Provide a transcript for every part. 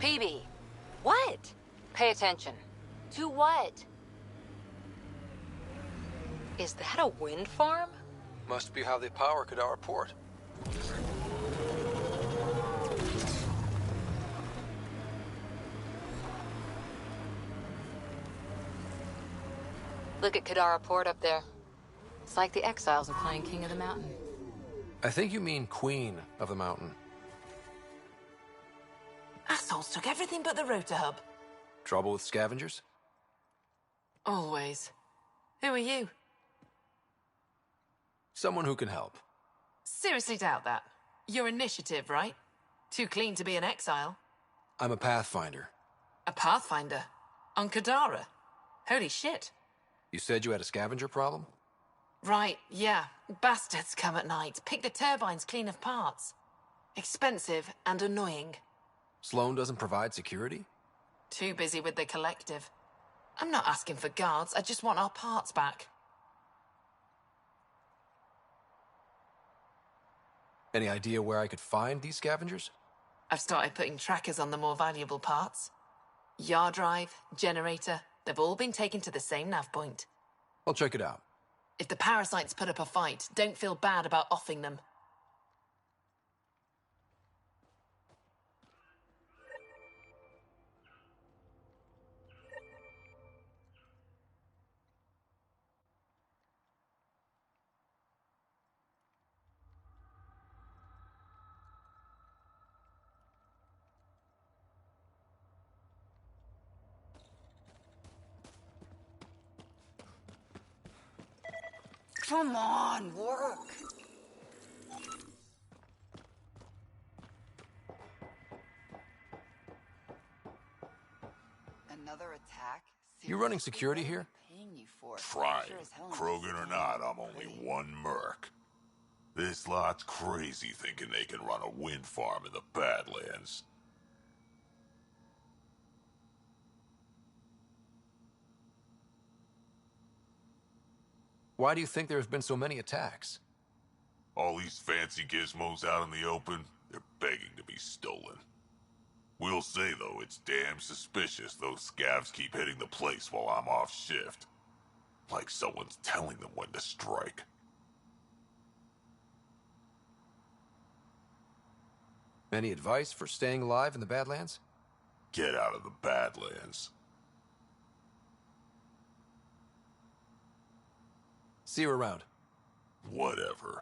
Peebee. What? Pay attention. To what? Is that a wind farm? Must be how they power Cora Port. Look at Cora Port up there. It's like the exiles are playing King of the Mountain. I think you mean Queen of the Mountain. Assholes took everything but the rotor hub. Trouble with scavengers? Always. Who are you? Someone who can help. Seriously doubt that. Your initiative, right? Too clean to be an exile. I'm a pathfinder. A pathfinder? On Kadara? Holy shit. You said you had a scavenger problem? Right, yeah. Bastards come at night, pick the turbines clean of parts. Expensive and annoying. Sloan doesn't provide security? Too busy with the collective. I'm not asking for guards, I just want our parts back. Any idea where I could find these scavengers? I've started putting trackers on the more valuable parts. Yard drive, generator, they've all been taken to the same nav point. I'll check it out. If the parasites put up a fight, don't feel bad about offing them. Come on, work. Another attack? You running security here? Paying you for it. Trying. Sure as hell Krogan or not, I'm only one merc. This lot's crazy thinking they can run a wind farm in the Badlands. Why do you think there have been so many attacks? All these fancy gizmos out in the open, they're begging to be stolen. We'll say, though, it's damn suspicious those scavs keep hitting the place while I'm off shift. Like someone's telling them when to strike. Any advice for staying alive in the Badlands? Get out of the Badlands. See you around. Whatever.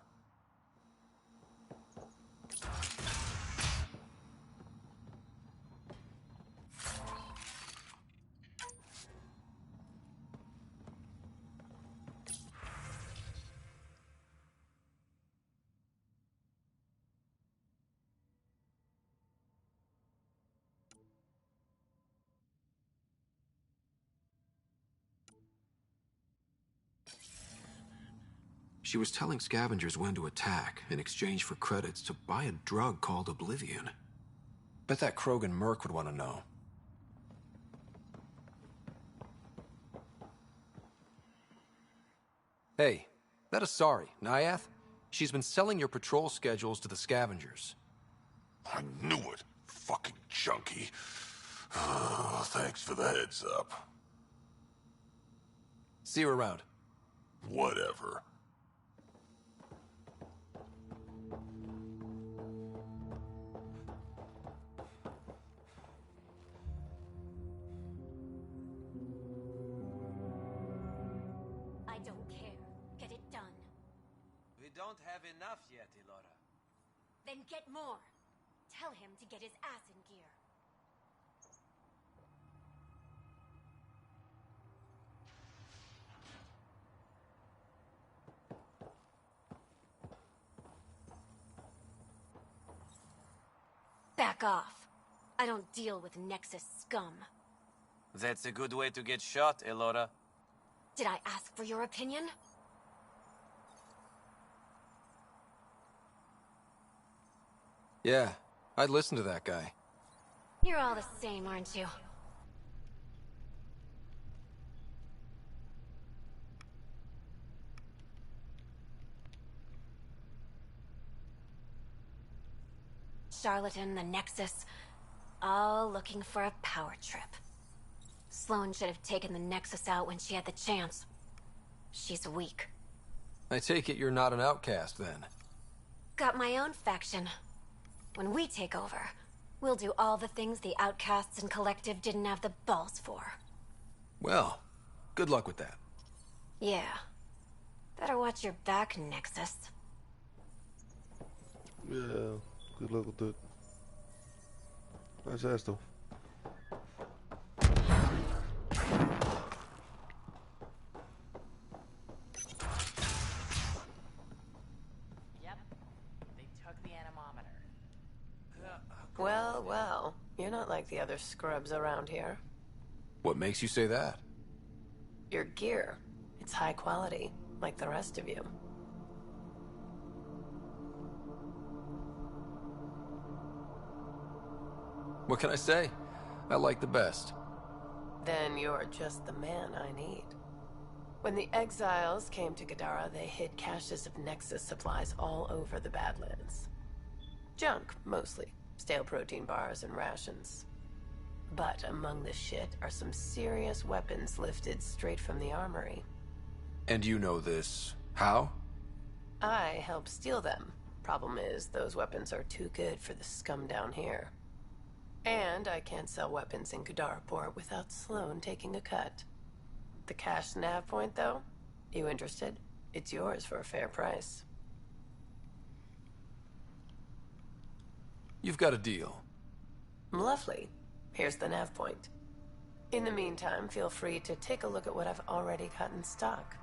She was telling scavengers when to attack in exchange for credits to buy a drug called Oblivion. Bet that Krogan merc would want to know. Hey, that Asari, Nyath? She's been selling your patrol schedules to the scavengers. I knew it. Fucking junkie. Thanks for the heads up. See you around. Whatever. I don't care. Get it done. We don't have enough yet, Elora. Then get more. Tell him to get his ass in gear. Back off. I don't deal with Nexus scum. That's a good way to get shot, Elora. Did I ask for your opinion? Yeah, I'd listen to that guy. You're all the same, aren't you? Charlatan, the Nexus. all looking for a power trip. Sloane should have taken the Nexus out when she had the chance. She's weak. I take it you're not an outcast, then? Got my own faction. When we take over, we'll do all the things the outcasts and Collective didn't have the balls for. Well, good luck with that. Yeah. Better watch your back, Nexus. Yeah, good luck with that. Nice ass though. Yep. They took the anemometer. Well, well. You're not like the other scrubs around here. What makes you say that? Your gear. It's high quality, like the rest of you. What can I say? I like the best. Then you're just the man I need. When the exiles came to Gadara, they hid caches of Nexus supplies all over the Badlands. Junk, mostly. Stale protein bars and rations. But among the shit are some serious weapons lifted straight from the armory. And you know this. How? I helped steal them. Problem is, those weapons are too good for the scum down here. And I can't sell weapons in Gudaraport without Sloane taking a cut. The cash nav point, though? You interested? It's yours for a fair price. You've got a deal. Lovely. Here's the nav point. In the meantime, feel free to take a look at what I've already got in stock.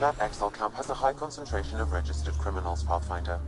That Exile camp has a high concentration of registered criminals, Pathfinder.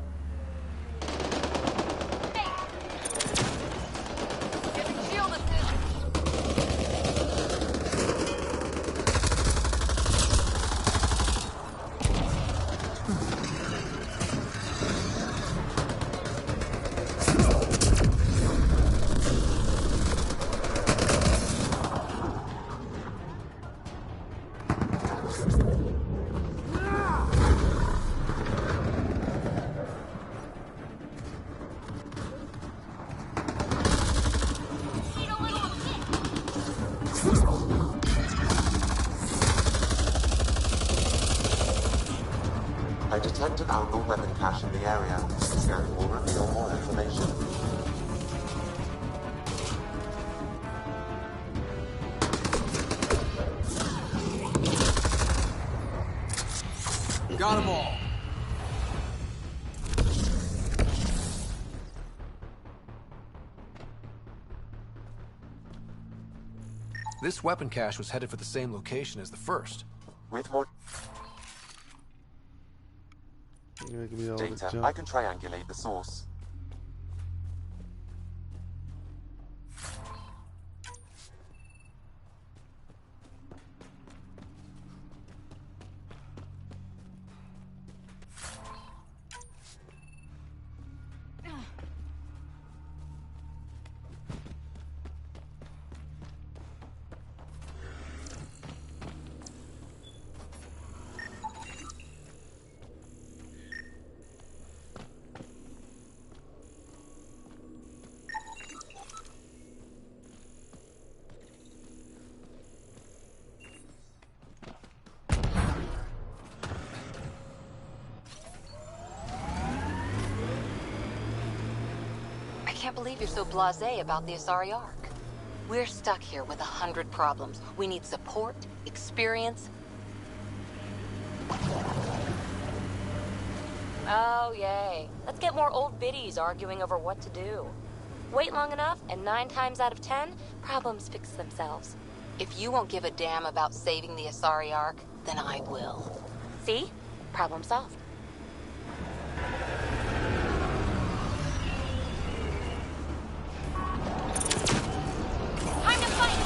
I detect an algal weapon cache in the area. Scan will reveal more information. Got them all. This weapon cache was headed for the same location as the first. With more Yeah, give me all the data, junk. I can triangulate the source. can't believe you're so blasé about the Asari Ark. We're stuck here with 100 problems. We need support, experience. Oh, yay. Let's get more old biddies arguing over what to do. Wait long enough, and 9 times out of 10, problems fix themselves. If you won't give a damn about saving the Asari Ark, then I will. See? Problem solved. Time to fight!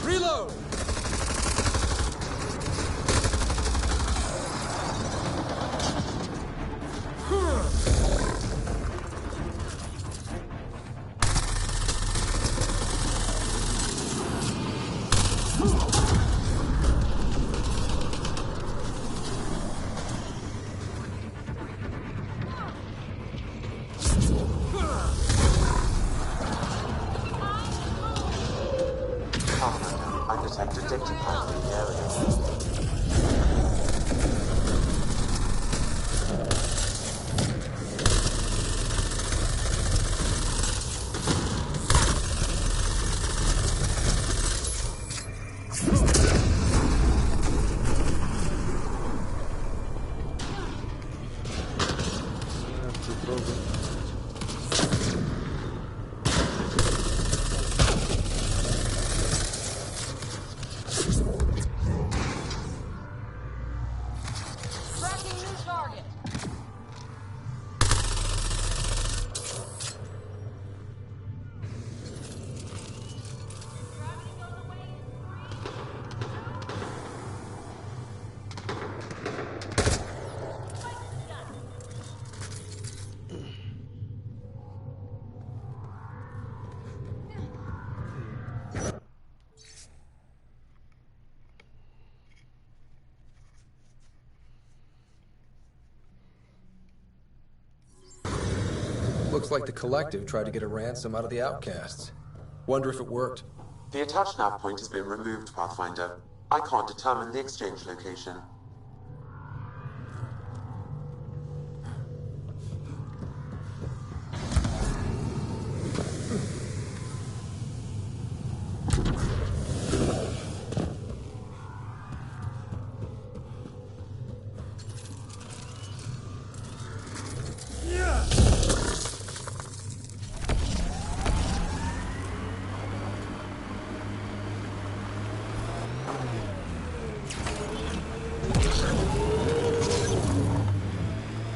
Reload! I detected data pad in the area. Tracking new target. Looks like the Collective tried to get a ransom out of the outcasts. Wonder if it worked. The attached nav point has been removed, Pathfinder. I can't determine the exchange location.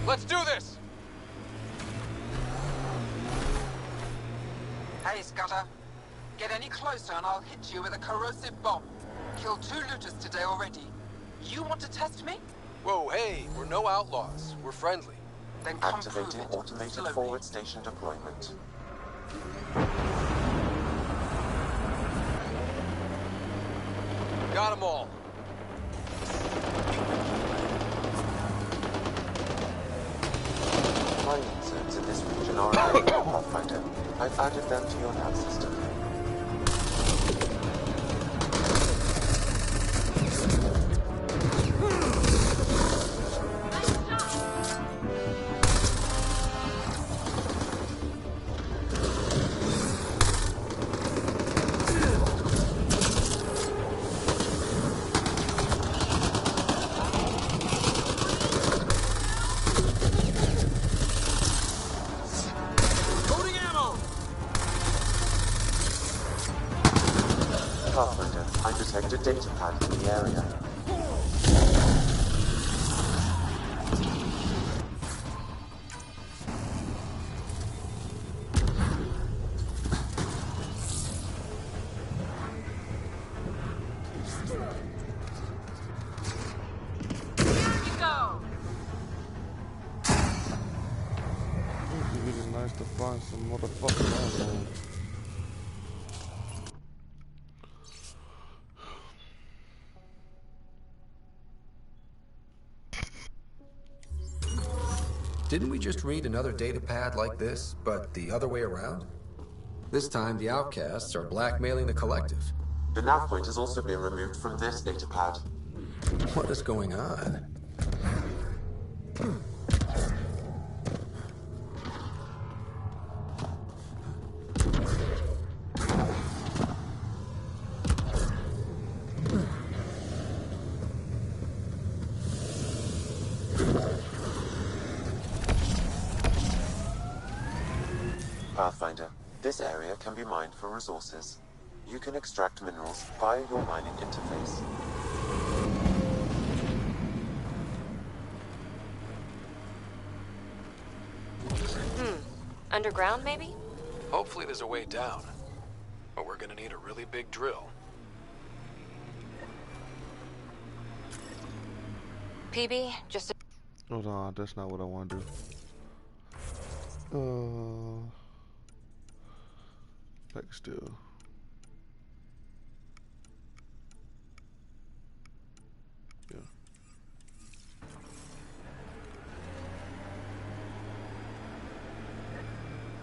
Let's do this! Hey, Scudder. Get any closer and I'll hit you with a corrosive bomb. Killed 2 looters today already. You want to test me? Whoa, hey, we're no outlaws. We're friendly. Then come prove Activating it. automated Slowly. forward station deployment. Got 'em all. Mining zones in this region are available, Pathfinder. I've added them to your nav system. Pathfinder, I detected data pad in the area. It'd be really nice to find some motherfucking assholes. Didn't we just read another data pad like this, but the other way around? This time, the outcasts are blackmailing the collective. The nav point has also been removed from this datapad. What is going on? Pathfinder, this area can be mined for resources. You can extract minerals via your mining interface. Underground, maybe? Hopefully there's a way down. But we're gonna need a really big drill. Peebee, just Hold on, that's not what I want to do. Like still. Yeah.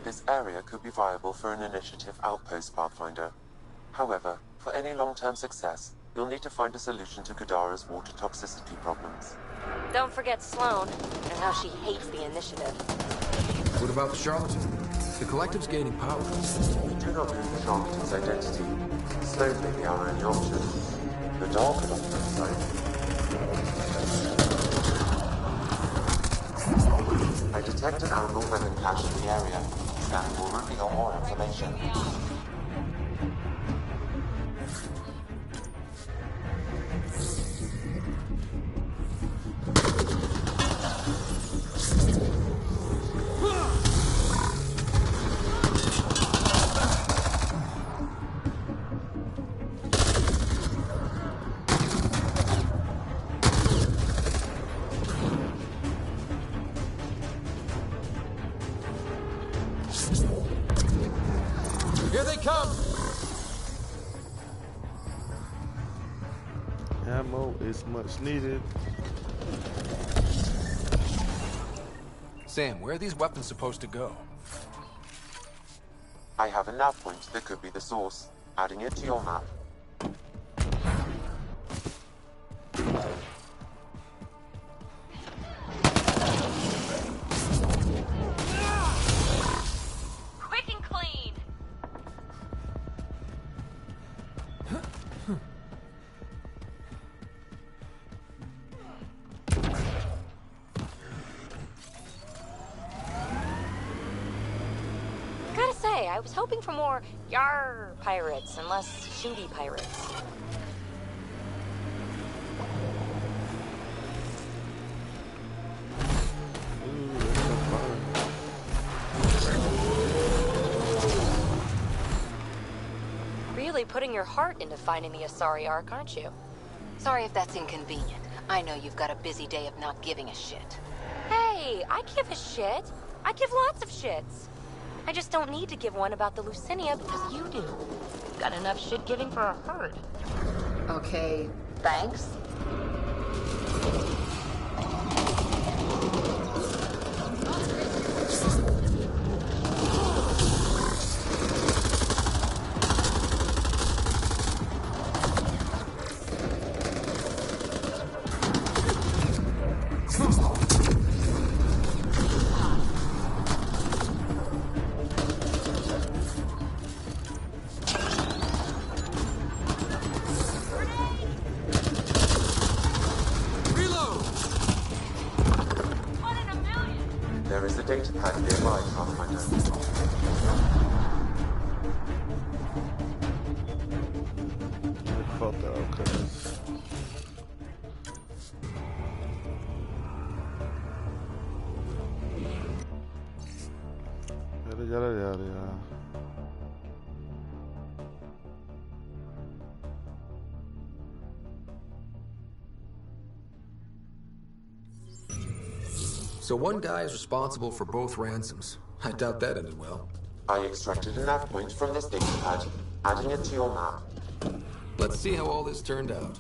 This area could be viable for an initiative outpost, Pathfinder. However, for any long-term success, you'll need to find a solution to Kadara's water toxicity problems. don't forget Sloane and how she hates the initiative. What about the charlatan? The collective's gaining power. We do not know the charlatan's identity. Sloane may be our only option. Kadar could offer insight. I detect an animal weapon cache in the area. Scanning will reveal more information. Here they come! Ammo is much needed. Sam, where are these weapons supposed to go? I have a nav point that could be the source. Adding it to your map. Quick and clean! Gotta say, I was hoping for more yar pirates and less shooty pirates. Ooh, that's so fun. Really putting your heart into finding the Asari Ark, aren't you? Sorry if that's inconvenient. I know you've got a busy day of not giving a shit. Hey, I give a shit. I give lots of shits. I just don't need to give one about the Lucinia because you do. Got enough shit giving for a herd. Okay, thanks. There is a data pad nearby, Pathfinder. I felt that outcast. Yada yada yada yada. So one guy is responsible for both ransoms. I doubt that ended well. I extracted a nav point from this data pad, adding it to your map. Let's see how all this turned out.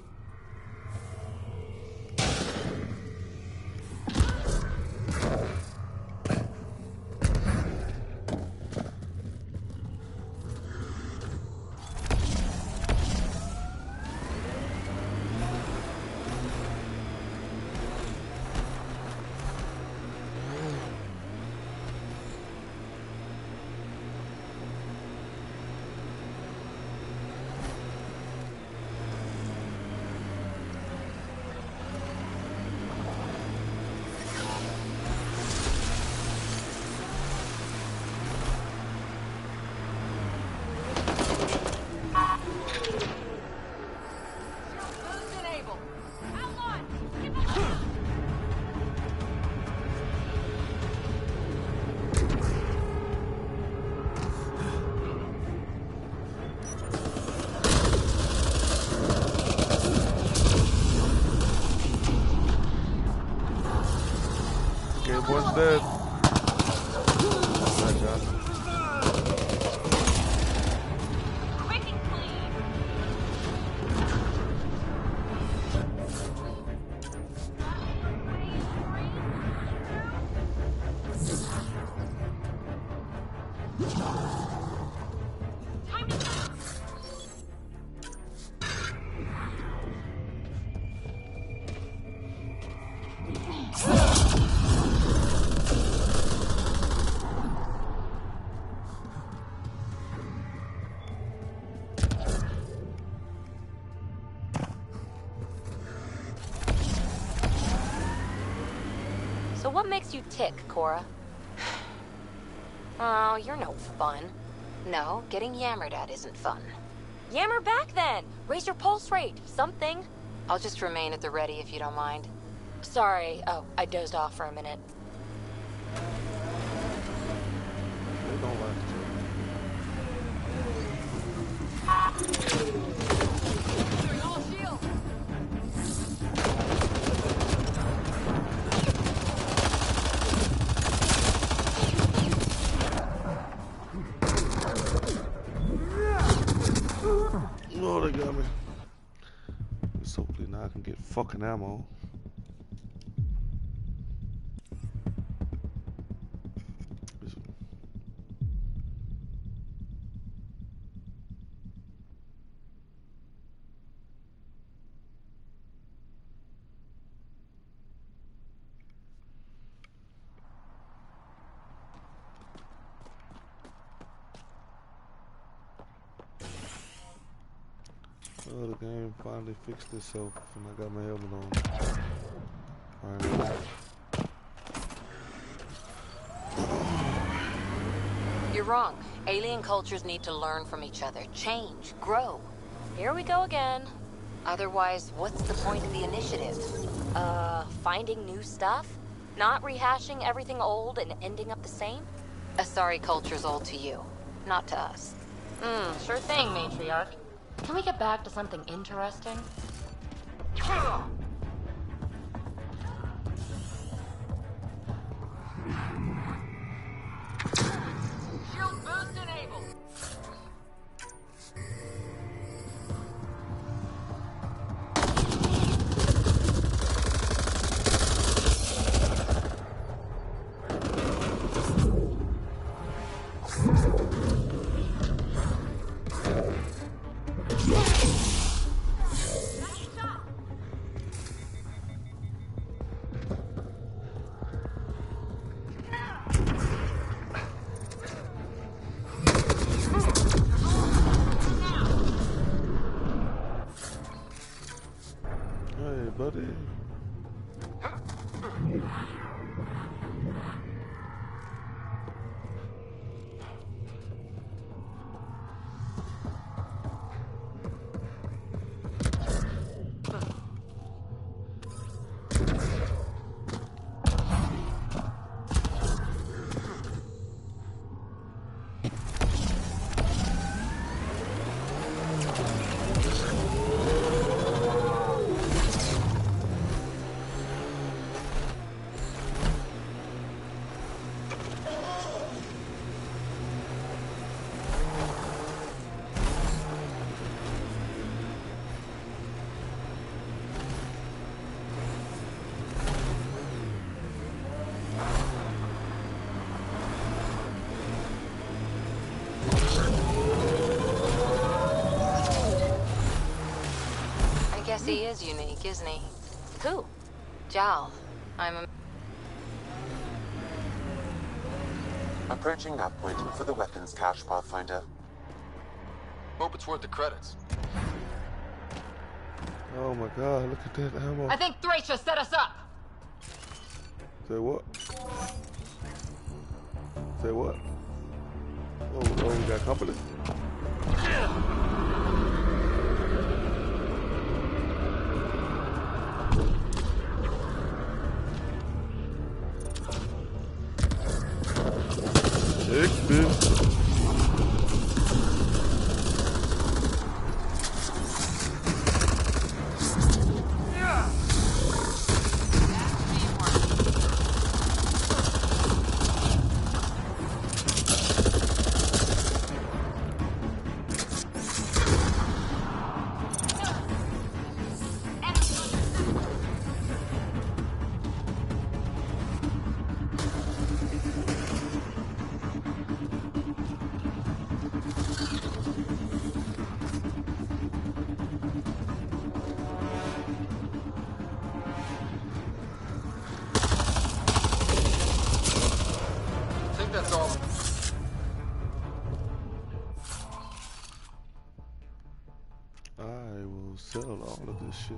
one's dead. That guy. So what makes you tick, Cora? Oh, you're no fun. No, getting yammered at isn't fun. Yammer back then! Raise your pulse rate, something. I'll just remain at the ready if you don't mind. Sorry, oh, I dozed off for a minute. They don't like it. Oh, they got me. Just hopefully now I can get fucking ammo. Oh, the game finally fixed itself and I got my helmet on. Alright. You're wrong. Alien cultures need to learn from each other, change, grow. Here we go again. Otherwise, what's the point of the initiative? Finding new stuff? Not rehashing everything old and ending up the same? Asari culture's old to you, not to us. Sure thing, matriarch. Can we get back to something interesting? Shield boost enabled. Hey, buddy. I guess he is unique, isn't he? Who? Jal. Approaching nav point for the weapons cache, Pathfinder. Hope it's worth the credits. Oh my god, look at that ammo. I think Thracia set us up! Say what? Say what? Oh, we got company? Sick, bitch. for this shit.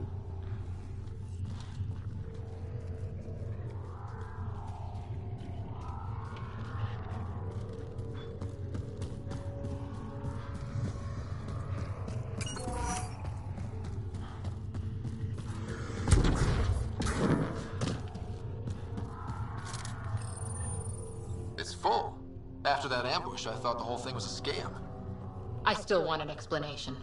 It's full. After that ambush, I thought the whole thing was a scam. I still want an explanation.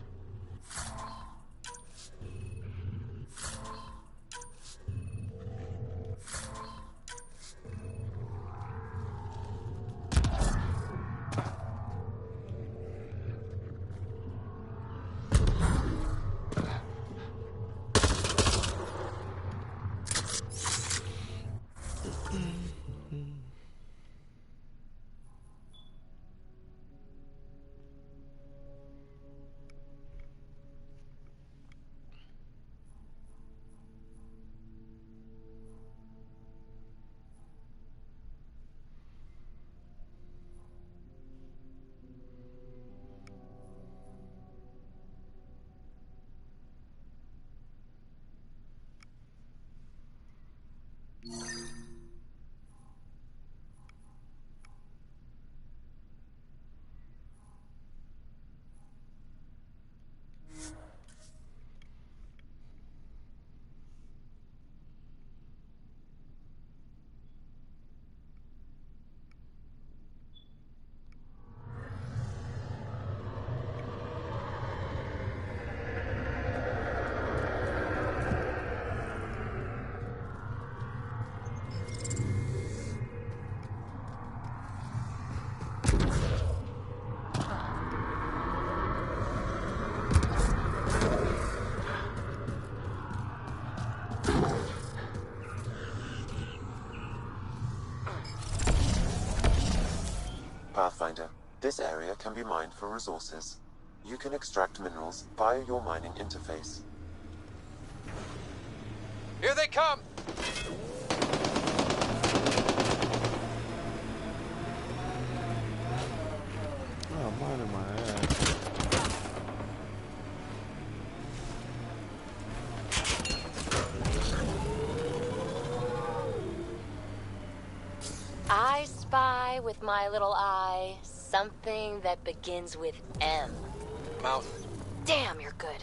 Pathfinder, this area can be mined for resources. You can extract minerals via your mining interface. Here they come! Oh, mine in my ass. I spy with my little eye something that begins with M. Mountain. Damn, you're good.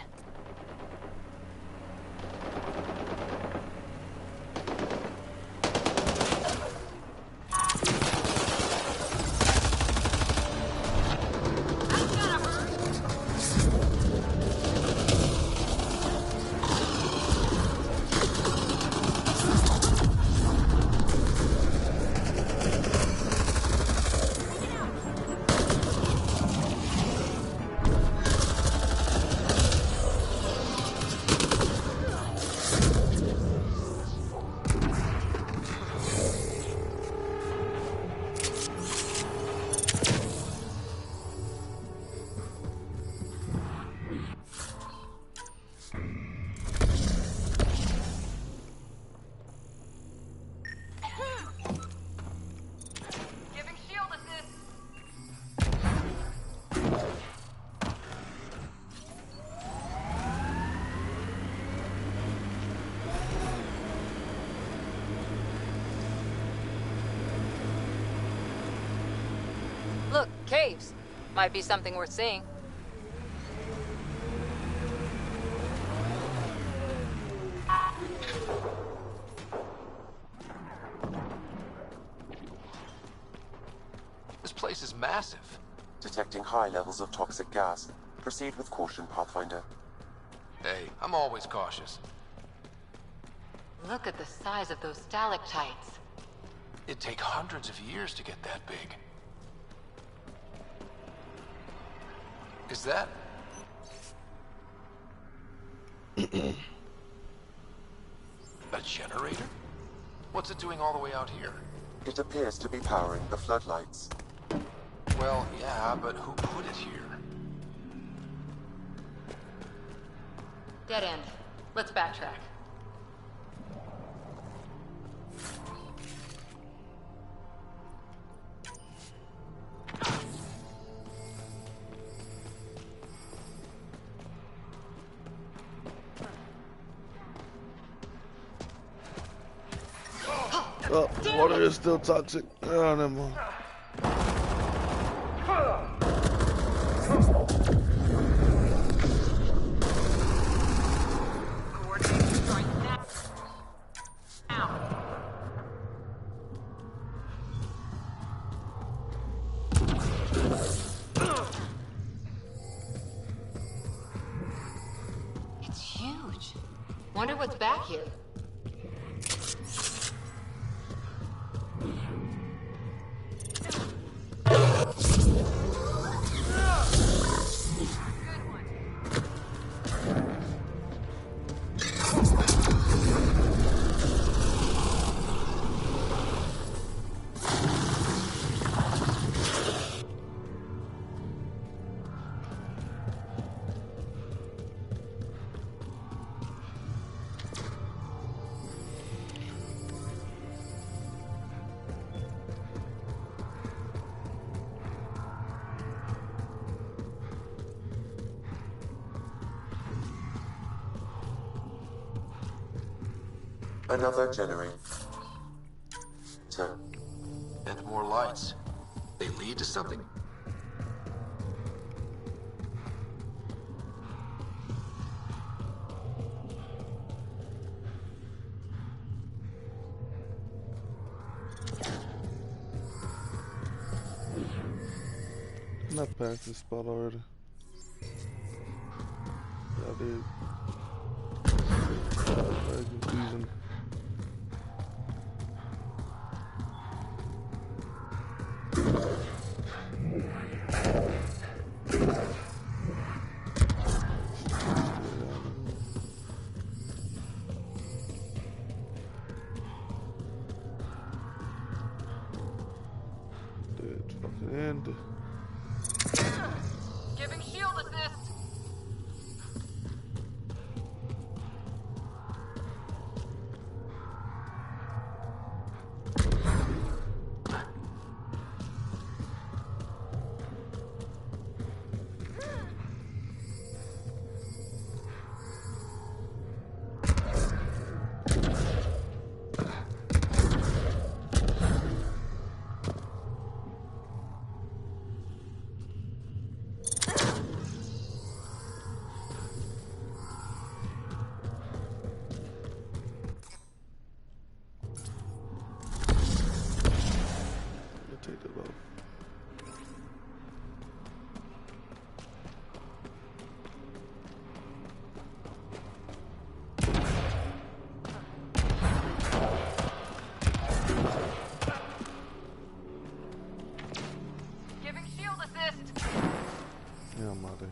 Look, caves. Might be something worth seeing. This place is massive. Detecting high levels of toxic gas. Proceed with caution, Pathfinder. Hey, I'm always cautious. Look at the size of those stalactites. It'd take hundreds of years to get that big. Is that... a generator? What's it doing all the way out here? It appears to be powering the floodlights. Well, yeah, but who put it here? Dead end. Let's backtrack. Oh, water is still toxic. Oh, never mind. It's huge. Wonder what's back here. Another generator. And more lights. They lead to something. Not past this spot already. Yeah, I did. Very confusing. Dead fucking end. Giving shield assist. Take that off. Giving shield assist. Yeah, I'm out of here.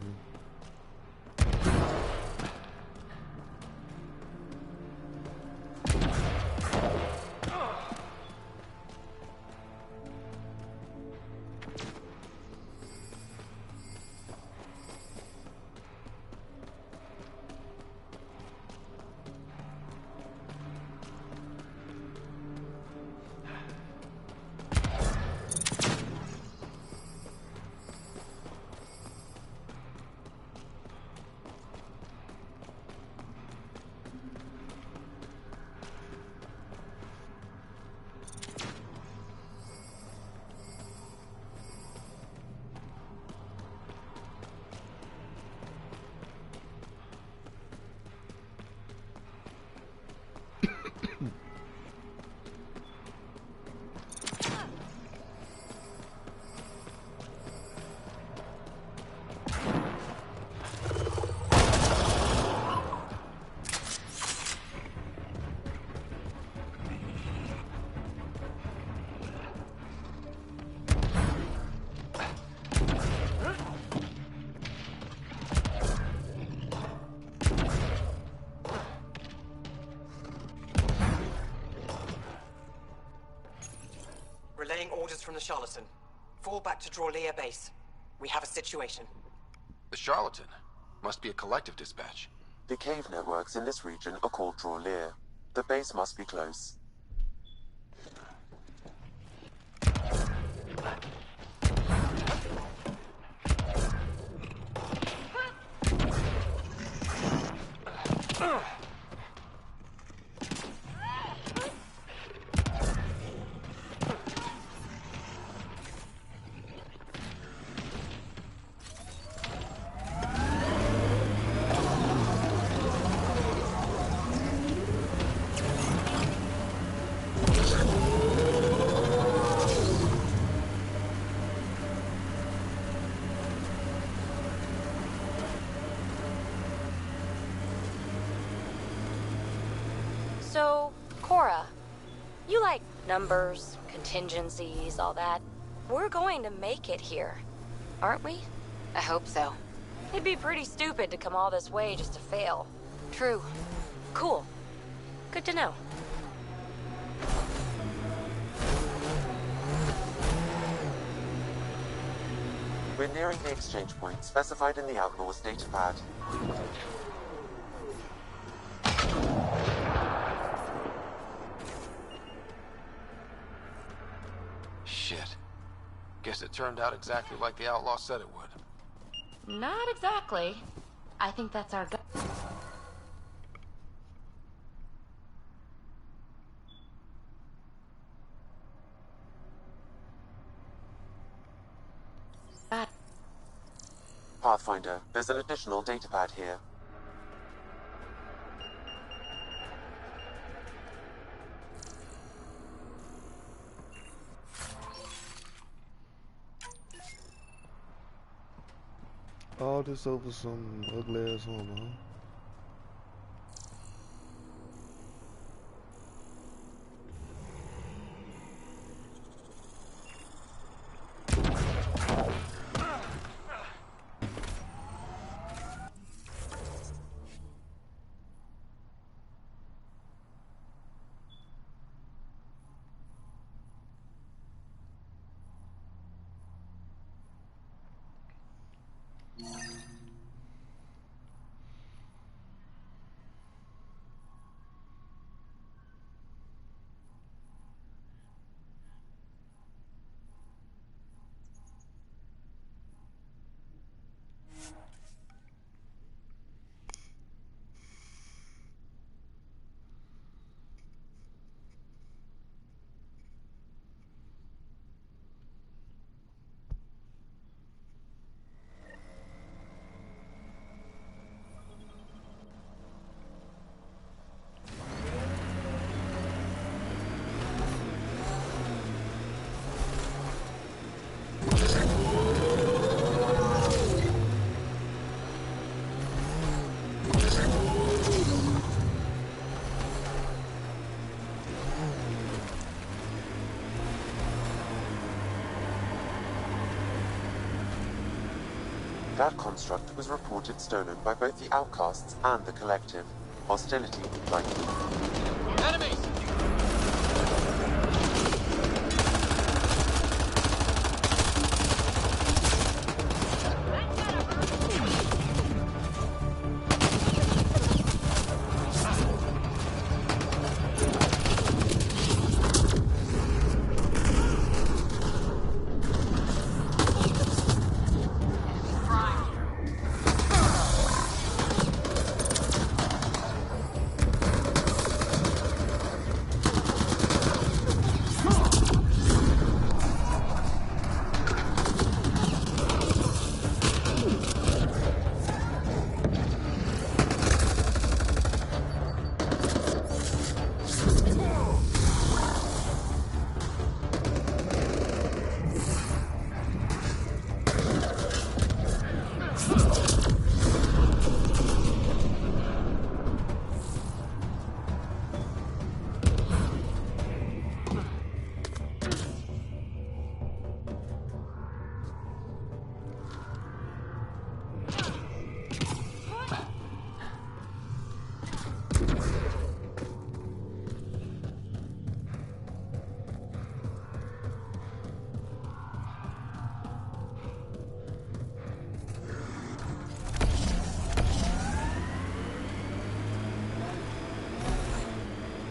Relaying orders from the charlatan. Fall back to Drawlear base. We have a situation. The charlatan? Must be a collective dispatch. The cave networks in this region are called Drawlear. The base must be close. So, Cora, you like numbers, contingencies, all that. We're going to make it here, aren't we? I hope so. It'd be pretty stupid to come all this way just to fail. True. Cool. Good to know. We're nearing the exchange point specified in the Outlaw's datapad. Shit. Guess it turned out exactly like the Outlaw said it would. Not exactly. I think that's our go. Pathfinder, there's an additional datapad here. All this over some ugly ass woman, huh? That construct was reported stolen by both the Outcasts and the Collective. Hostility likely. Enemies!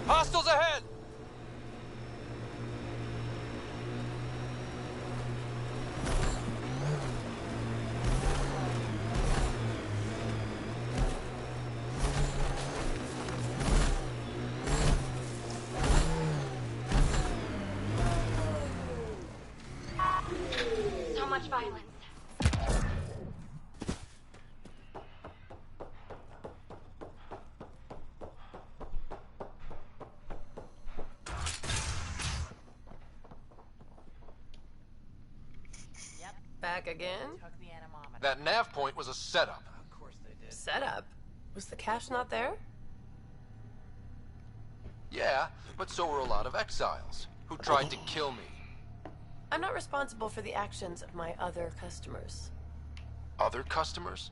Hostiles ahead! So much violence. Back again? That nav point was a setup. Setup? Was the cache not there? Yeah, but so were a lot of exiles who tried to kill me. I'm not responsible for the actions of my other customers. Other customers?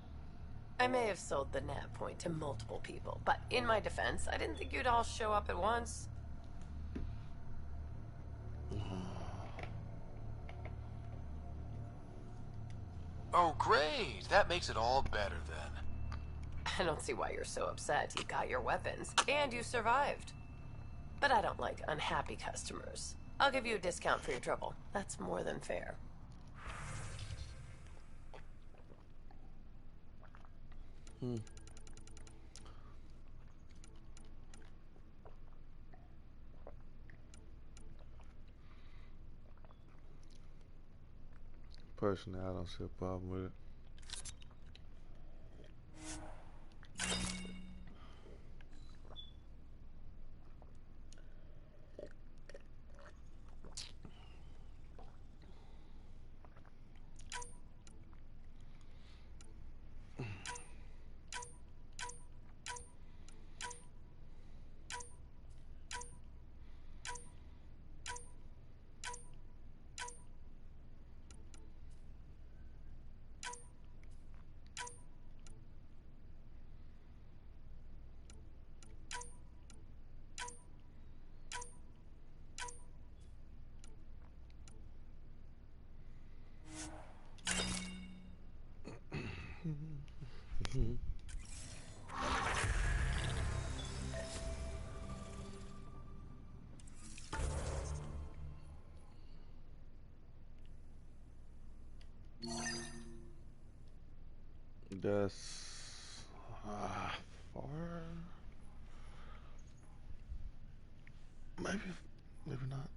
I may have sold the nav point to multiple people, but in my defense, I didn't think you'd all show up at once. Oh, great. That makes it all better then. I don't see why you're so upset. You got your weapons, and you survived. But I don't like unhappy customers. I'll give you a discount for your trouble. That's more than fair. Personally, I don't see a problem with it. That's far. Maybe not.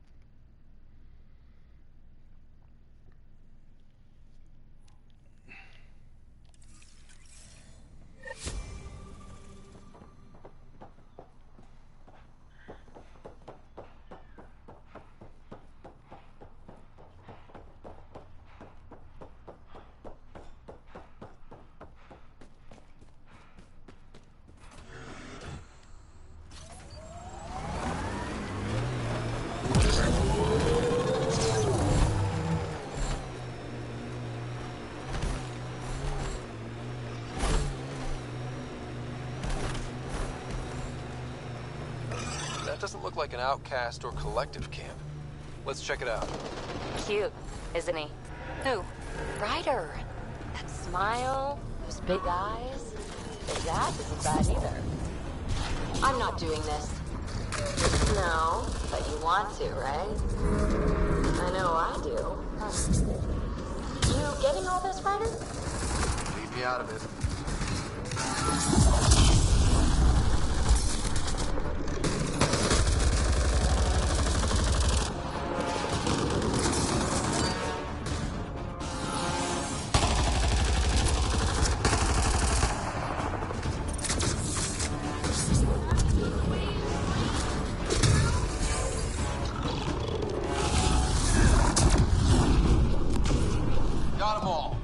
That doesn't look like an outcast or collective camp. Let's check it out. Cute, isn't he? Who? Ryder. That smile, those big eyes. His ass isn't bad either. I'm not doing this. No, but you want to, right? I know I do. You getting all this, Ryder? Leave me out of it. Got 'em all.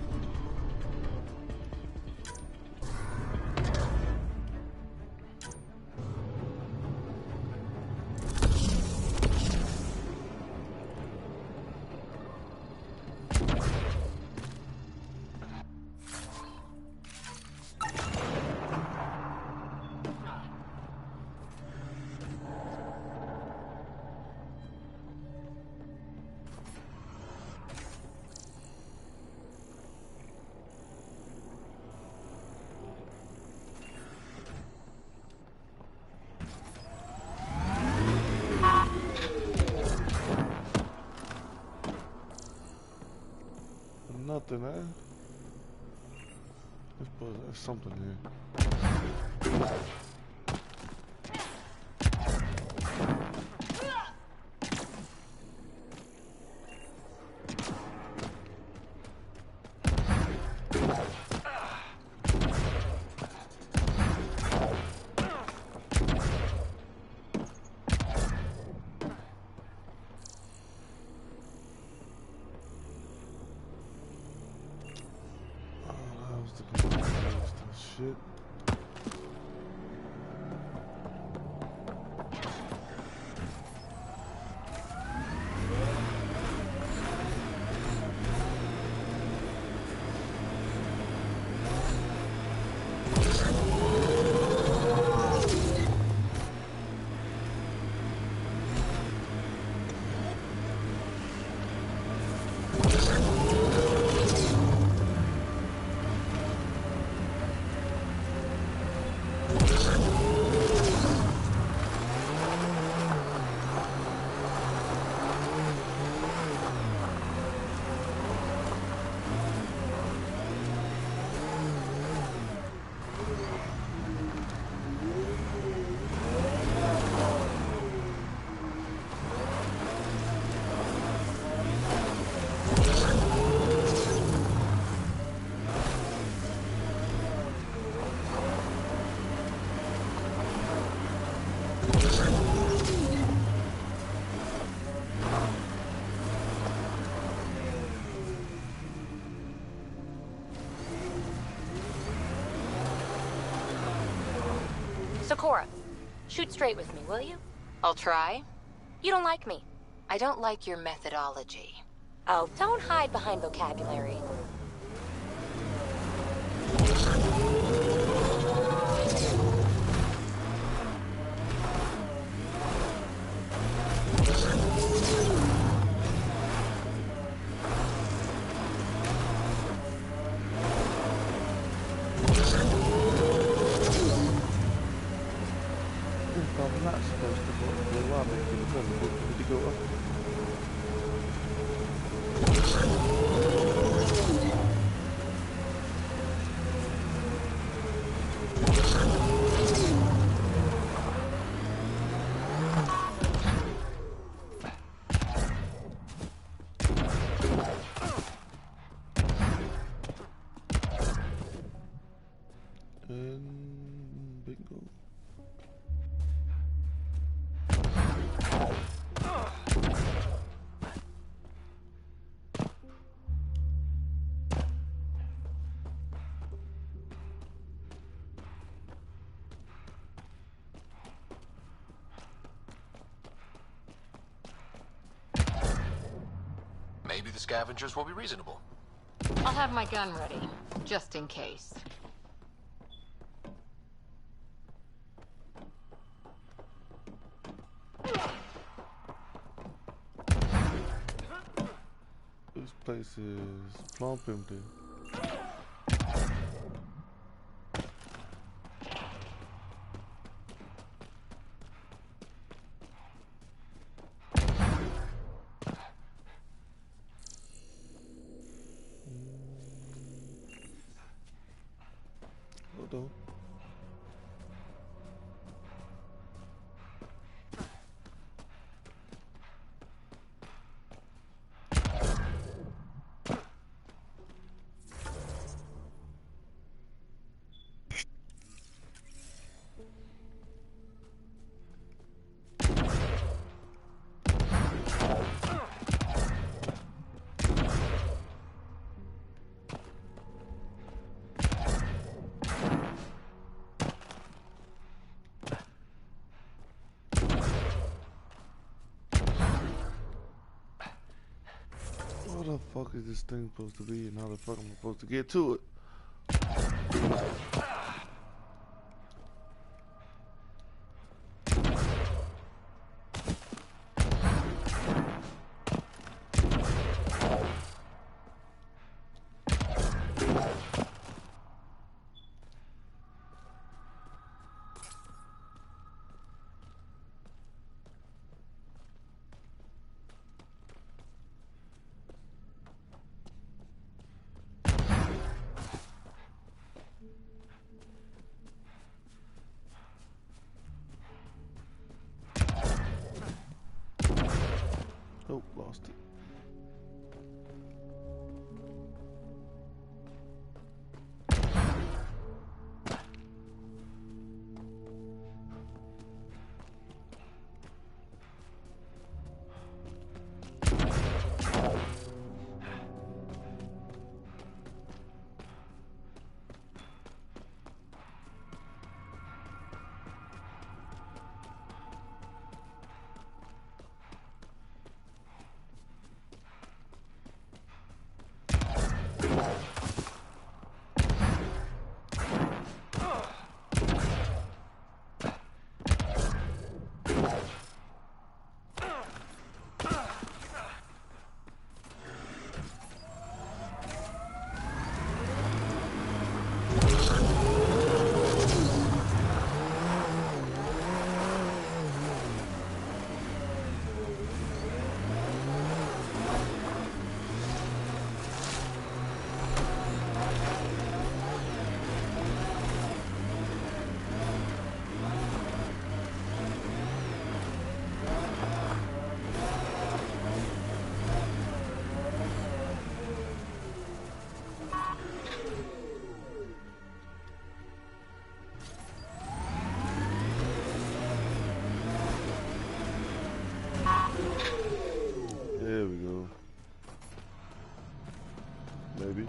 Nothing, man. There's something here. Shit. Shoot straight with me, will you? I'll try. You don't like me. I don't like your methodology. Oh, don't hide behind vocabulary. I'm not supposed to go up. Did he go up? And bingo. Maybe the scavengers will be reasonable. I'll have my gun ready, just in case. This place is plump empty. Hold on. What the fuck is this thing supposed to be, and how the fuck am I supposed to get to it? Oh, lost it. There we go. Maybe.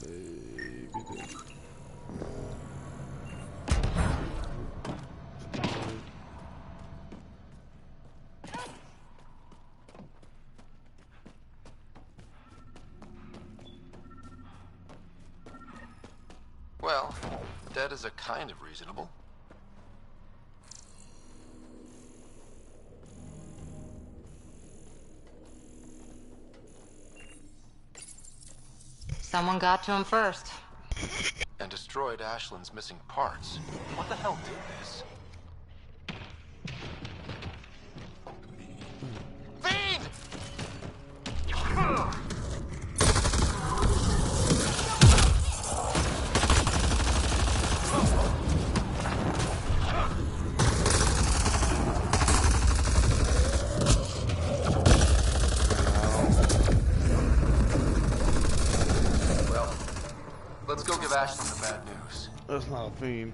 Maybe. is a kind of reasonable. Someone got to him first. And destroyed Ashland's missing parts. What the hell did this? Fiend! Well, let's go give Ashland the bad news. That's not a fiend.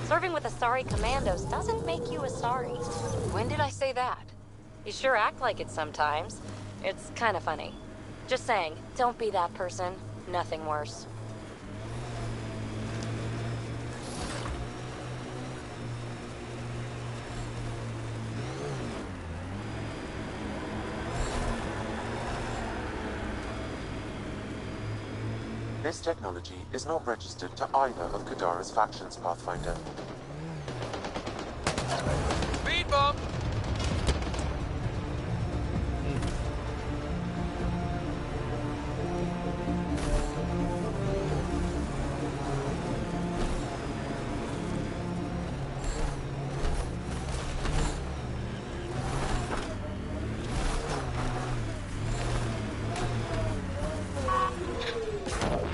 Serving with Asari commandos doesn't make you Asari. When did I say that? You sure act like it sometimes. It's kind of funny. Just saying, don't be that person. Nothing worse. This technology is not registered to either of Kadara's factions, Pathfinder. Speed bump!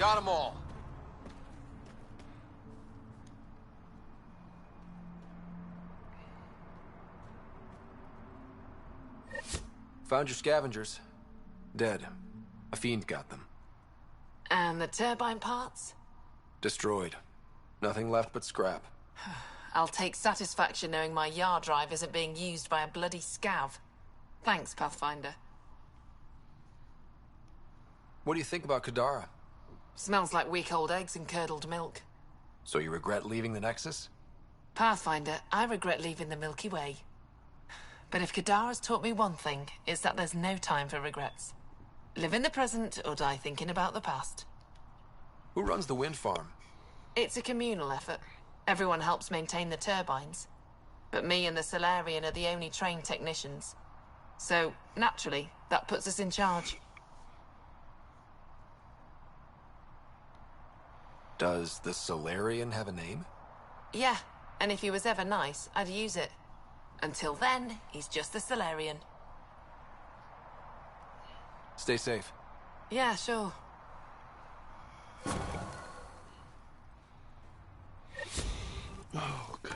Got them all. Found your scavengers. Dead. A fiend got them. And the turbine parts? Destroyed. Nothing left but scrap. I'll take satisfaction knowing my yard drive isn't being used by a bloody scav. Thanks, Pathfinder. What do you think about Kadara? Smells like week-old eggs and curdled milk. So you regret leaving the Nexus? Pathfinder, I regret leaving the Milky Way. But if Kadara's taught me one thing, it's that there's no time for regrets. Live in the present or die thinking about the past. Who runs the wind farm? It's a communal effort. Everyone helps maintain the turbines. But me and the Solarian are the only trained technicians. So, naturally, that puts us in charge. Does the Solarian have a name? Yeah, and if he was ever nice, I'd use it. Until then, he's just the Solarian. Stay safe. Yeah, sure. Okay.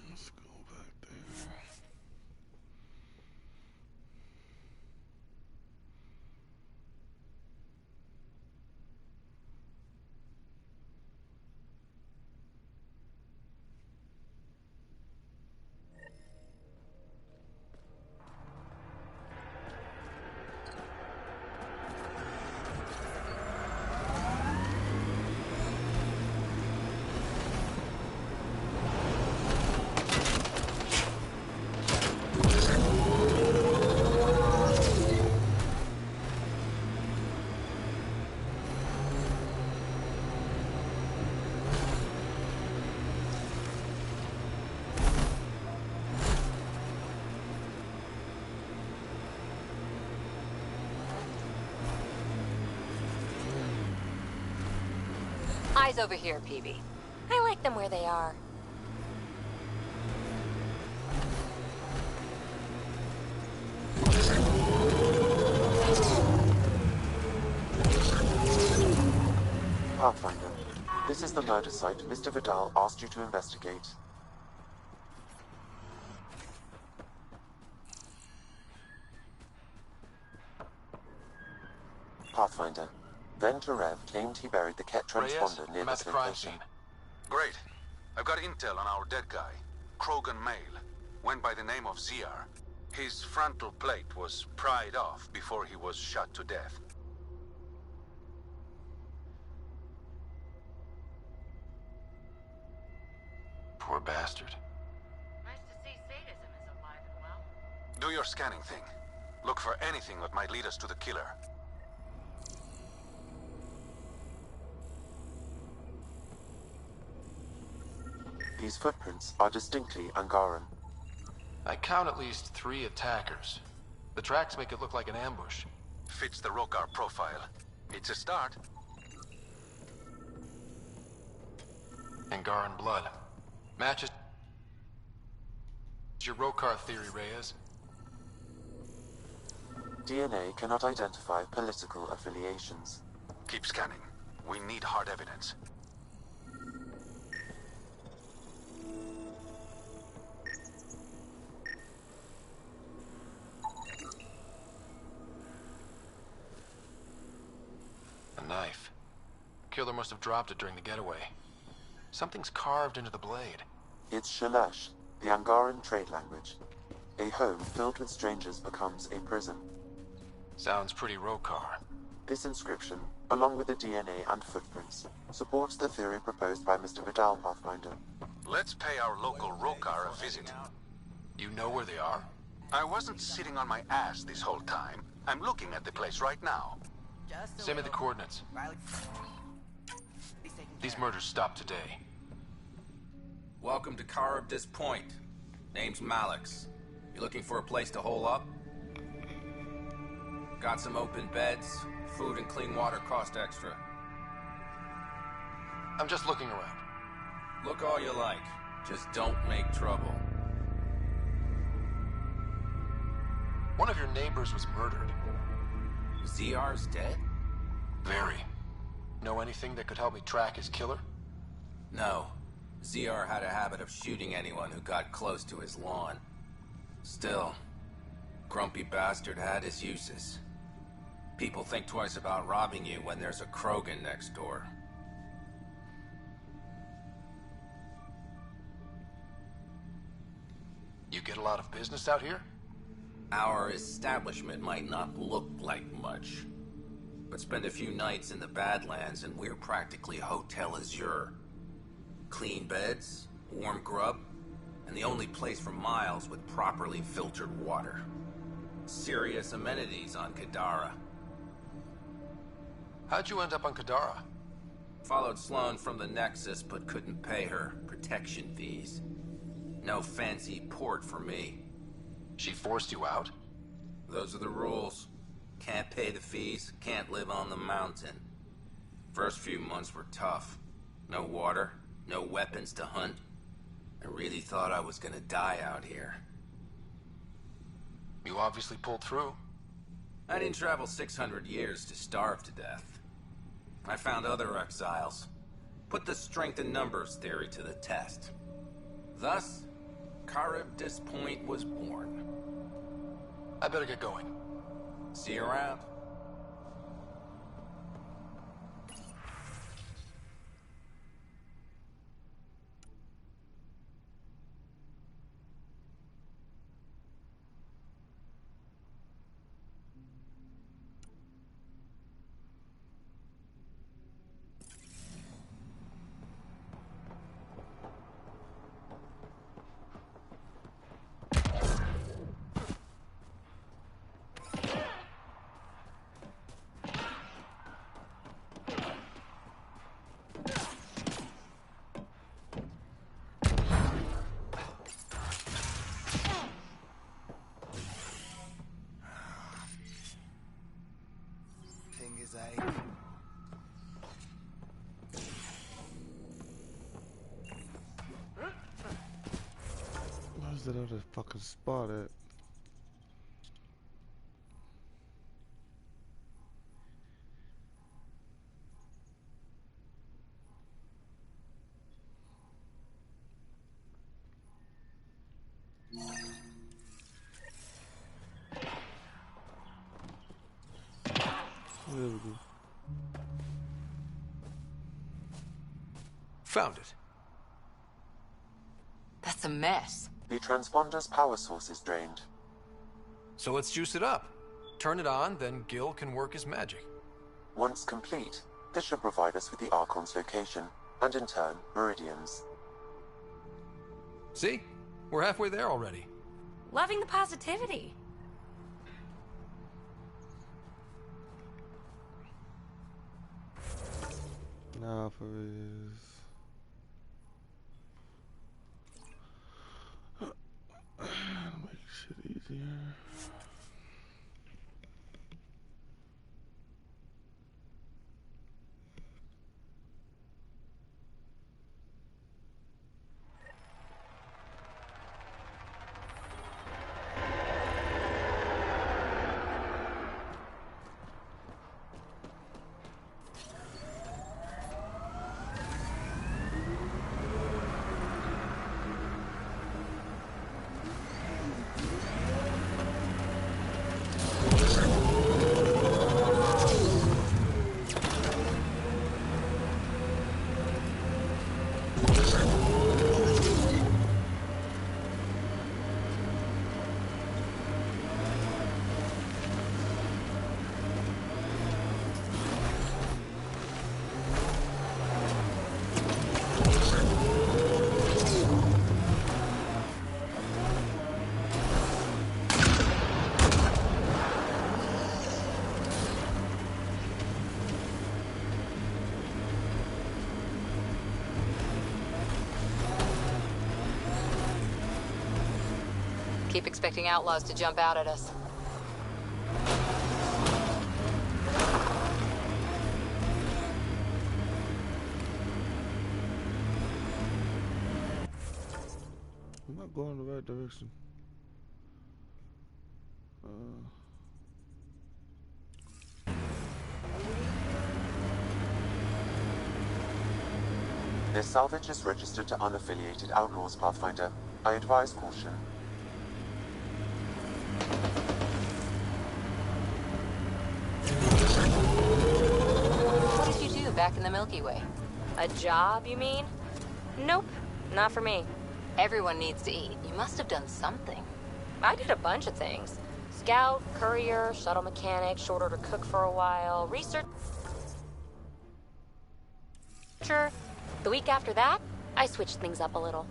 Let's go back there. Eyes over here, Peebee. I like them where they are. Pathfinder, this is the murder site Mr. Vidal asked you to investigate. Pathfinder, Ben Terev claimed he buried the Ket transponder near I'm this at the crime location. scene. Great. I've got intel on our dead guy. Krogan male. Went by the name of ZR. His frontal plate was pried off before he was shot to death. Poor bastard. Nice to see sadism is alive and well. Do your scanning thing. Look for anything that might lead us to the killer. These footprints are distinctly Angaran. I count at least 3 attackers. The tracks make it look like an ambush. Fits the Rokar profile. It's a start. Angaran blood. Matches your Rokar theory, Reyes. DNA cannot identify political affiliations. Keep scanning. We need hard evidence. A knife. Killer must have dropped it during the getaway. Something's carved into the blade. It's Shalash, the Angaran trade language. A home filled with strangers becomes a prison. Sounds pretty Rokar. This inscription, along with the DNA and footprints, supports the theory proposed by Mr. Vidal, Pathfinder. Let's pay our local Rokar a visit. You know where they are? I wasn't sitting on my ass this whole time. I'm looking at the place right now. Send me the coordinates. These murders stopped today. Welcome to Caribdis Point. Name's Malix. You looking for a place to hole up? Got some open beds. Food and clean water cost extra. I'm just looking around. Look all you like. Just don't make trouble. One of your neighbors was murdered. ZR's dead? Very. Know anything that could help me track his killer? No. ZR had a habit of shooting anyone who got close to his lawn. Still, grumpy bastard had his uses. People think twice about robbing you when there's a Krogan next door. You get a lot of business out here? Our establishment might not look like much, but spend a few nights in the Badlands and we're practically Hotel Azure. Clean beds, warm grub, and the only place for miles with properly filtered water. Serious amenities on Kadara. How'd you end up on Kadara? Followed Sloan from the Nexus, but couldn't pay her protection fees. No fancy port for me. She forced you out? Those are the rules. Can't pay the fees, can't live on the mountain. First few months were tough. No water, no weapons to hunt. I really thought I was gonna die out here. You obviously pulled through. I didn't travel 600 years to starve to death. I found other exiles. Put the strength in numbers theory to the test. Thus, Charybdis Point was born. I better get going. See you around. Where's that other fucking spot at? There we go. Found it. That's a mess. The transponder's power source is drained. So let's juice it up. Turn it on, then Gil can work his magic. Once complete, this should provide us with the Archon's location, and in turn, Meridian's. See? We're halfway there already. Loving the positivity. Now for his... make shit easier. Keep expecting outlaws to jump out at us. going in the right direction. This salvage is registered to unaffiliated Outlaws, Pathfinder. I advise caution. What did you do back in the Milky Way? A job, you mean? Nope, not for me. Everyone needs to eat. You must have done something. I did a bunch of things. Scout, courier, shuttle mechanic, short order cook for a while, researcher. The week after that, I switched things up a little.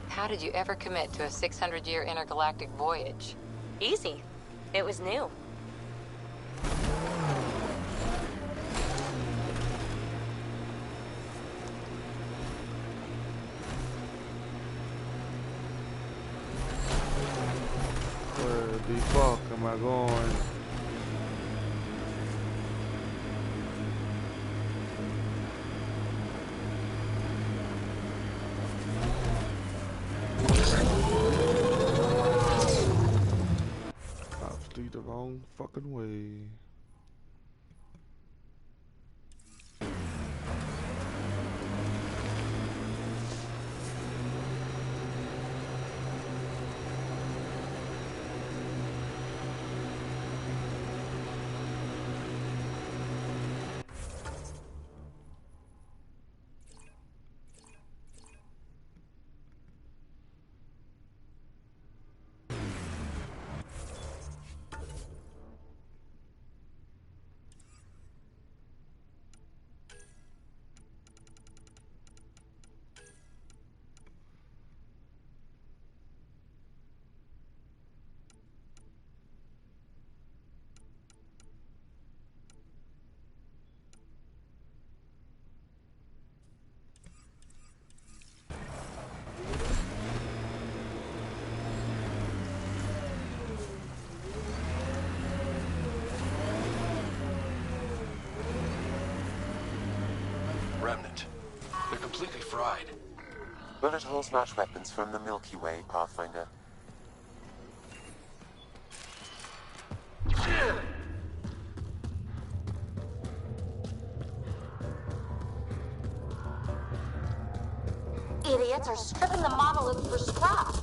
How did you ever commit to a 600-year intergalactic voyage? Easy. It was new. Where the fuck am I going? Obviously the wrong fucking way. Remnant. They're completely fried. Bullet holes match weapons from the Milky Way, Pathfinder. Idiots are stripping the monolith for scrap.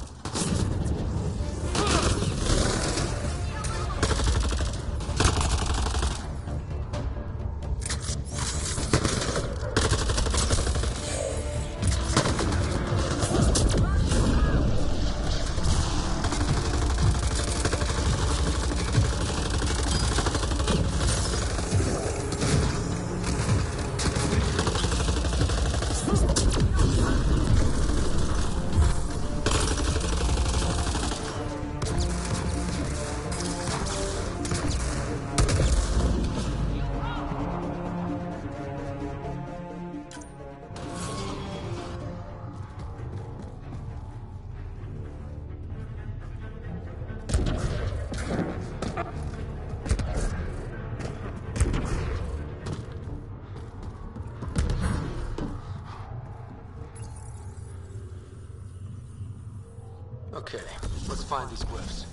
Okay, let's find these glyphs.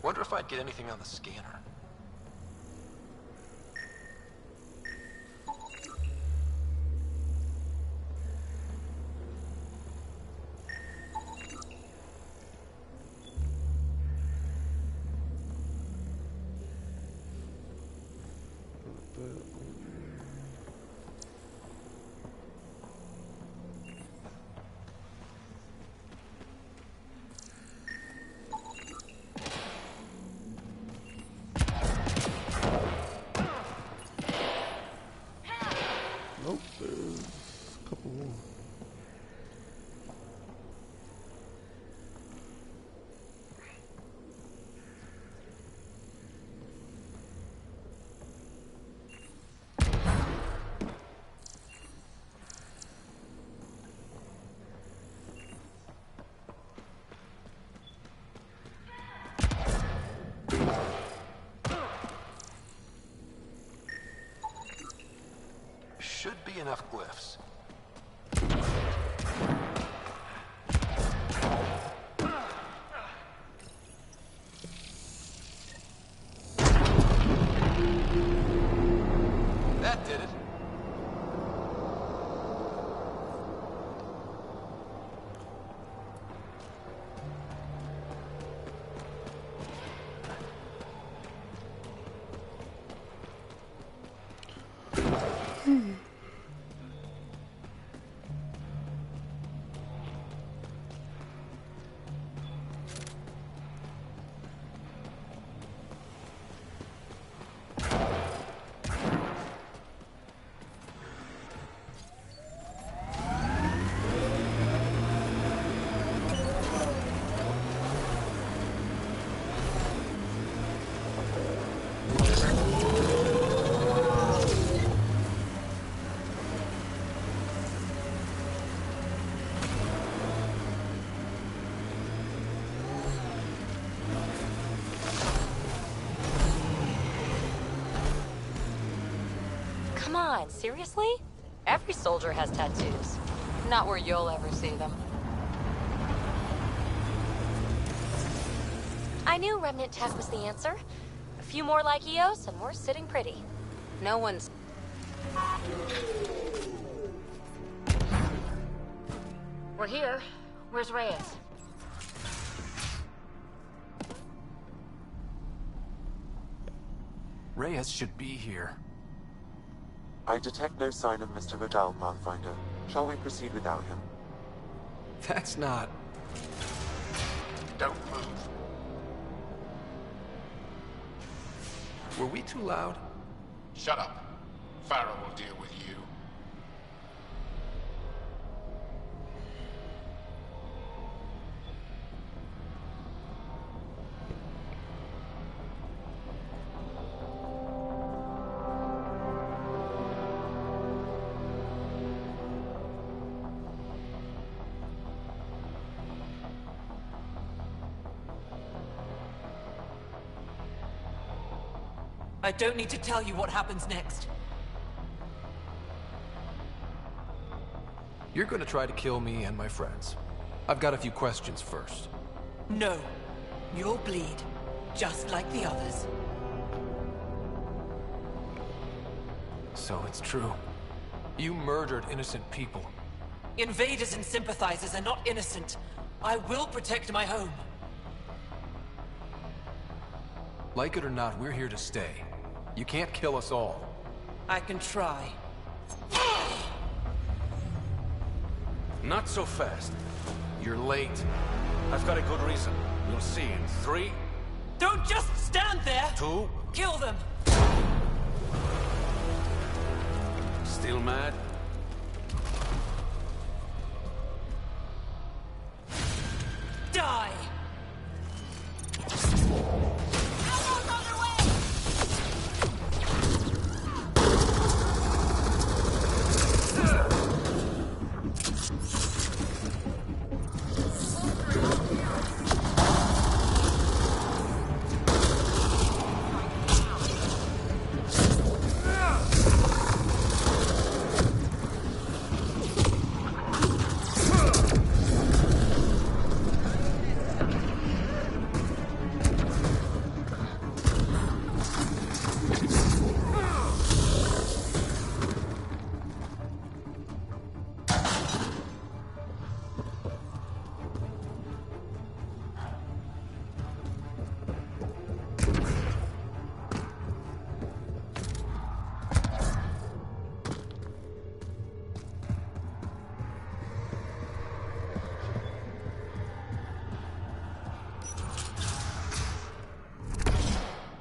Wonder if I'd get anything on the scanner. Nope, there's a couple more. Should be enough glyphs. Come on, seriously? Every soldier has tattoos. Not where you'll ever see them. I knew remnant tech was the answer. A few more like Eos, and we're sitting pretty. No one's... We're here. Where's Reyes? Reyes should be here. I detect no sign of Mr. Vidal, Pathfinder. Shall we proceed without him? That's not... Don't move. Were we too loud? Shut up. Farah will deal with you. I don't need to tell you what happens next. You're gonna try to kill me and my friends. I've got a few questions first. No. You'll bleed, just like the others. So it's true. You murdered innocent people. Invaders and sympathizers are not innocent. I will protect my home. Like it or not, we're here to stay. You can't kill us all. I can try. Not so fast. You're late. I've got a good reason. You'll see in 3... Don't just stand there! 2... Kill them! Still mad? Die!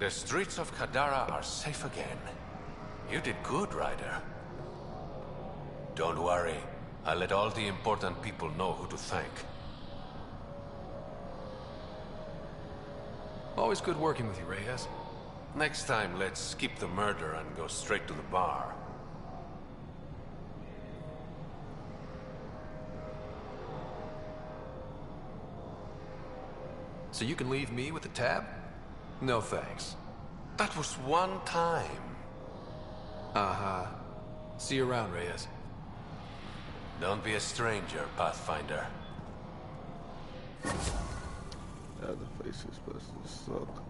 The streets of Kadara are safe again. You did good, Ryder. Don't worry. I'll let all the important people know who to thank. Always good working with you, Reyes. Next time, let's skip the murder and go straight to the bar. So you can leave me with the tab? No thanks. That was one time. Uh-huh. See you around, Reyes. Don't be a stranger, Pathfinder. Yeah, the face is supposed to suck.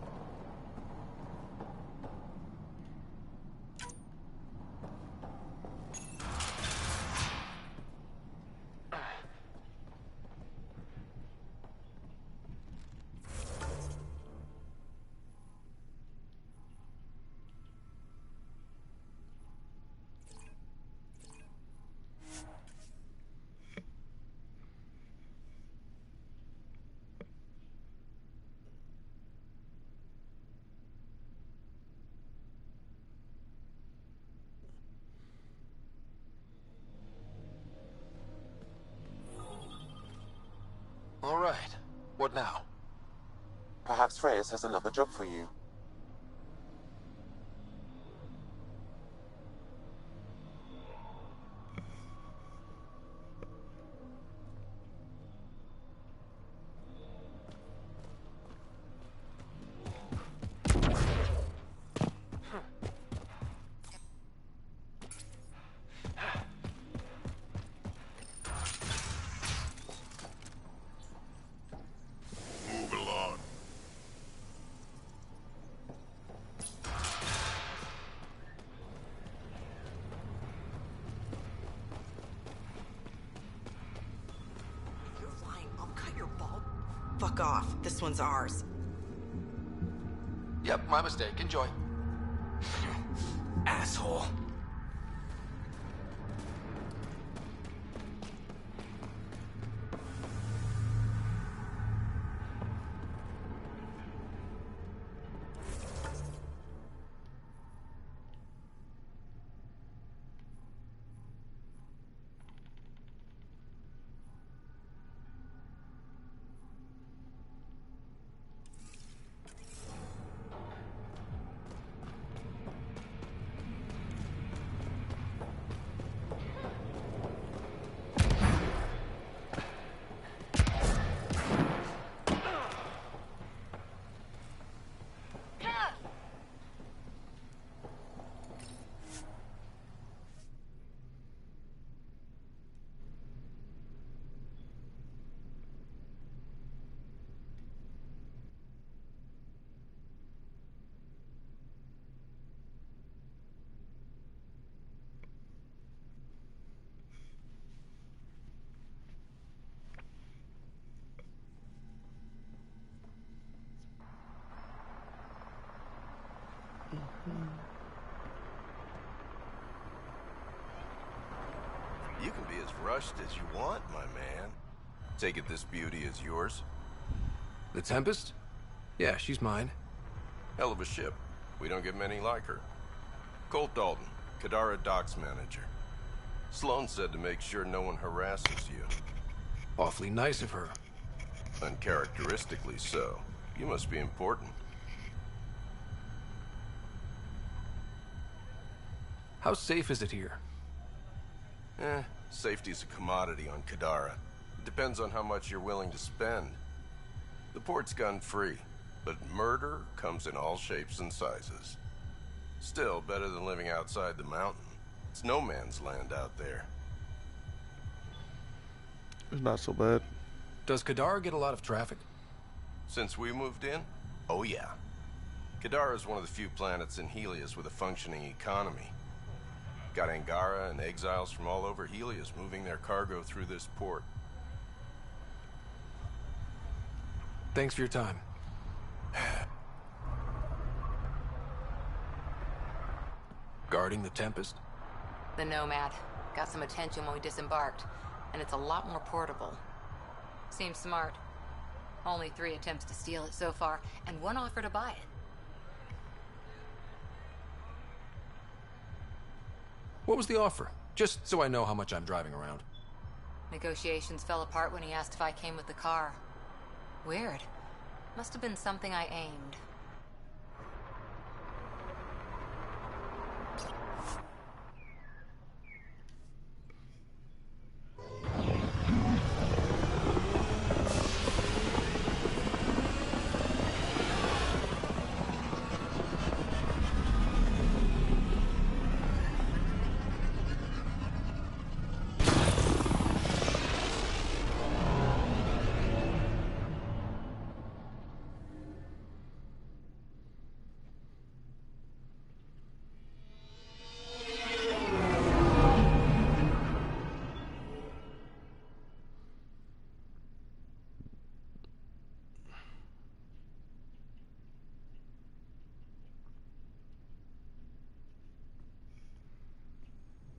All right. What now? Perhaps Reyes has another job for you. Fuck off. This one's ours. Yep, my mistake. Enjoy. Asshole. You can be as rushed as you want, my man. Take it this beauty is yours? The Tempest? Yeah, she's mine. Hell of a ship. We don't get many like her. Colt Dalton, Kadara Docks manager. Sloan said to make sure no one harasses you. Awfully nice of her. Uncharacteristically so. You must be important. How safe is it here? Safety's a commodity on Kadara. It depends on how much you're willing to spend. The port's gun-free, but murder comes in all shapes and sizes. Still, better than living outside the mountain. It's no man's land out there. It's not so bad. Does Kadara get a lot of traffic? Since we moved in? Oh yeah. Kadara is one of the few planets in Helios with a functioning economy. Got Angara and exiles from all over Helios moving their cargo through this port. Thanks for your time. Guarding the Tempest? The Nomad. Got some attention when we disembarked, and it's a lot more portable. Seems smart. Only 3 attempts to steal it so far, and 1 offer to buy it. What was the offer? Just so I know how much I'm driving around. Negotiations fell apart when he asked if I came with the car. Weird. Must have been something I aimed.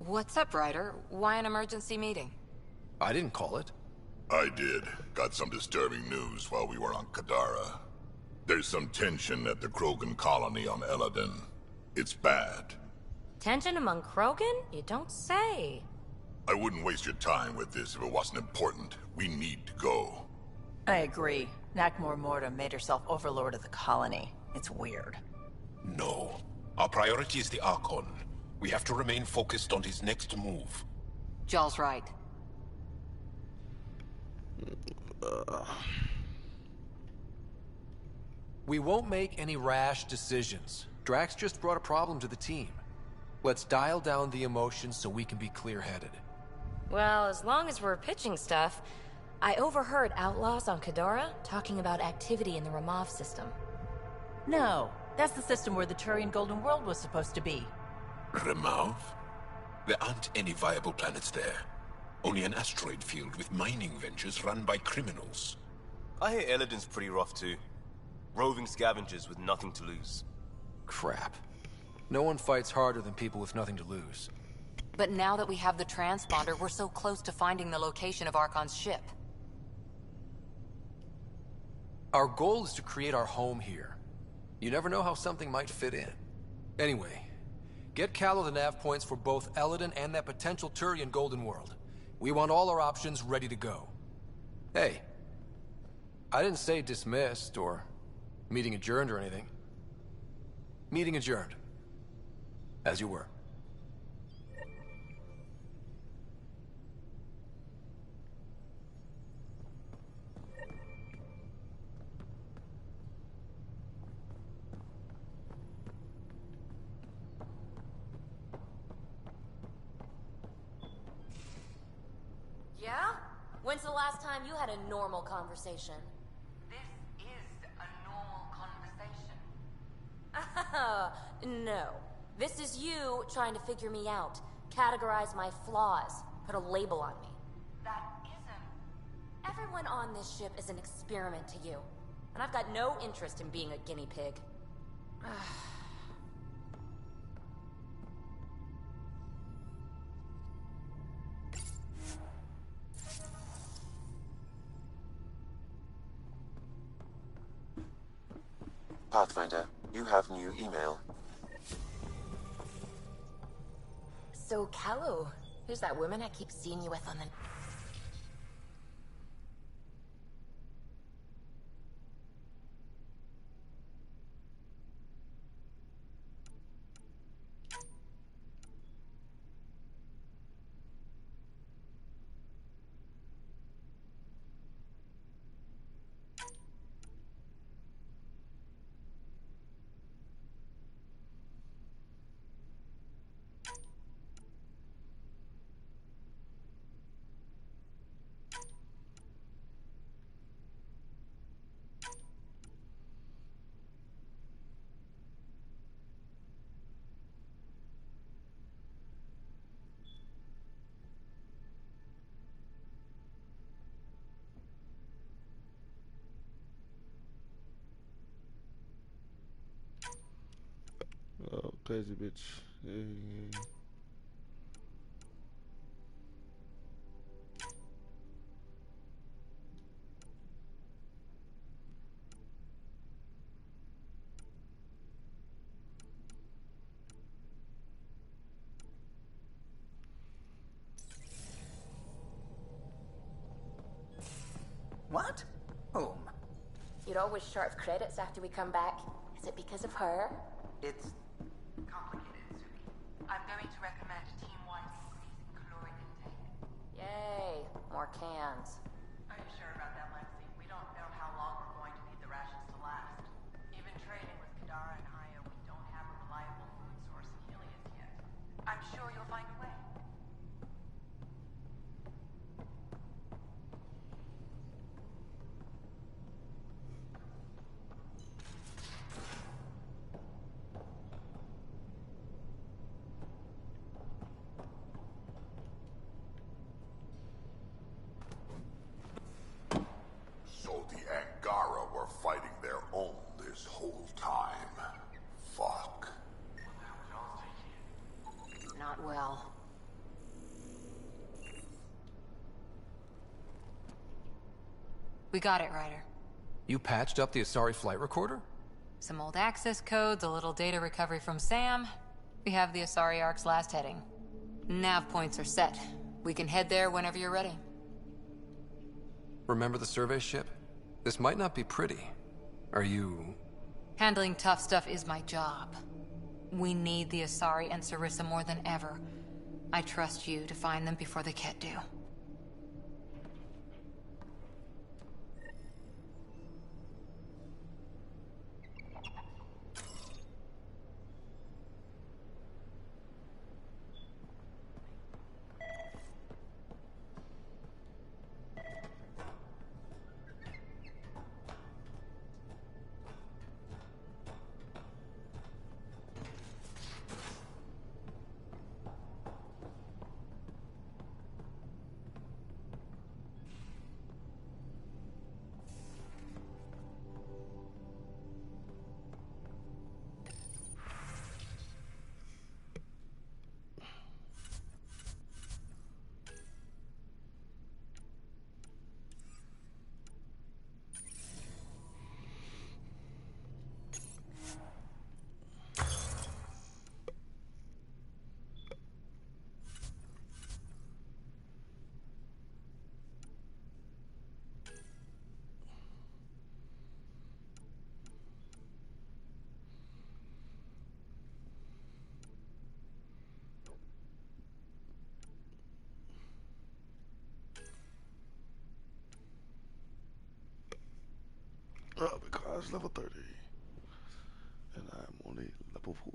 What's up, Ryder? Why an emergency meeting? I didn't call it. I did. Got some disturbing news while we were on Kadara. There's some tension at the Krogan colony on Eladon. It's bad. Tension among Krogan? You don't say. I wouldn't waste your time with this if it wasn't important. We need to go. I agree. Nakmor Morta made herself overlord of the colony. It's weird. No. Our priority is the Archon. We have to remain focused on his next move. Jall's right. We won't make any rash decisions. Drax just brought a problem to the team. Let's dial down the emotions so we can be clear-headed. Well, as long as we're pitching stuff, I overheard outlaws on Kadara talking about activity in the Ramov system. No, that's the system where the Turian Golden World was supposed to be. Ramov? There aren't any viable planets there. Only an asteroid field with mining ventures run by criminals. I hear Illidan's pretty rough too. Roving scavengers with nothing to lose. Crap. No one fights harder than people with nothing to lose. But now that we have the transponder, we're so close to finding the location of Archon's ship. Our goal is to create our home here. You never know how something might fit in. Anyway, get Callow the nav points for both Illidan and that potential Turian Golden World. We want all our options ready to go. Hey, I didn't say dismissed or meeting adjourned or anything. Meeting adjourned. As you were. Yeah? When's the last time you had a normal conversation? This is a normal conversation. No. This is you trying to figure me out, categorize my flaws, put a label on me. That isn't. Everyone on this ship is an experiment to you, and I've got no interest in being a guinea pig. Pathfinder, you have new email. So, Callow, who's that woman I keep seeing you with on the... Oh, crazy bitch. Hey. What? Whom? You're always short of credits after we come back. Is it because of her? It's Complicated, Subi. I'm going to recommend a team-wide increase in caloric intake. Yay, more cans. Are you sure about that, Lexi? We don't know how long we're going to need the rations to last. Even trading with Kadara and Io, we don't have a reliable food source in Helios yet. I'm sure you'll find a way. So the Angara were fighting their own this whole time. Fuck. Not well. We got it, Ryder. You patched up the Asari flight recorder? Some old access codes, a little data recovery from Sam. We have the Asari Ark's last heading. Nav points are set. We can head there whenever you're ready. Remember the survey ship? This might not be pretty. Are you... Handling tough stuff is my job. We need the Asari and Sarissa more than ever. I trust you to find them before the Ket do. is level 30. And I'm only level 4.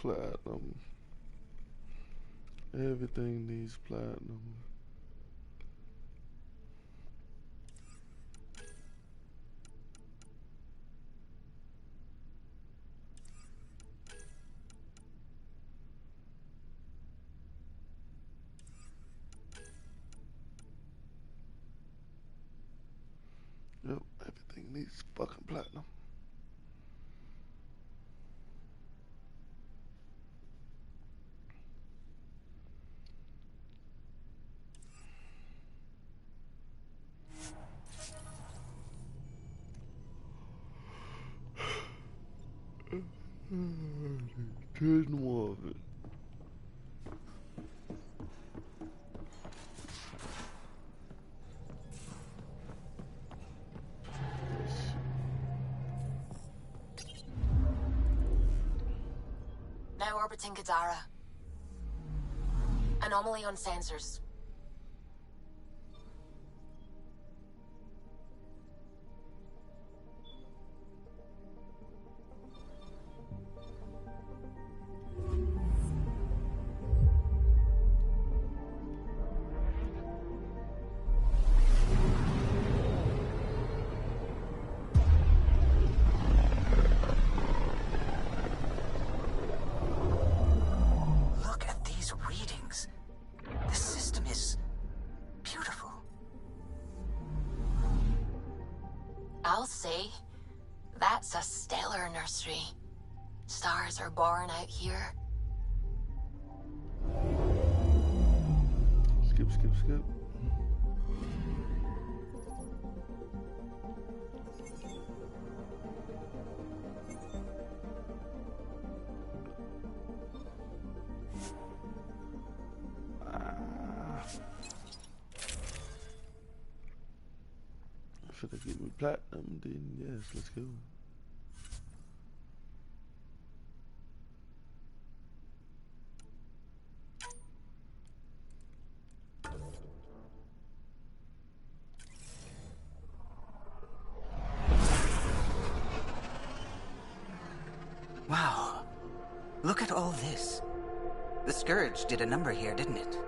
Platinum. Everything needs platinum. Yep, everything needs fucking platinum. There's more of it. Now orbiting Gadara. Anomaly on sensors. I'll say, that's a stellar nursery. Stars are born out here. Skip, skip, skip. If they give me platinum, then yes, let's go. Wow. Look at all this. The Scourge did a number here, didn't it?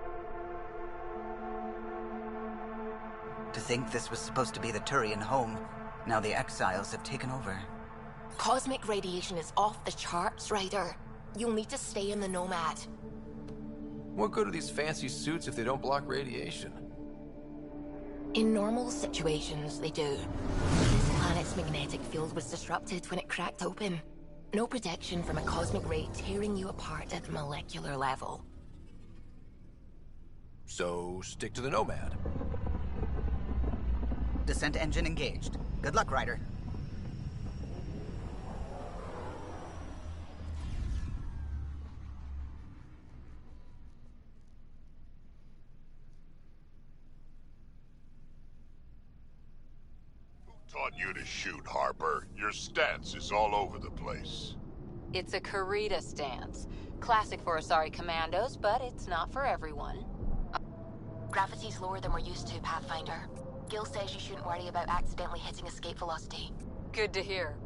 To think this was supposed to be the Turian home, now the Exiles have taken over. Cosmic radiation is off the charts, Ryder. You'll need to stay in the Nomad. What good are these fancy suits if they don't block radiation? In normal situations, they do. This planet's magnetic field was disrupted when it cracked open. No protection from a cosmic ray tearing you apart at the molecular level. So, stick to the Nomad. Descent engine engaged. Good luck, Ryder. Taught you to shoot, Harper. Your stance is all over the place. It's a Karita stance. Classic for Asari commandos, but it's not for everyone. Gravity's lower than we're used to, Pathfinder. Gil says you shouldn't worry about accidentally hitting escape velocity. Good to hear.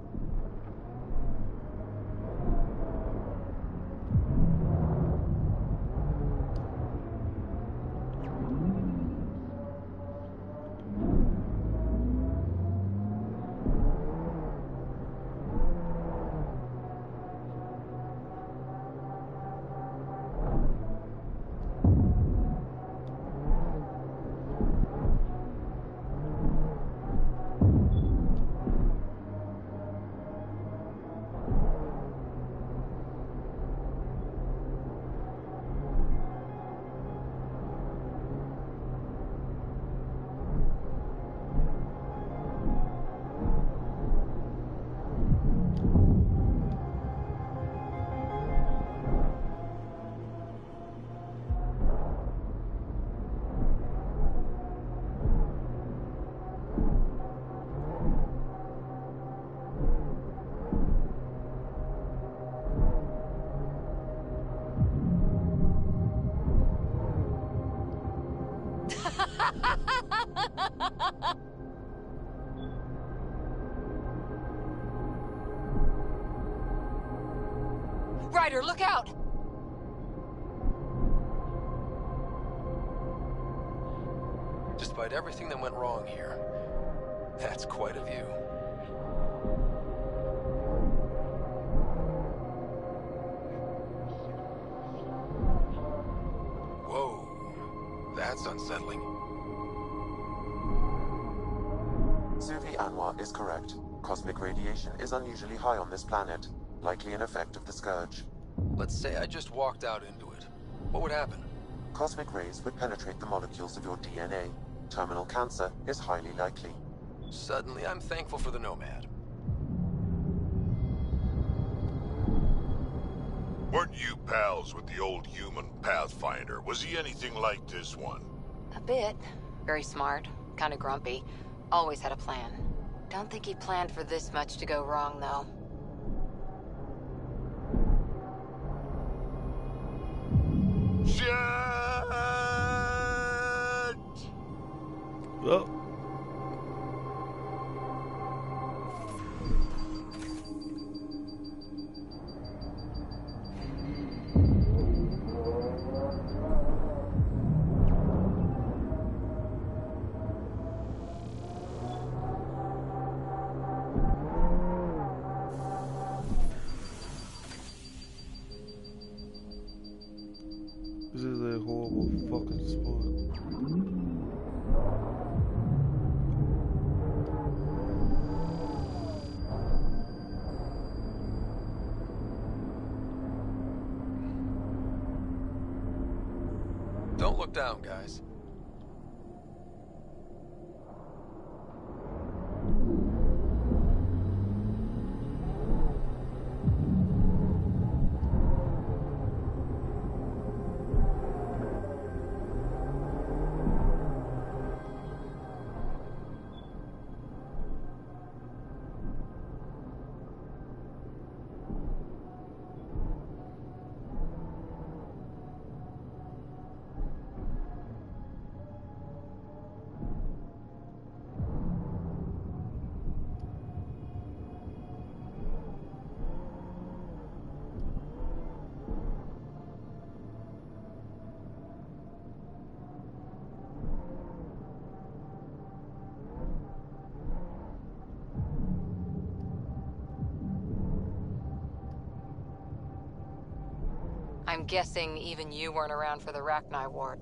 Ryder, look out! Despite everything that went wrong here, that's quite a view. Whoa, that's unsettling. Suvi Anwar is correct. Cosmic radiation is unusually high on this planet, likely an effect of the Scourge. Let's say I just walked out into it. What would happen? Cosmic rays would penetrate the molecules of your DNA. Terminal cancer is highly likely. Suddenly, I'm thankful for the Nomad. Weren't you pals with the old human Pathfinder? Was he anything like this one? A bit. Very smart. Kinda grumpy. Always had a plan. Don't think he planned for this much to go wrong, though. Shit! Well. This is a horrible fucking spot. Don't look down, guys. I'm guessing even you weren't around for the Rachni War.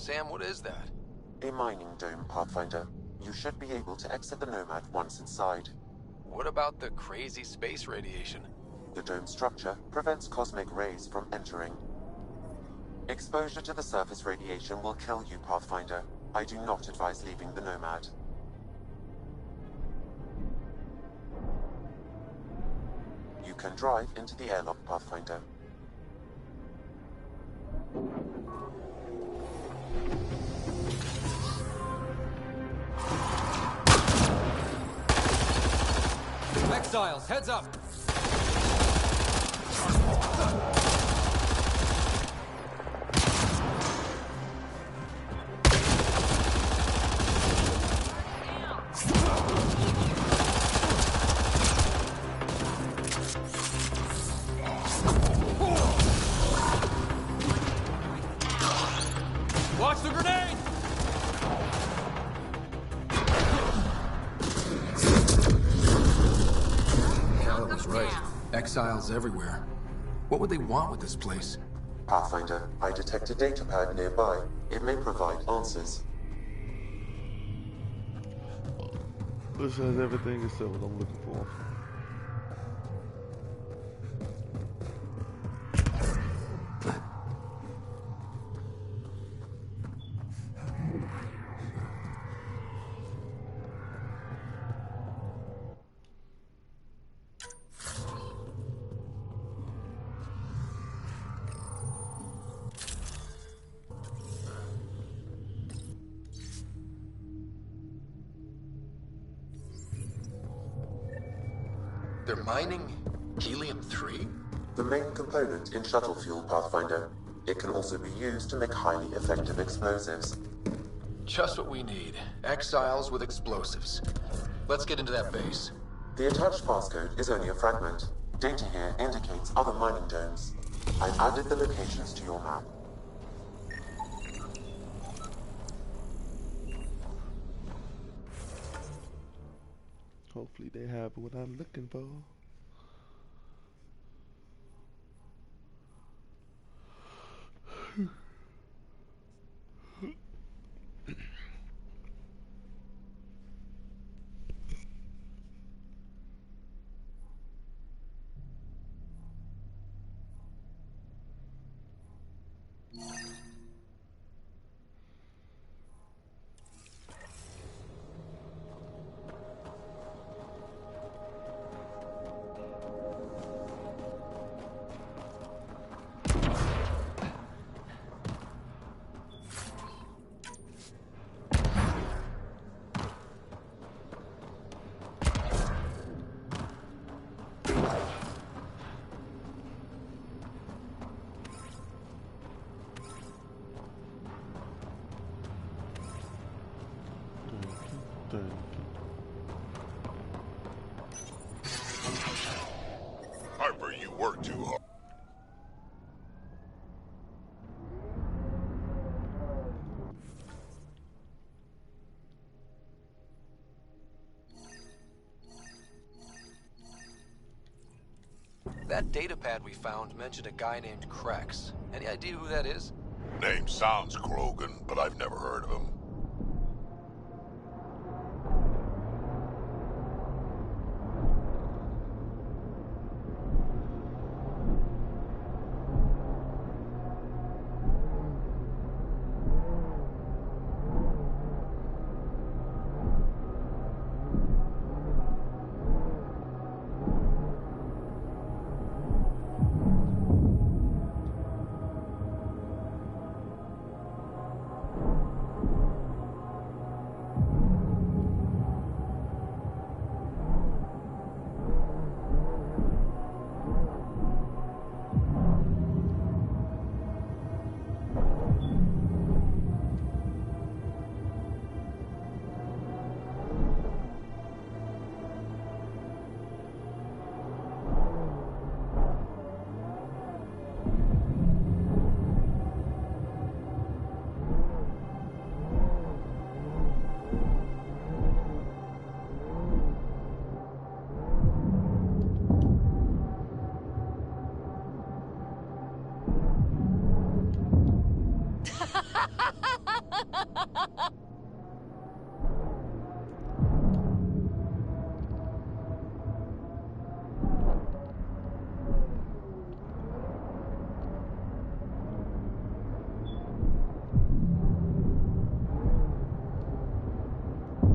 Sam, what is that? A mining dome, Pathfinder. You should be able to exit the Nomad once inside. What about the crazy space radiation? The dome structure prevents cosmic rays from entering. Exposure to the surface radiation will kill you, Pathfinder. I do not advise leaving the Nomad. You can drive into the airlock, Pathfinder. Exiles, heads up! Watch the grenade! Cal was right. Exiles everywhere. What would they want with this place? Pathfinder, I detect a data pad nearby. It may provide answers. This has everything except what I'm looking for. They're mining helium-3? The main component in shuttle fuel, Pathfinder. It can also be used to make highly effective explosives. Just what we need. Exiles with explosives. Let's get into that base. The attached passcode is only a fragment. Data here indicates other mining domes. I've added the locations to your map. Hopefully they have what I'm looking for. Harper, you work too hard. That datapad we found mentioned a guy named Krex. Any idea who that is? Name sounds Krogan, but I've never heard of him.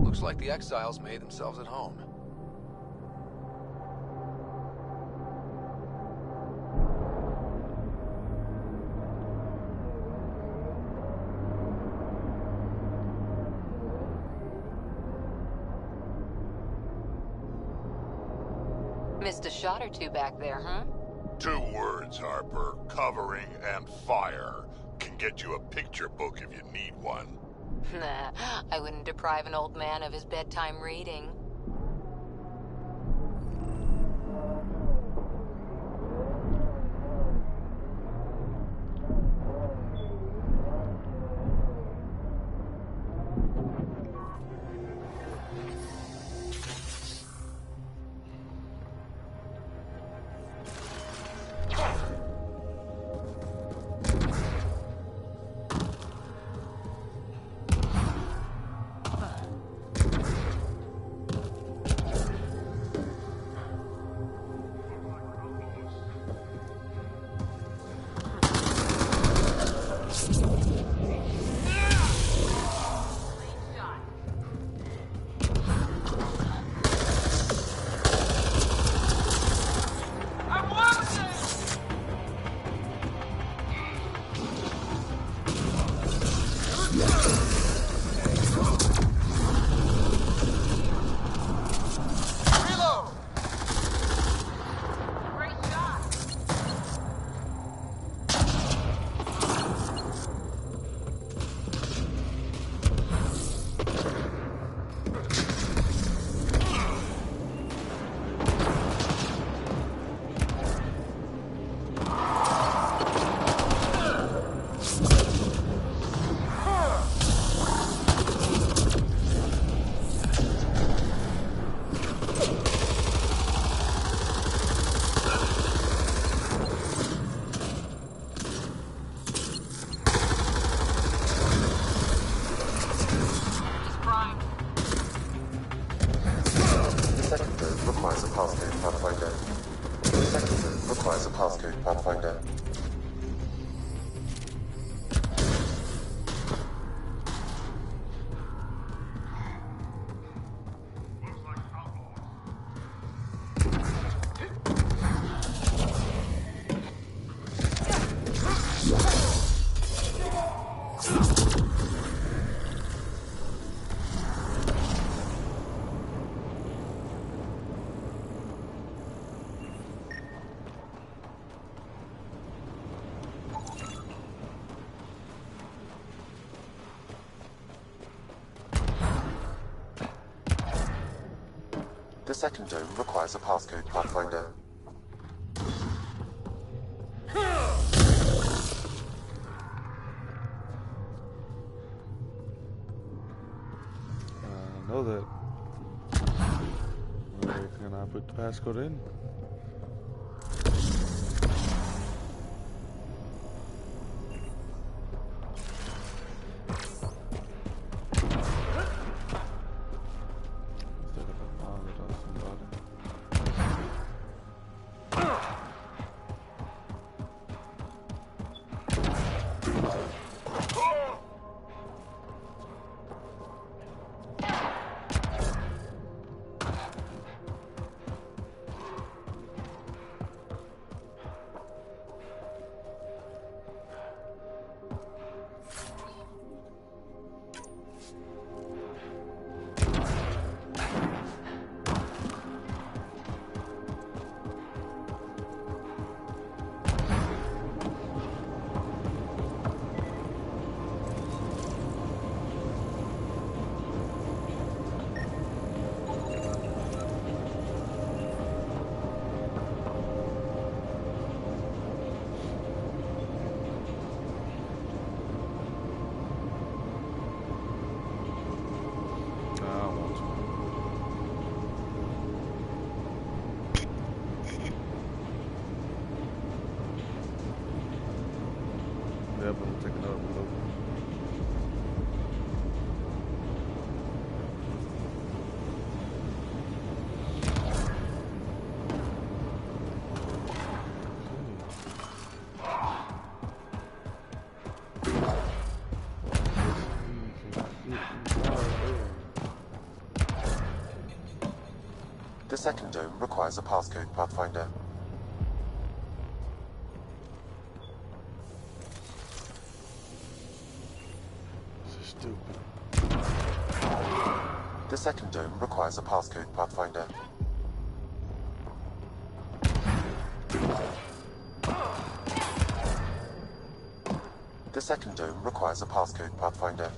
Looks like the exiles made themselves at home. Missed a shot or two back there, huh? 2 words, Harper. Covering and fire. Can get you a picture book if you need one. Nah, I wouldn't deprive an old man of his bedtime reading. The second dome requires a passcode, Pathfinder. I know that. Where can I put the passcode in? The second dome requires a passcode, Pathfinder. This is stupid. The second dome requires a passcode, Pathfinder. The second dome requires a passcode, Pathfinder.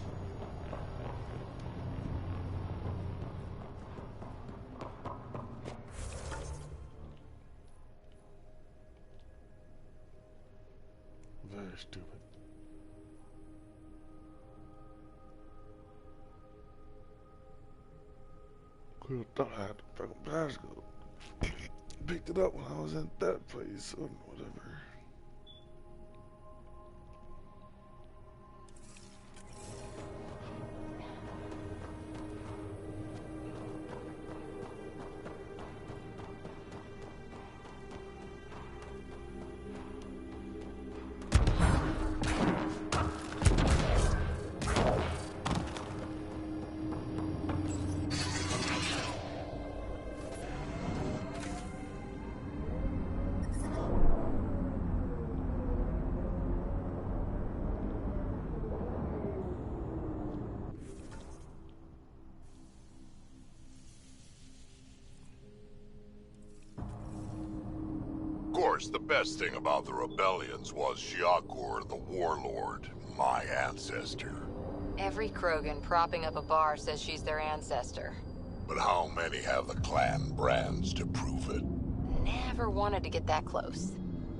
Very stupid. Could have thought I had the fucking passcode. Picked it up when I was in that place or whatever. Of course, the best thing about the rebellions was Shiakor the Warlord, my ancestor. Every Krogan propping up a bar says she's their ancestor. But how many have the clan brands to prove it? Never wanted to get that close.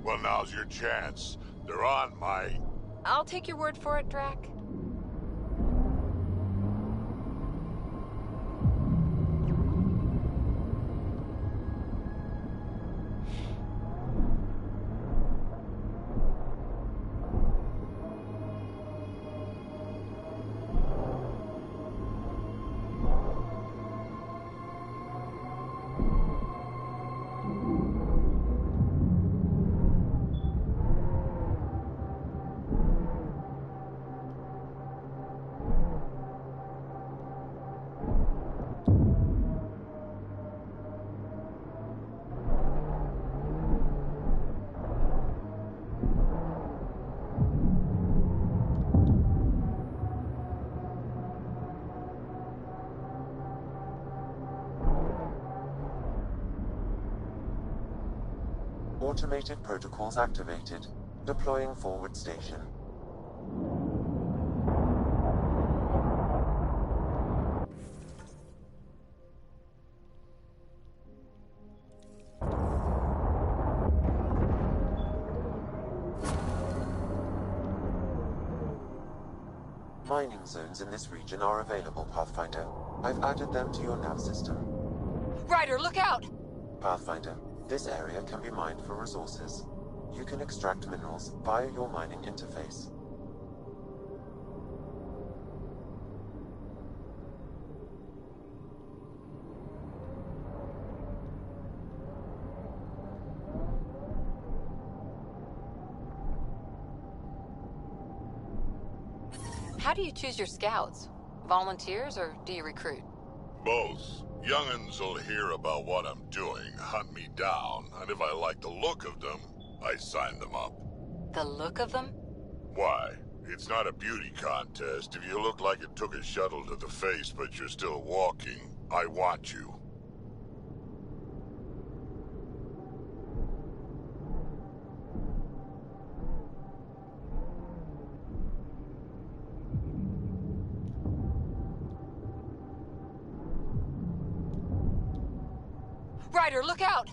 Well, now's your chance. They're on my... I'll take your word for it, Drac. Automated protocols activated. Deploying forward station. Mining zones in this region are available, Pathfinder. I've added them to your nav system. Ryder, look out! Pathfinder, this area can be mined for resources. You can extract minerals via your mining interface. How do you choose your scouts? Volunteers, or do you recruit? Both. Young'uns will hear about what I'm doing, hunt me down, and if I like the look of them, I sign them up. The look of them? Why? It's not a beauty contest. If you look like it took a shuttle to the face but you're still walking, I want you. Ryder, look out!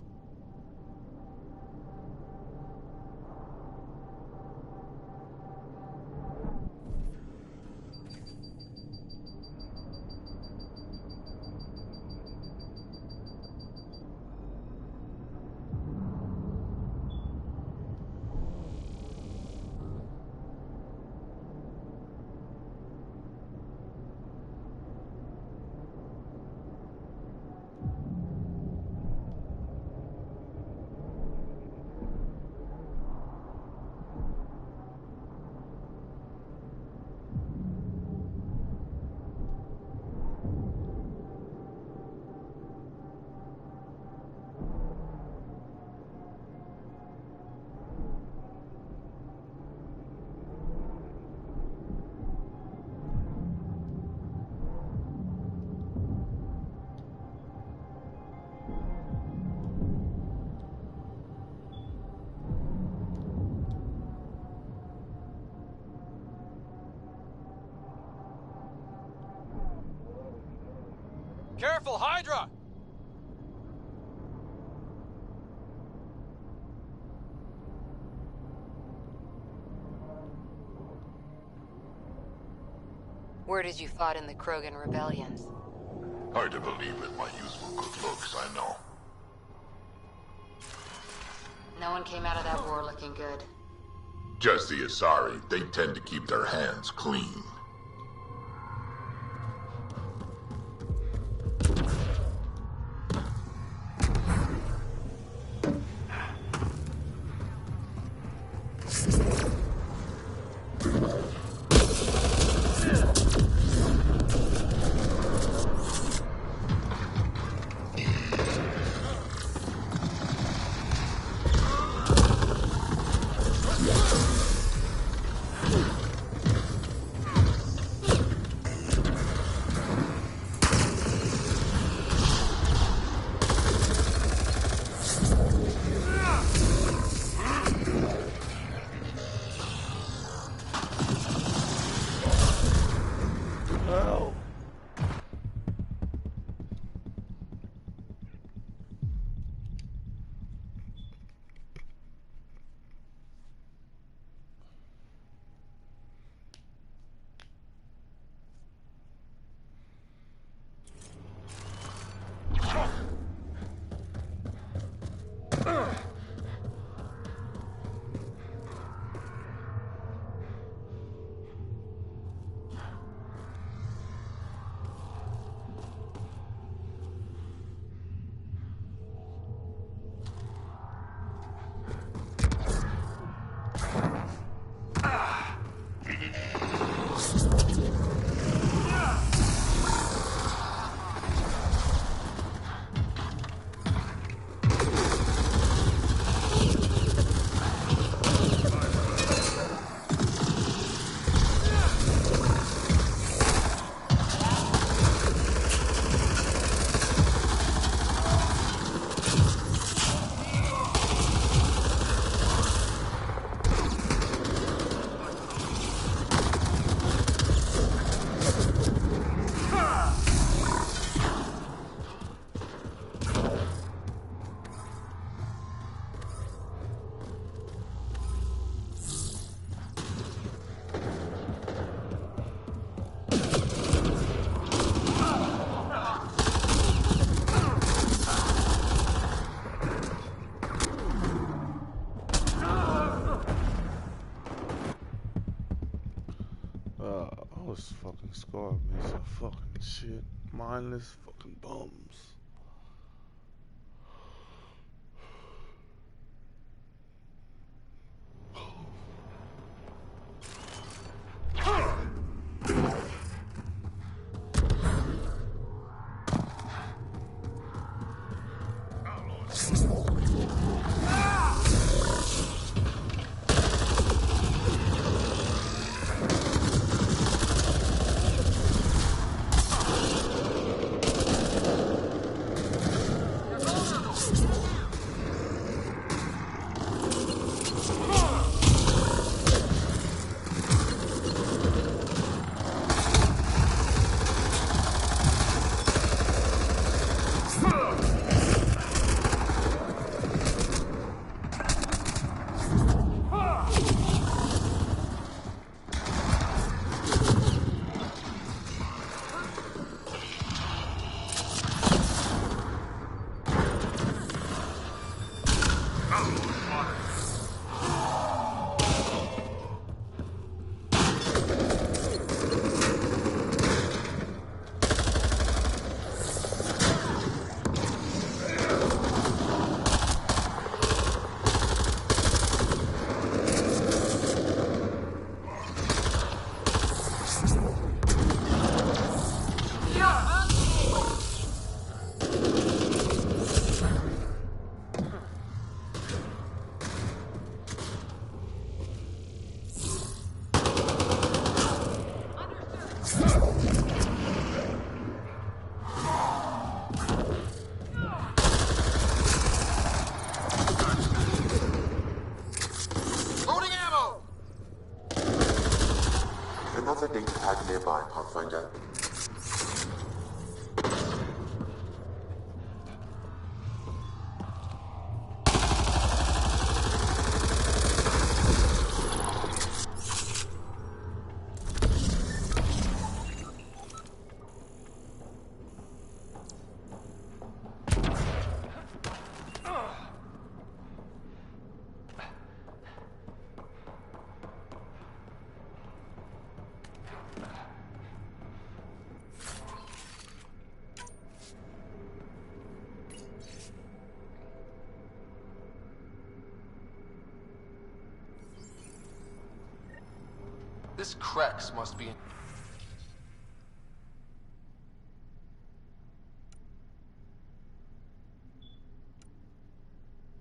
Careful, Hydra! Where did you fight in the Krogan rebellions? Hard to believe it, my useful good looks, I know. No one came out of that war looking good. Just the Asari, they tend to keep their hands clean. This fucking scar makes some fucking shit. Mindless fucking bums. This Krex must be in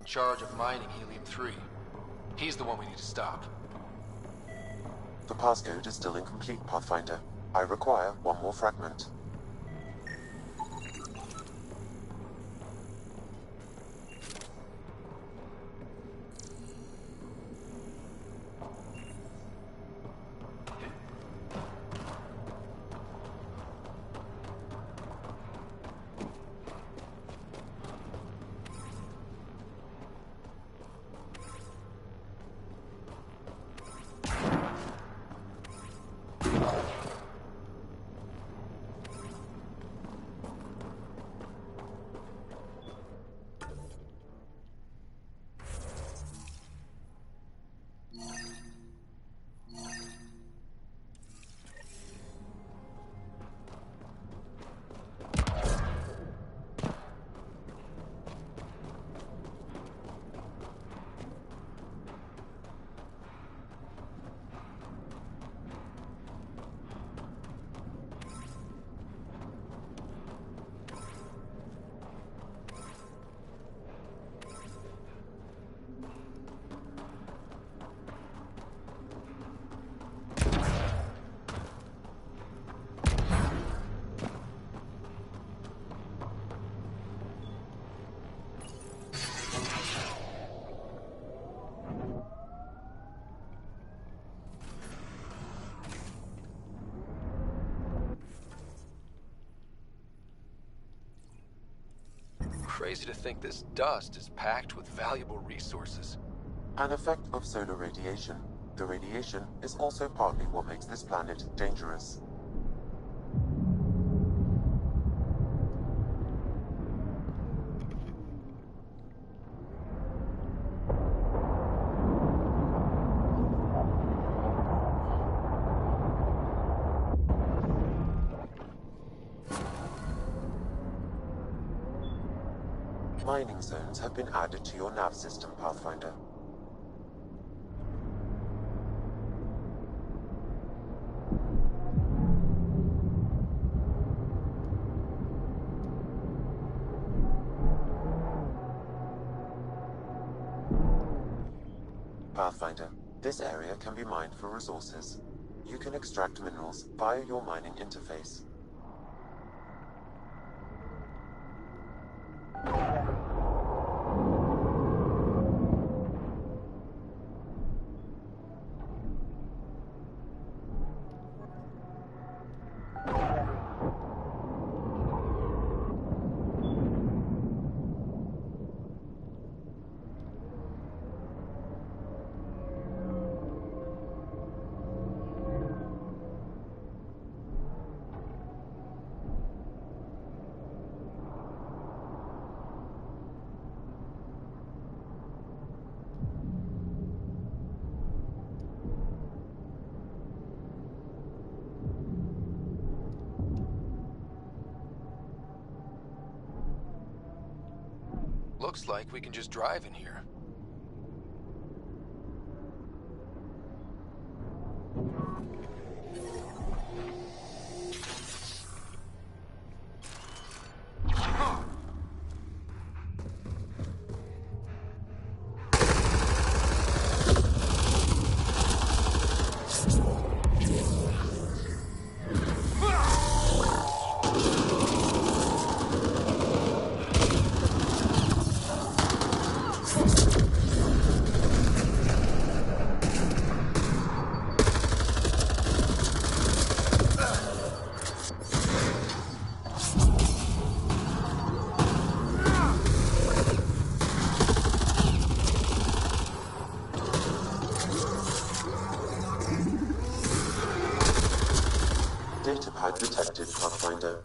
charge of mining Helium-3. He's the one we need to stop. The passcode is still incomplete, Pathfinder. I require one more fragment. Crazy to think this dust is packed with valuable resources. An effect of solar radiation. The radiation is also partly what makes this planet dangerous. Mining zones have been added to your nav system, Pathfinder. Pathfinder, this area can be mined for resources. You can extract minerals via your mining interface. Looks like we can just drive in here. Datapad detected, Pathfinder.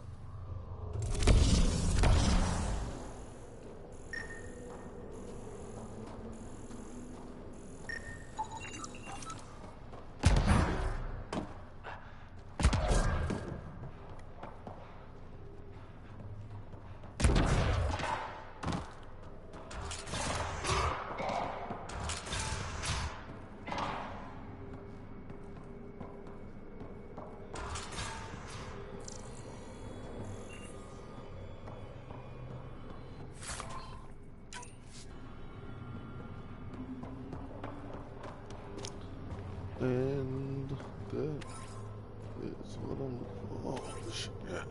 And that is what I'm looking for. Oh, shit, yeah.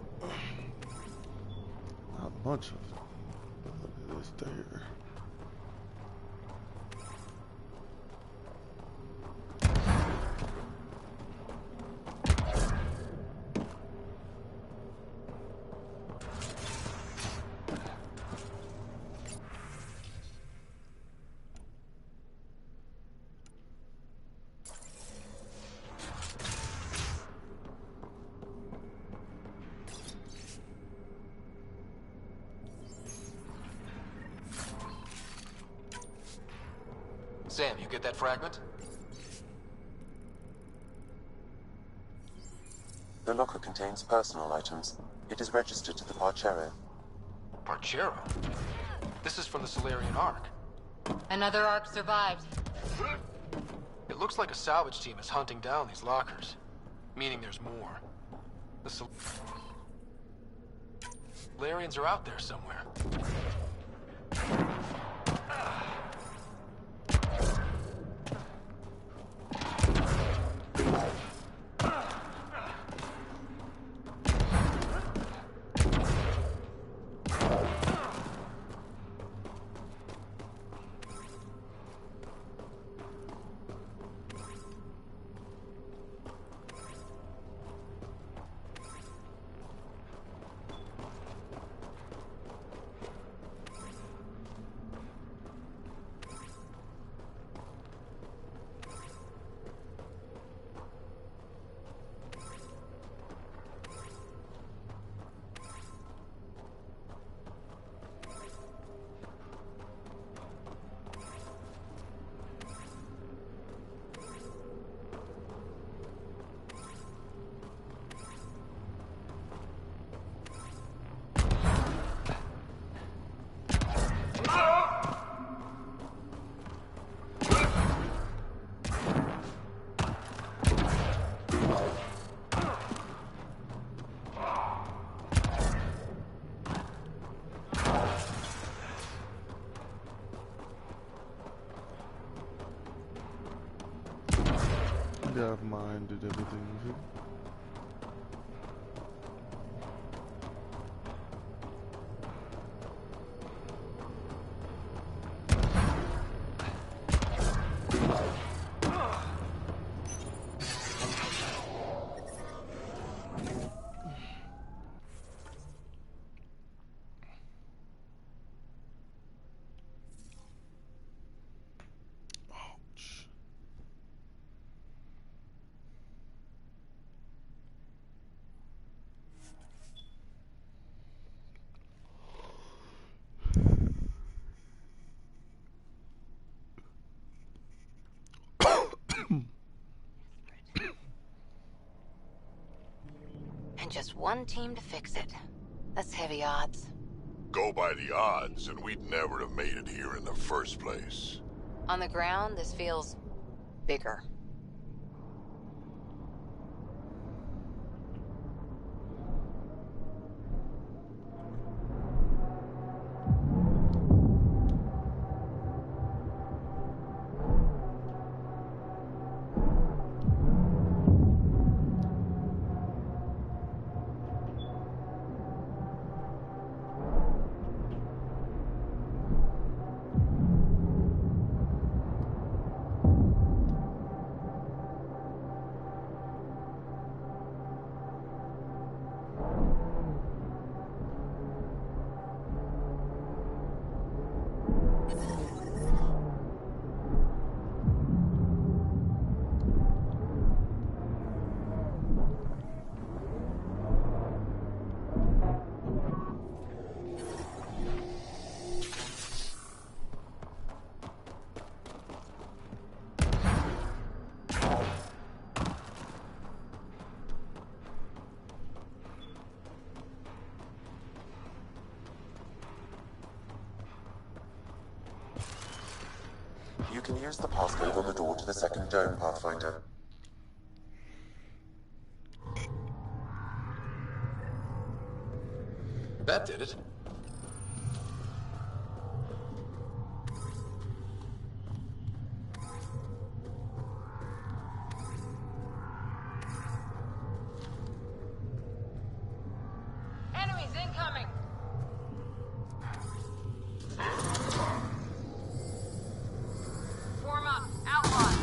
Not much of it, but it is there. Sam, you get that fragment? The locker contains personal items. It is registered to the Parcero. Parcero? This is from the Solarian Ark. Another Ark survived. It looks like a salvage team is hunting down these lockers. Meaning there's more. The Solarians are out there somewhere. I've minded everything here. And just one team to fix it. That's heavy odds. Go by the odds, and we'd never have made it here in the first place. On the ground, this feels bigger. You can use the passcode on the door to the second dome, Pathfinder. That did it. Colonies incoming! Form up, outlaws!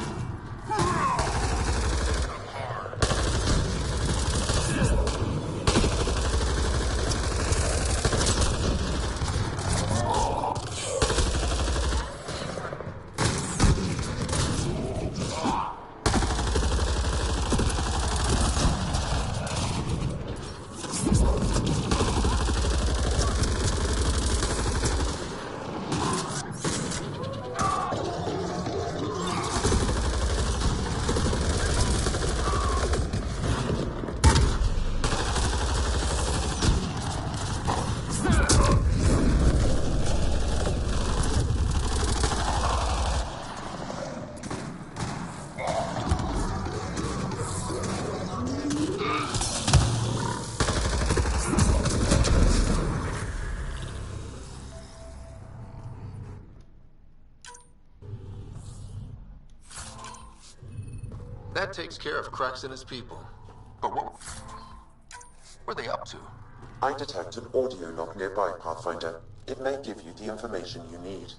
That takes care of Crux and his people. But what were they up to? I detect an audio log nearby, Pathfinder. It may give you the information you need.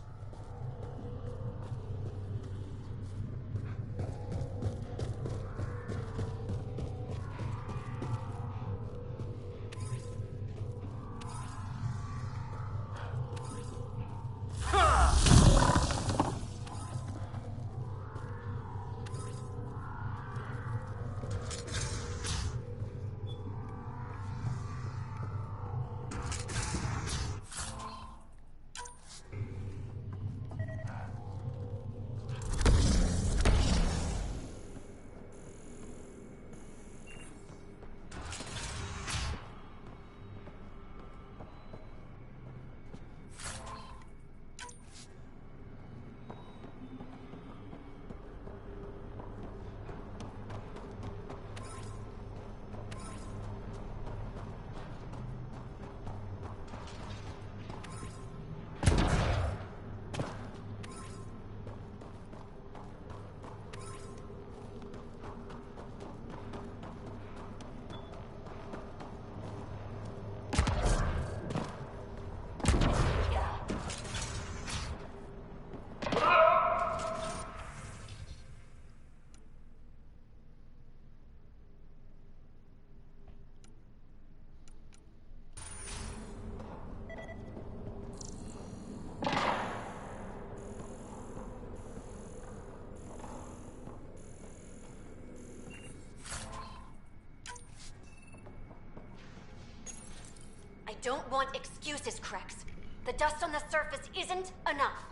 I don't want excuses, Crex. The dust on the surface isn't enough.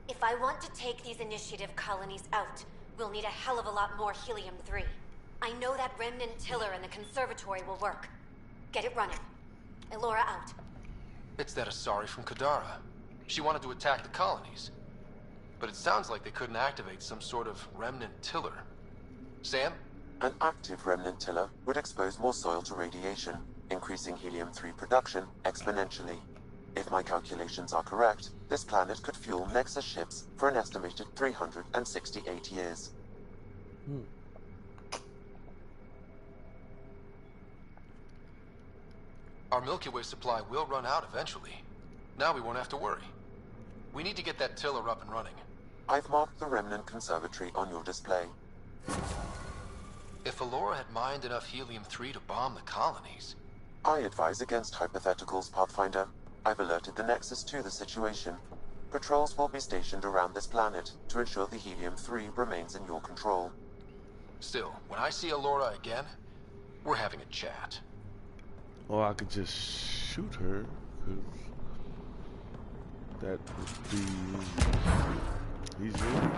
If I want to take these initiative colonies out, we'll need a hell of a lot more helium-3. I know that remnant tiller in the conservatory will work. Get it running. Elora out. It's that Asari from Kadara. She wanted to attack the colonies. But it sounds like they couldn't activate some sort of remnant tiller. Sam? An active remnant tiller would expose more soil to radiation, increasing helium-3 production exponentially. If my calculations are correct, this planet could fuel Nexus ships for an estimated 368 years. Our Milky Way supply will run out eventually. Now we won't have to worry. We need to get that tiller up and running. I've marked the remnant conservatory on your display. If Elora had mined enough helium-3 to bomb the colonies... I advise against hypotheticals, Pathfinder. I've alerted the Nexus to the situation. Patrols will be stationed around this planet to ensure the helium-3 remains in your control. Still, when I see Elora again, we're having a chat. Or I could just shoot her, because that would be easier.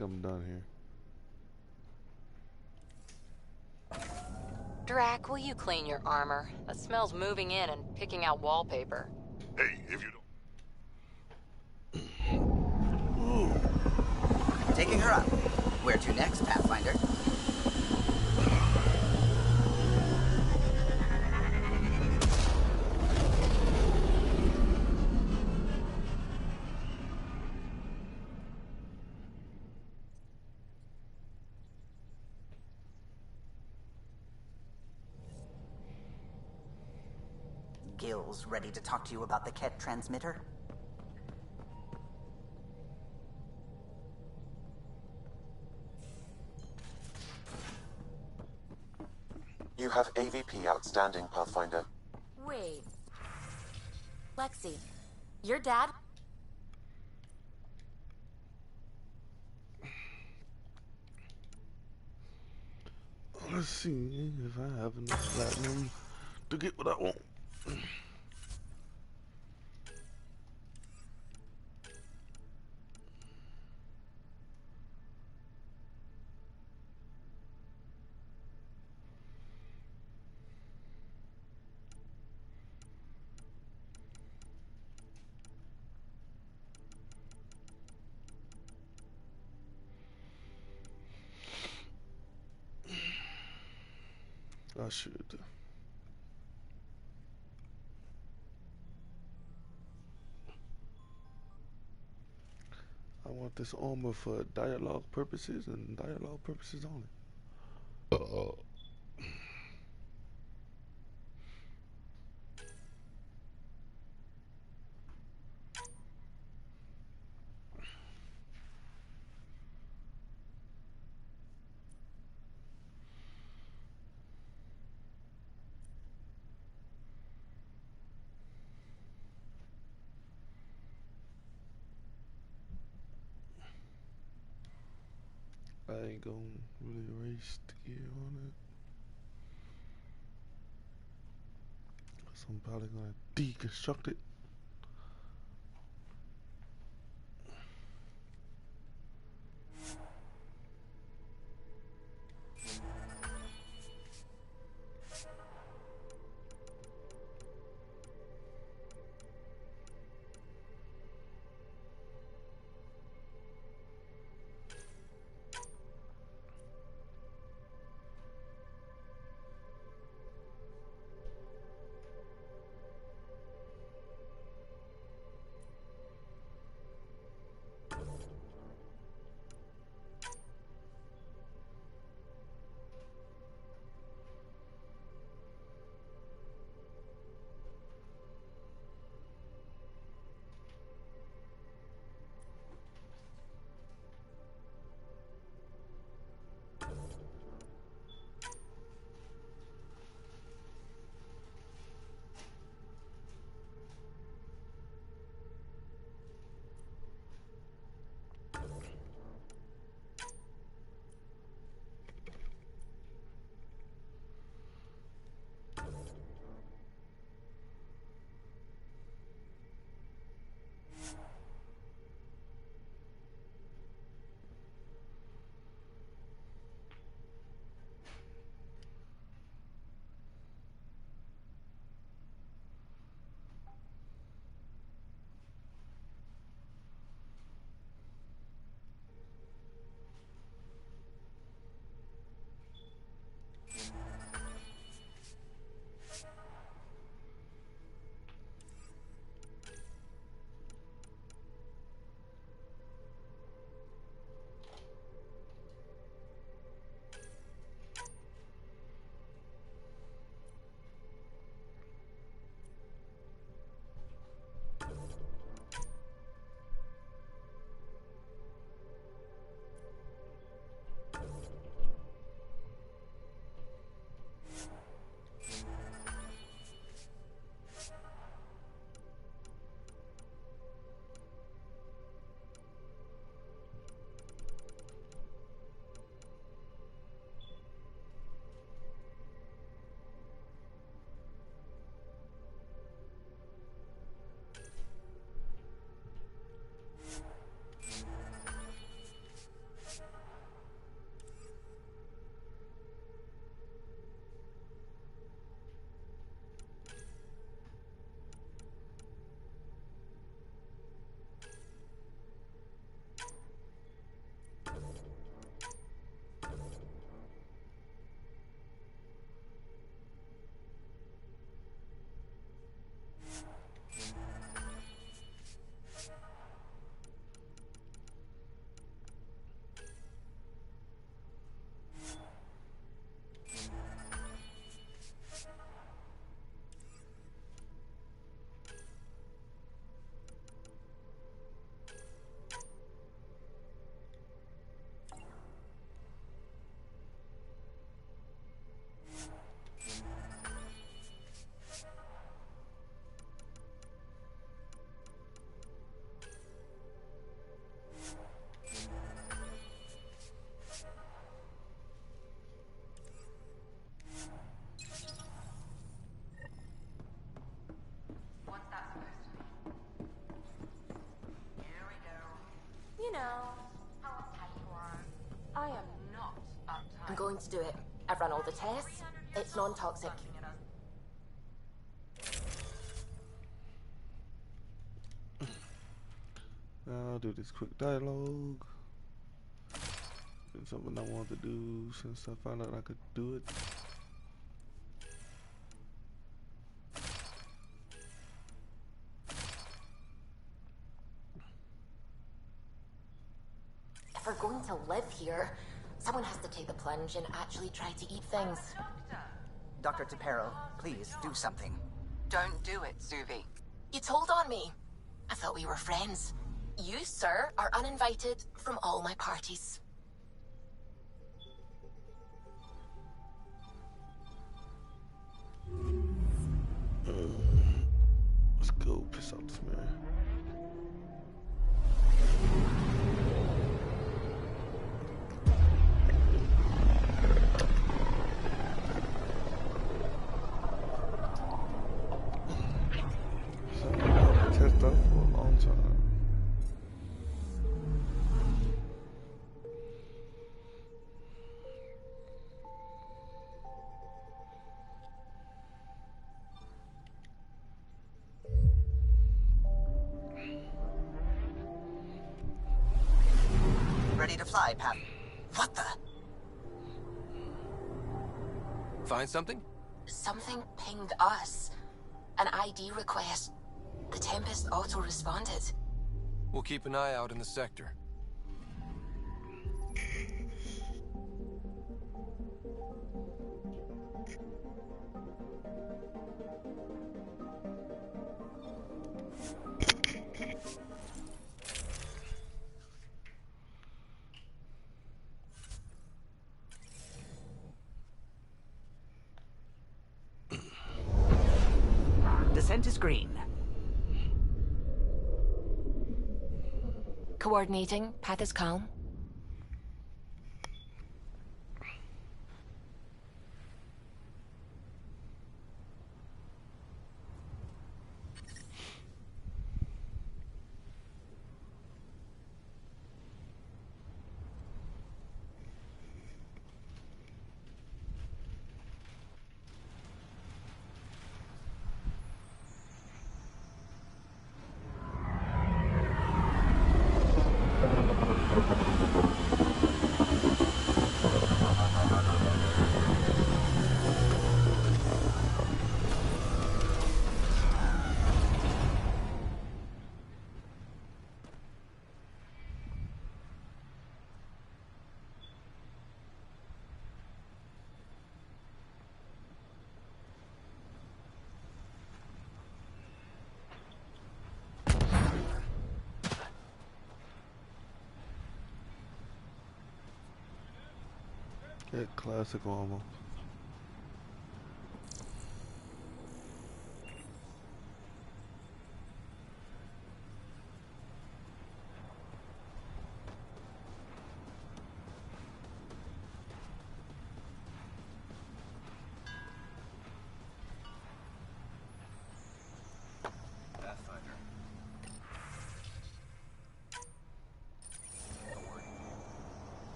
I'm done here. Drac, will you clean your armor? That smells moving in and picking out wallpaper. Hey, if you don't... Taking her up. Where to next, Pathfinder? Gil's ready to talk to you about the Ket transmitter? You have AVP outstanding, Pathfinder. Wait. Lexi, your dad? Let's see if I have enough platinum to get what I want. I should. I want this armor for dialogue purposes and dialogue purposes only. I ain't gonna really erase the gear on it. So I'm probably gonna deconstruct it. You know how uptight you are. I am not uptight. I'm going to do it. I've run all the tests. It's non-toxic. I'll do this quick dialogue. It's something I wanted to do since I found out I could do it. If we're going to live here, someone has to take the plunge and actually try to eat things. Dr. Tapero, please do something. Don't do it, Suvi. You told on me. I thought we were friends. You, sir, are uninvited from all my parties. Let's go piss out this man. Something I've been tested out for a long time. Ready to fly, Pat. What the? Find something? Something pinged us. An ID request. The Tempest auto-responded. We'll keep an eye out in the sector. Descent is green. Coordinating. Path is calm. Yeah, classic almost.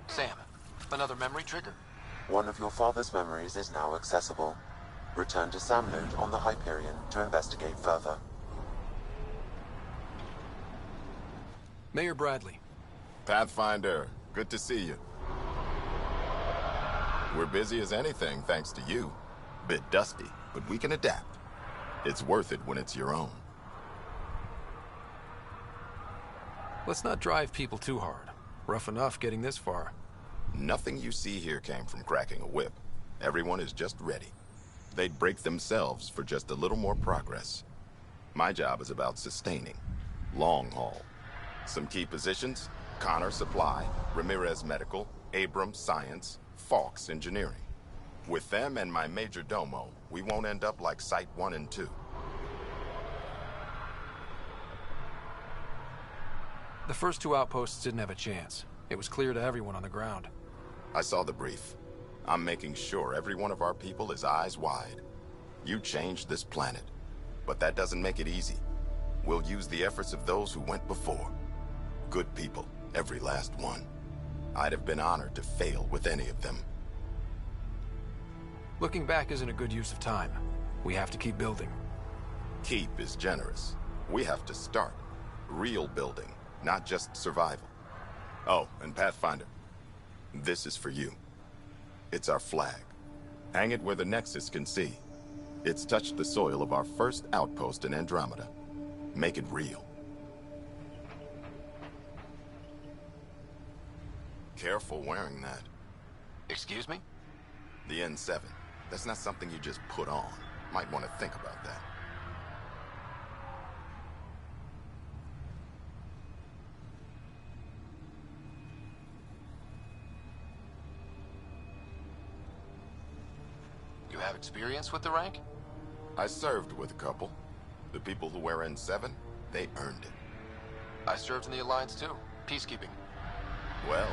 Sam, another memory trigger? One of your father's memories is now accessible. Return to Sam Node on the Hyperion to investigate further. Mayor Bradley. Pathfinder, good to see you. We're busy as anything thanks to you. Bit dusty, but we can adapt. It's worth it when it's your own. Let's not drive people too hard. Rough enough getting this far. Nothing you see here came from cracking a whip. Everyone is just ready. They'd break themselves for just a little more progress. My job is about sustaining. Long haul. Some key positions: Connor Supply, Ramirez Medical, Abrams Science, Fawkes Engineering. With them and my major domo, we won't end up like Site 1 and 2. The first two outposts didn't have a chance. It was clear to everyone on the ground. I saw the brief. I'm making sure every one of our people is eyes wide. You changed this planet, but that doesn't make it easy. We'll use the efforts of those who went before. Good people, every last one. I'd have been honored to fail with any of them. Looking back isn't a good use of time. We have to keep building. Keep is generous. We have to start. Real building, not just survival. Oh, and Pathfinder, this is for you. It's our flag. Hang it where the Nexus can see. It's touched the soil of our first outpost in Andromeda. Make it real. Careful wearing that. Excuse me? The N7. That's not something you just put on. Might want to think about that. You have experience with the rank? I served with a couple. The people who wear N7, they earned it. I served in the Alliance too. Peacekeeping. Well,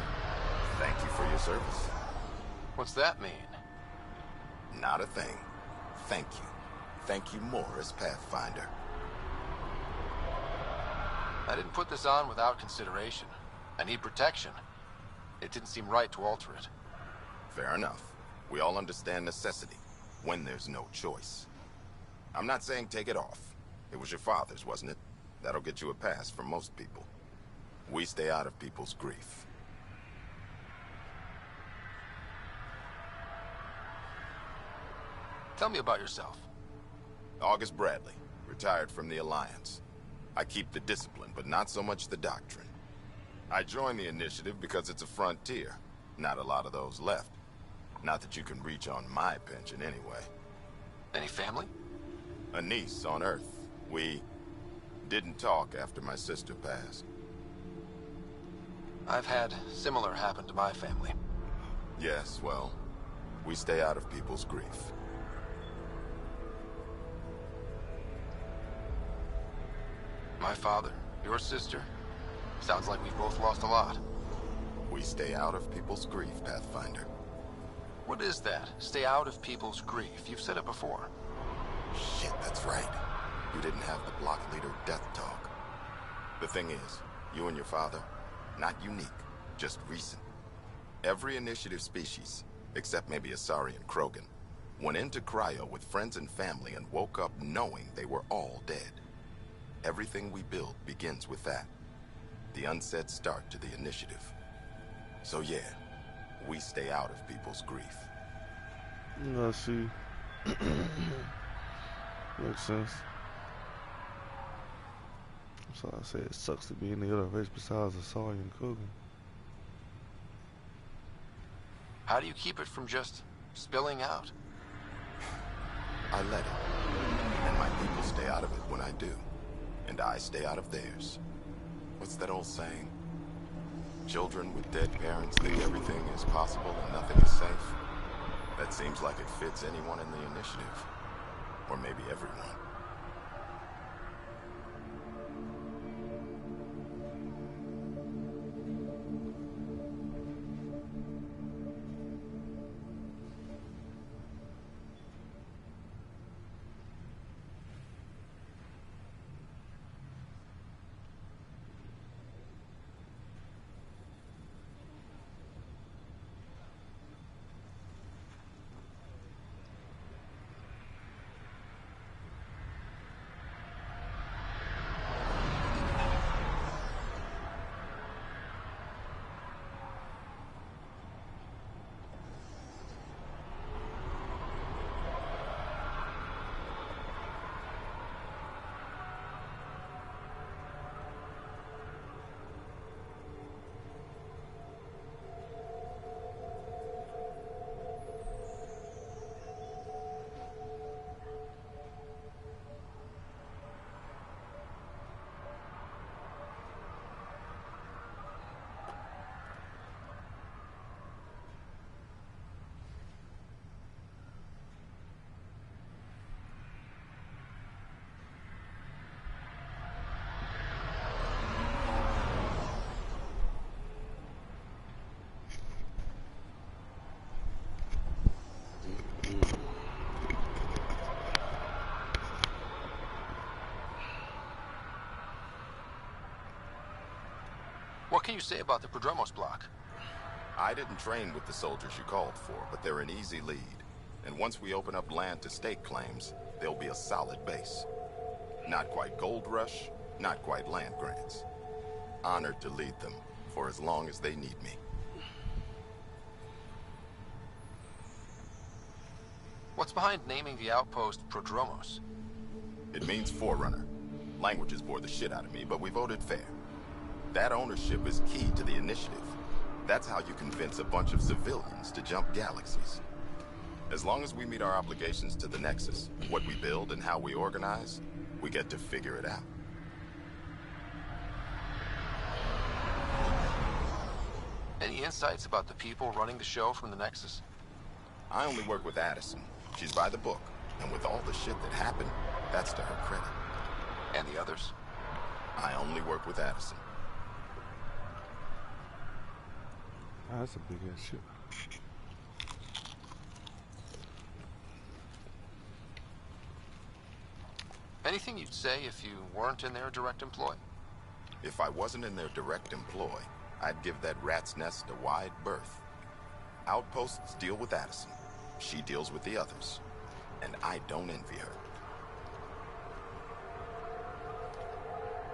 thank you for your service. What's that mean? Not a thing. Thank you. Thank you more as Pathfinder. I didn't put this on without consideration. I need protection. It didn't seem right to alter it. Fair enough. We all understand necessity, when there's no choice. I'm not saying take it off. It was your father's, wasn't it? That'll get you a pass from most people. We stay out of people's grief. Tell me about yourself. August Bradley, retired from the Alliance. I keep the discipline, but not so much the doctrine. I joined the initiative because it's a frontier. Not a lot of those left. Not that you can reach on my pension anyway. Any family? A niece on Earth. We didn't talk after my sister passed. I've had similar happen to my family. Yes, well, we stay out of people's grief. My father, your sister. Sounds like we've both lost a lot. We stay out of people's grief, Pathfinder. What is that? Stay out of people's grief. You've said it before. Shit, that's right. You didn't have the block leader death talk. The thing is, you and your father, not unique, just recent. Every initiative species, except maybe Asari and Krogan, went into cryo with friends and family and woke up knowing they were all dead. Everything we build begins with that. The unsaid start to the initiative. So yeah, we stay out of people's grief. I see. Makes sense. So I say it sucks to be in the other race besides Asari and Krogan. How do you keep it from just spilling out? I let it. And my people stay out of it when I do. And I stay out of theirs. What's that old saying? Children with dead parents think everything is possible and nothing is safe. That seems like it fits anyone in the initiative. Or maybe everyone. can you say about the Prodromos block? I didn't train with the soldiers you called for, but they're an easy lead. And once we open up land to state claims, they'll be a solid base. Not quite gold rush, not quite land grants. Honored to lead them for as long as they need me. What's behind naming the outpost Prodromos? It means Forerunner. Languages bore the shit out of me, but we voted fair. That ownership is key to the initiative. That's how you convince a bunch of civilians to jump galaxies. As long as we meet our obligations to the Nexus, what we build and how we organize, we get to figure it out. Any insights about the people running the show from the Nexus? I only work with Addison. She's by the book. And with all the shit that happened, that's to her credit. And the others? I only work with Addison. Oh, that's a big ass ship. Anything you'd say if you weren't in their direct employ? If I wasn't in their direct employ, I'd give that rat's nest a wide berth. Outposts deal with Addison. She deals with the others. And I don't envy her.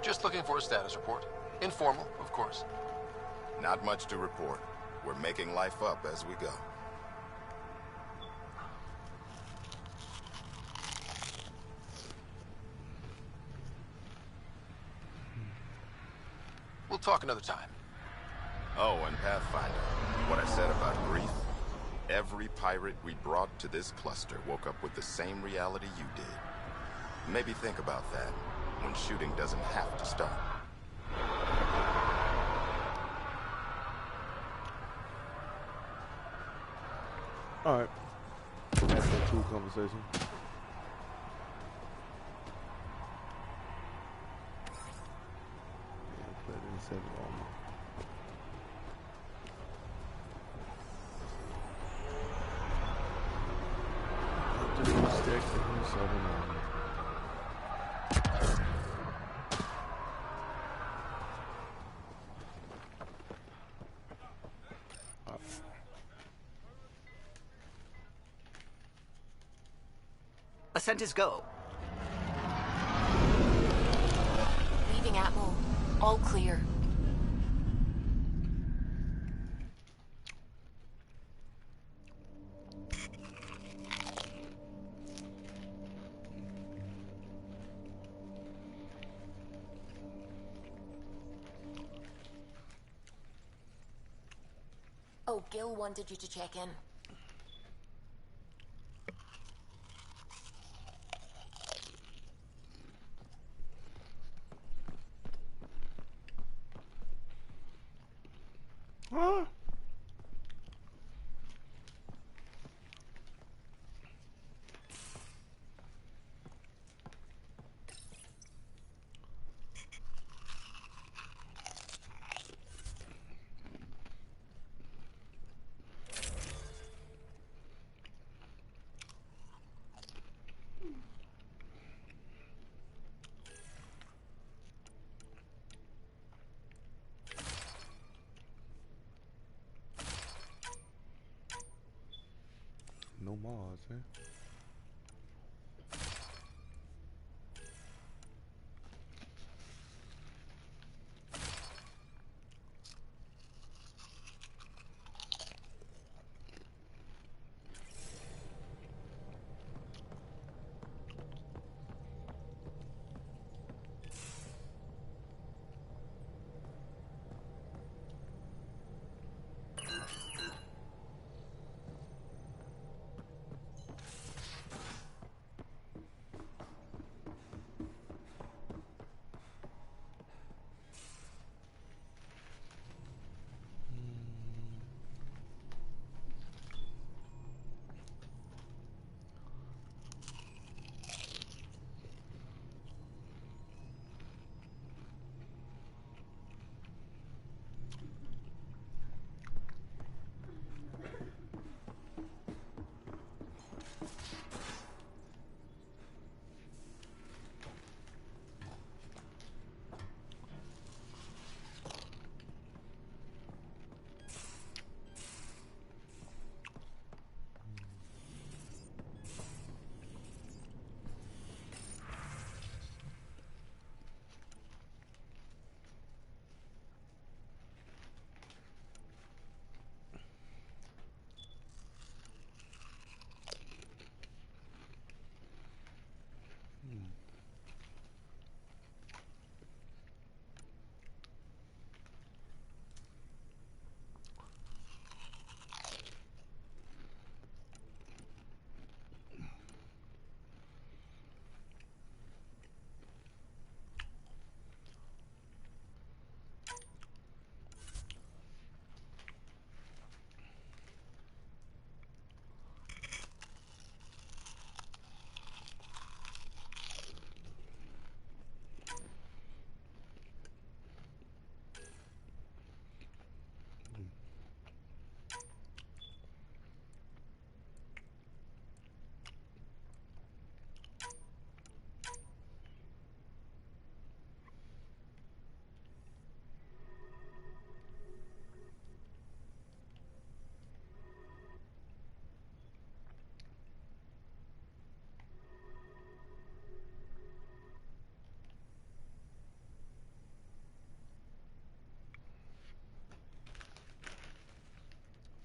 Just looking for a status report. Informal, of course. Not much to report. We're making life up as we go. We'll talk another time. Oh, and Pathfinder, what I said about grief? Every pirate we brought to this cluster woke up with the same reality you did. Maybe think about that when shooting doesn't have to start. Alright. That's a cool conversation. Yeah, play it in 7 armor. Just stack it in 7 armor. Ascent is go. Leaving Atmo. All clear. Oh, Gil wanted you to check in. Huh? No Mars, eh?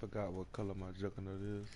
Forgot what color my juggernaut is.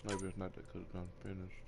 Maybe it's not that could have done finished.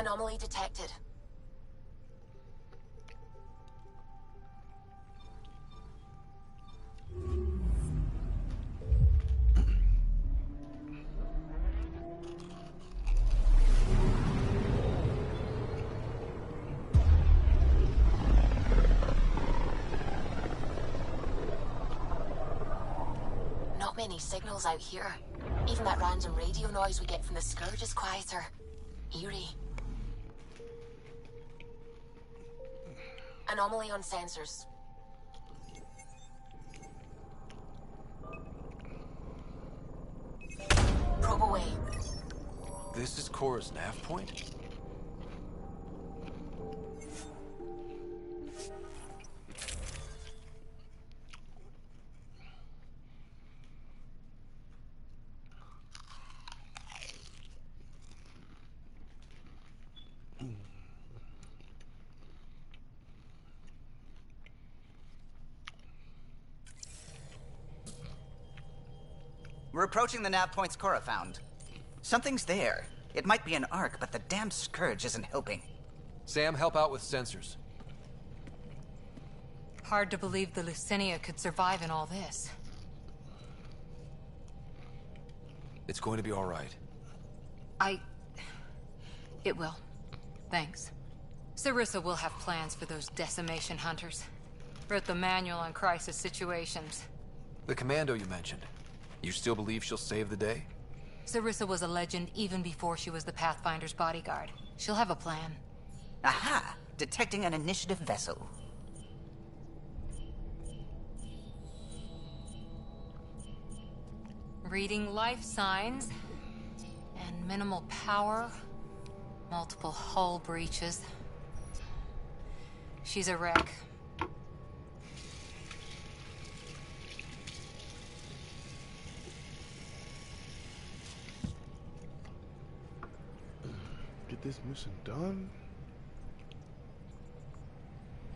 Anomaly detected. Not many signals out here. Even that random radio noise we get from the Scourge is quieter. Eerie. Anomaly on sensors. Probe away. This is Cora's nav point? We're approaching the nav points Cora found. Something's there. It might be an arc, but the damn Scourge isn't helping. Sam, help out with sensors. Hard to believe the Lucinia could survive in all this. It's going to be all right. It will. Thanks. Sarissa will have plans for those decimation hunters. Wrote the manual on crisis situations. The commando you mentioned. You still believe she'll save the day? Sarissa was a legend even before she was the Pathfinder's bodyguard. She'll have a plan. Aha! Detecting an initiative vessel. Reading life signs. And minimal power. Multiple hull breaches. She's a wreck. Get this mission done?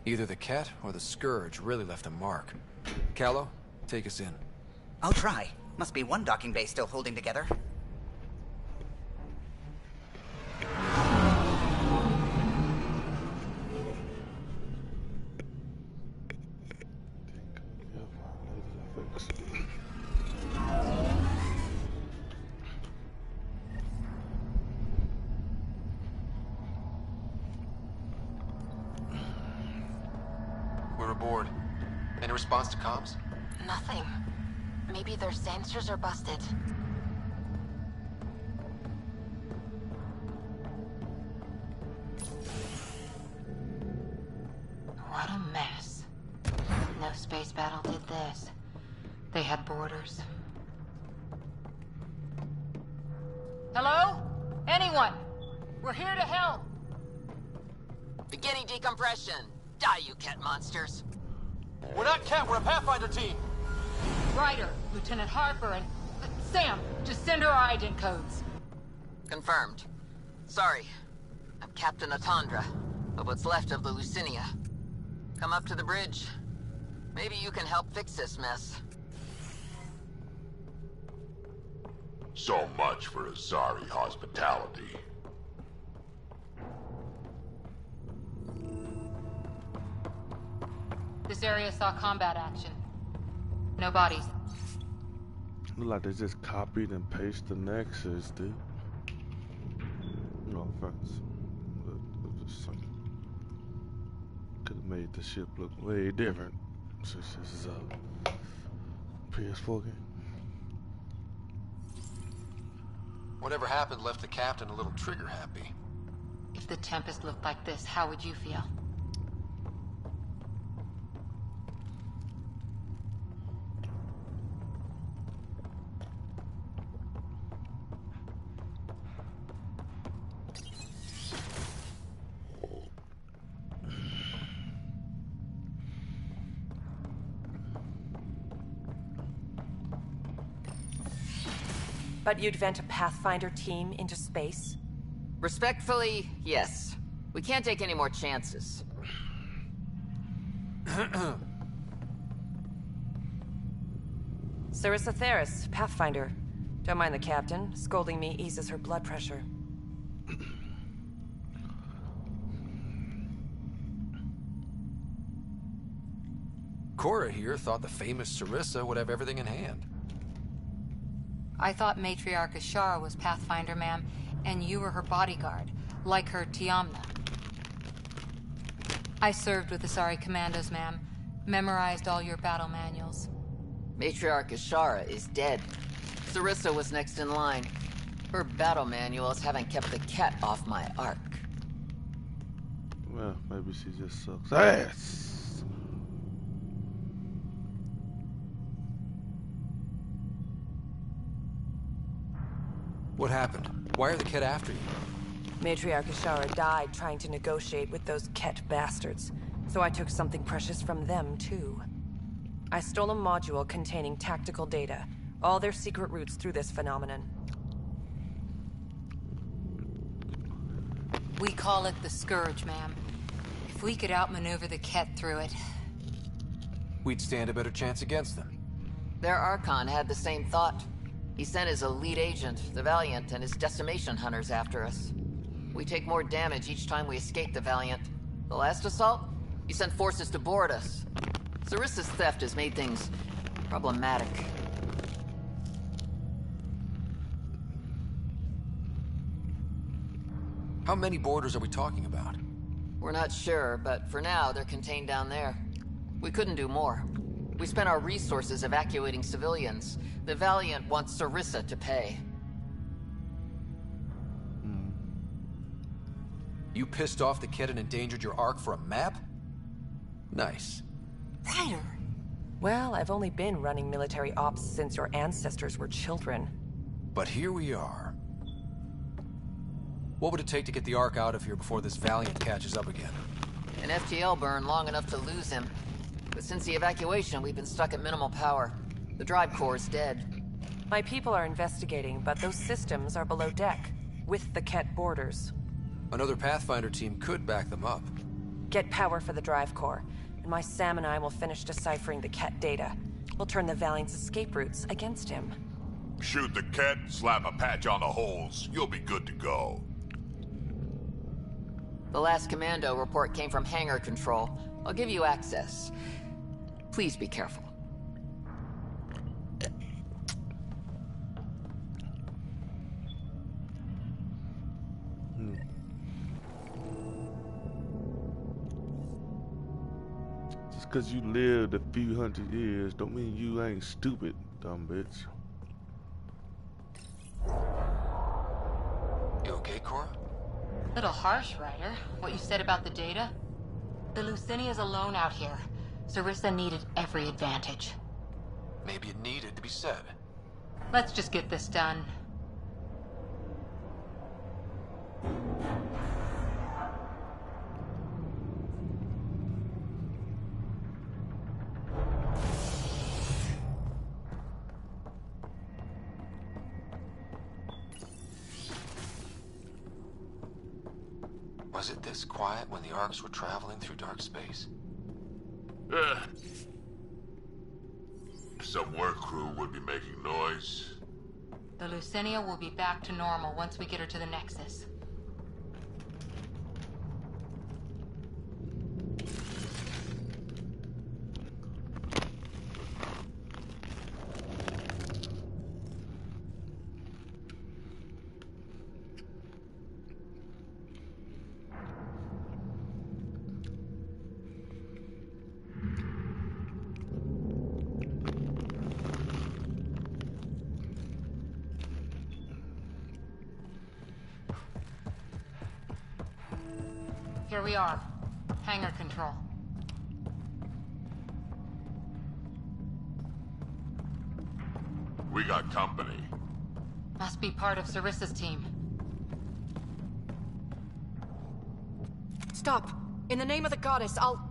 Either the cat or the Scourge really left a mark. Callow, take us in. I'll try. Must be one docking bay still holding together. We're aboard. Any response to comms? Nothing. Maybe their sensors are busted. What a mess. No space battle did this. They had borders. Hello? Anyone? We're here to help. Beginning decompression. Die, you cat monsters. We're not Cat, we're a Pathfinder team! Ryder, Lieutenant Harper, and... Sam, just send her our ident codes. Confirmed. Sorry. I'm Captain Atandra, of what's left of the Lucinia. Come up to the bridge. Maybe you can help fix this mess. So much for Asari hospitality. This area saw combat action. No bodies. Look like they just copied and pasted the Nexus, dude. No offense. But just saying. Could have made the ship look way different since this is a PS4 game. Whatever happened left the captain a little trigger happy. If the Tempest looked like this, how would you feel? But you'd vent a Pathfinder team into space? Respectfully, yes. We can't take any more chances. Sarissa Theris, Pathfinder. Don't mind the captain. Scolding me eases her blood pressure. Cora here thought the famous Sarissa would have everything in hand. I thought Matriarch Ashara was Pathfinder, ma'am, and you were her bodyguard, like her Tiamna. I served with the Asari Commandos, ma'am. Memorized all your battle manuals. Matriarch Ashara is dead. Sarissa was next in line. Her battle manuals haven't kept the cat off my ark. Well, maybe she just sucks ass. What happened? Why are the Ket after you? Matriarch Ashara died trying to negotiate with those Ket bastards, so I took something precious from them, too. I stole a module containing tactical data, all their secret routes through this phenomenon. We call it the Scourge, ma'am. If we could outmaneuver the Ket through it... We'd stand a better chance against them. Their Archon had the same thought. He sent his elite agent, the Valiant, and his decimation hunters after us. We take more damage each time we escape the Valiant. The last assault? He sent forces to board us. Sarissa's theft has made things problematic. How many boarders are we talking about? We're not sure, but for now, they're contained down there. We couldn't do more. We spent our resources evacuating civilians. The Valiant wants Sarissa to pay. You pissed off the Ket and endangered your ark for a map? Nice. Ryder! Well, I've only been running military ops since your ancestors were children. But here we are. What would it take to get the ark out of here before this Valiant catches up again? An FTL burn long enough to lose him. But since the evacuation, we've been stuck at minimal power. The drive core is dead. My people are investigating, but those systems are below deck, with the Ket borders. Another Pathfinder team could back them up. Get power for the drive core, and my Sam and I will finish deciphering the Ket data. We'll turn the Valiant's escape routes against him. Shoot the Ket, slap a patch on the holes. You'll be good to go. The last commando report came from hangar control. I'll give you access. Please be careful. Just because you lived a few hundred years don't mean you ain't stupid, dumb bitch. You okay, Cora? Little harsh, Ryder. What you said about the data? The Lucinia's alone out here. Sarissa needed every advantage. Maybe it needed to be said. Let's just get this done. Was it this quiet when the arcs were traveling through dark space? Some work crew would be making noise. The Lucinia will be back to normal once we get her to the Nexus. Here we are. Hangar control. We got company. Must be part of Sarissa's team. Stop! In the name of the goddess, I'll...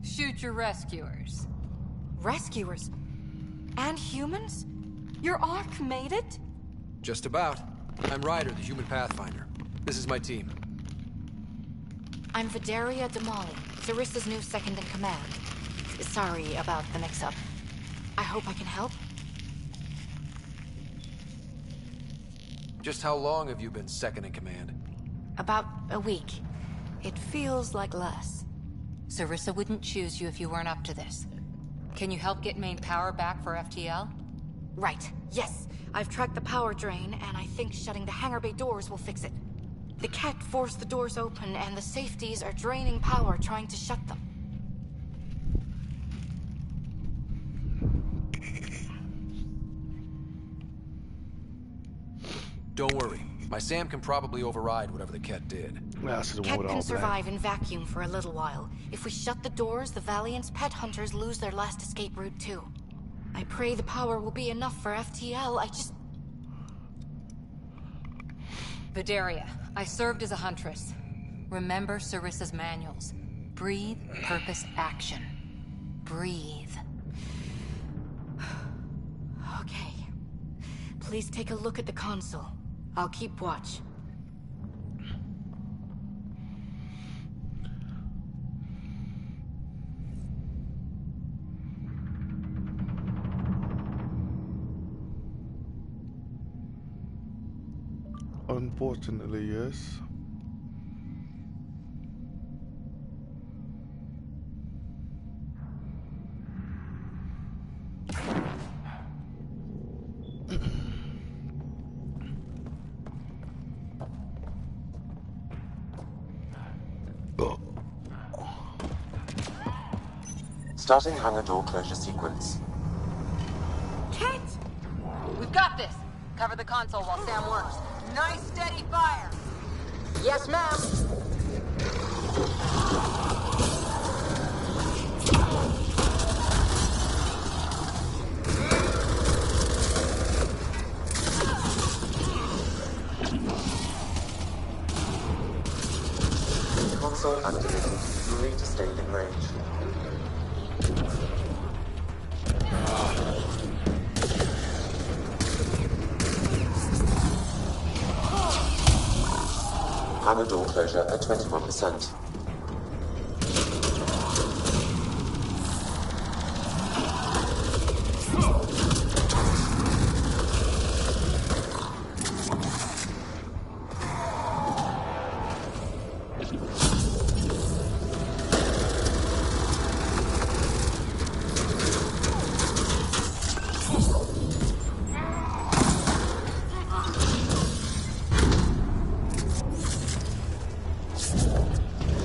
Shoot your rescuers. Rescuers? And humans? Your ark made it? Just about. I'm Ryder, the human Pathfinder. This is my team. I'm Vidaria Damali, Sarissa's new second-in-command. Sorry about the mix-up. I hope I can help. Just how long have you been second in command? About a week. It feels like less. Sarissa wouldn't choose you if you weren't up to this. Can you help get main power back for FTL? Right, yes. I've tracked the power drain, and I think shutting the hangar bay doors will fix it. The Ket forced the doors open, and the safeties are draining power trying to shut them. Don't worry. My Sam can probably override whatever the Ket did. Ket can survive in vacuum for a little while. If we shut the doors, the Valiant's pet hunters lose their last escape route too. I pray the power will be enough for FTL, Vidaria, I served as a huntress. Remember Sarissa's manuals. Breathe, purpose, action. Breathe. Okay. Please take a look at the console. I'll keep watch. Unfortunately, yes. Starting hangar door closure sequence. Ket! We've got this. Cover the console while Sam works. Nice steady fire. Yes, ma'am. Console activated. You'll need to stay in range. Hangar door closure at 21%.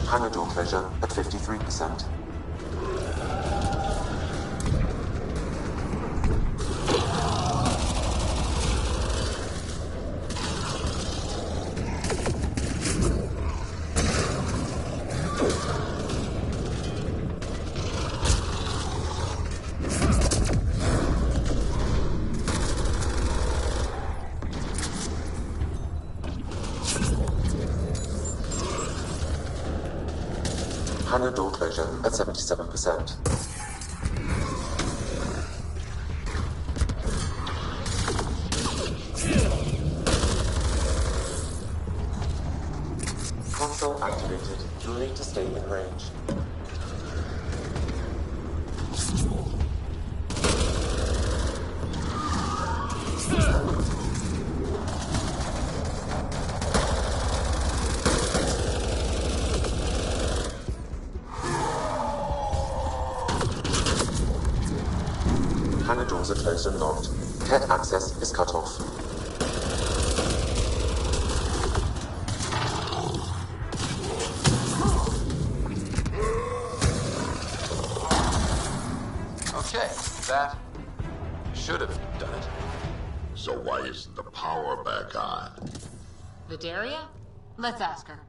Hangar door closure at 53%. Hangar door closure at 77%. Console activated. You'll need to stay in range. Hangar doors are closed and locked. Ket access is cut off. Okay, that should have done it. So why isn't the power back on? Vidaria? Let's ask her.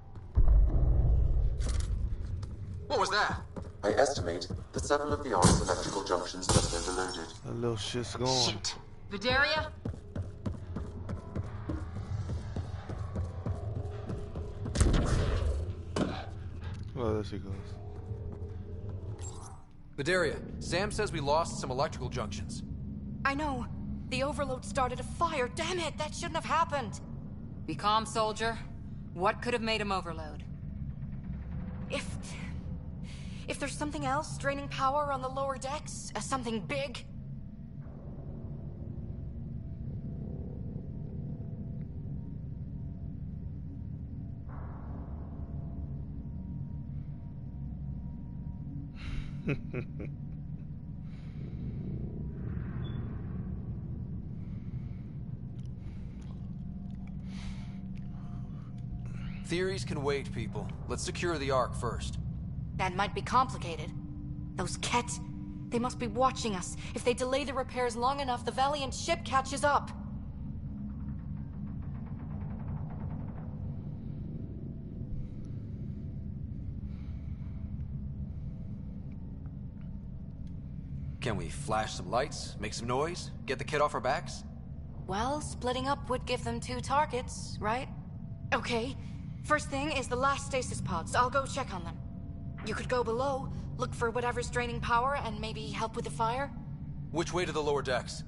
What was that? I estimate that several of the Ark's electrical junctions just overloaded. That little shit's going. Shoot. Vidaria? Oh, there she goes. Vidaria, Sam says we lost some electrical junctions. I know. The overload started a fire. Damn it, that shouldn't have happened. Be calm, soldier. What could have made him overload? If there's something else draining power on the lower decks, something big. Theories can wait, people. Let's secure the Ark first. That might be complicated. Those Ket, they must be watching us. If they delay the repairs long enough, the Valiant ship catches up. Can we flash some lights, make some noise, get the kid off our backs? Well, splitting up would give them 2 targets, right? Okay. First thing is the last stasis pods. I'll go check on them. You could go below, look for whatever's draining power, and maybe help with the fire? Which way to the lower decks?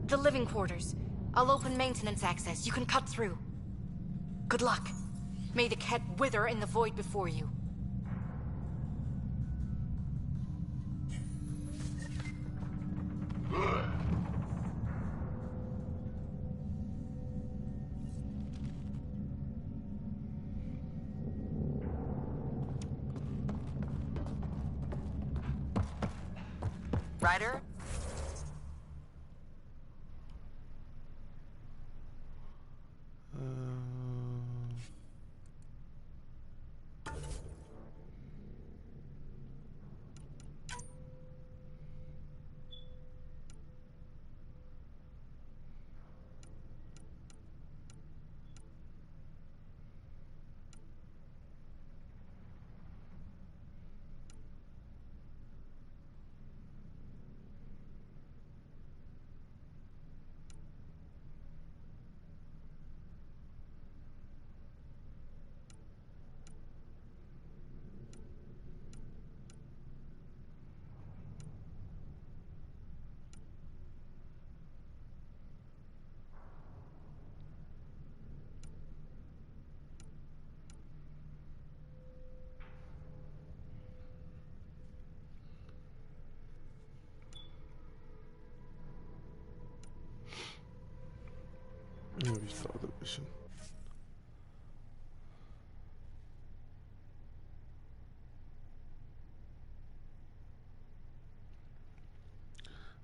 The living quarters. I'll open maintenance access. You can cut through. Good luck. May the Ket wither in the void before you. Ryder? Restart the mission.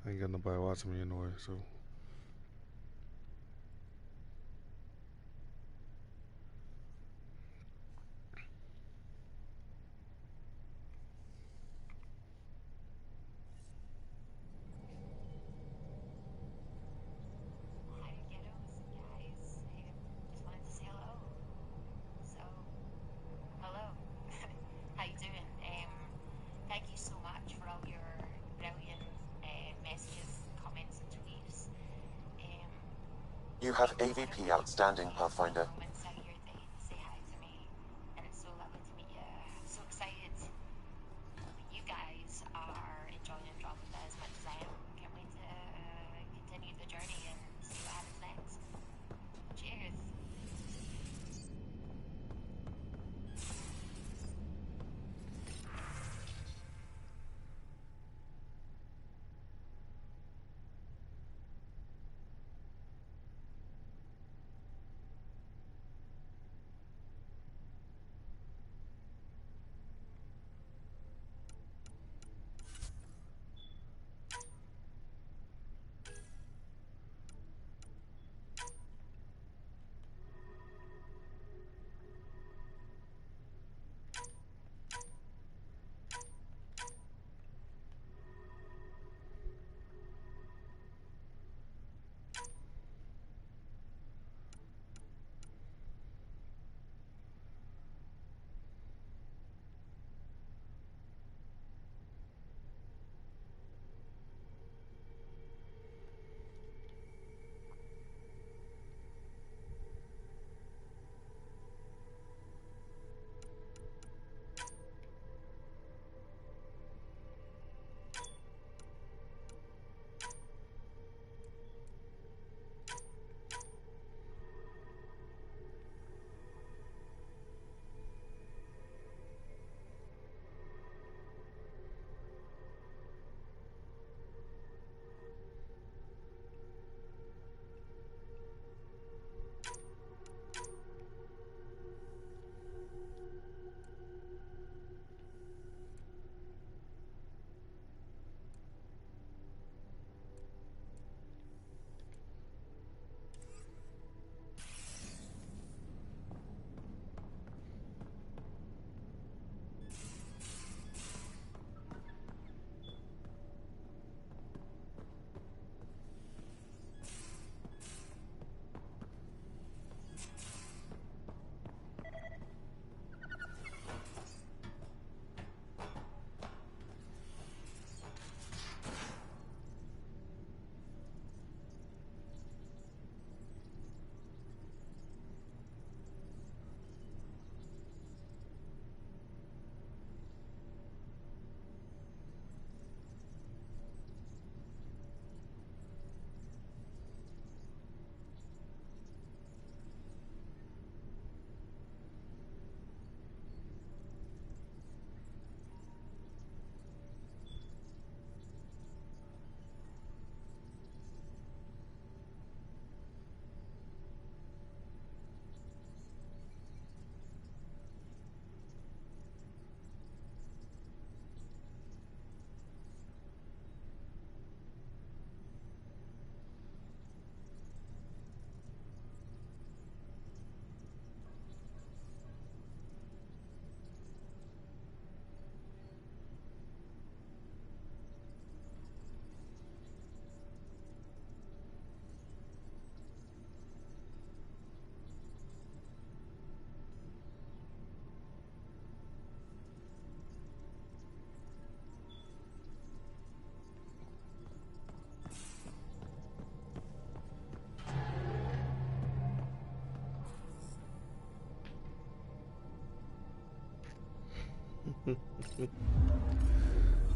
I ain't got nobody watching me anyway, so. You have AVP outstanding, Pathfinder.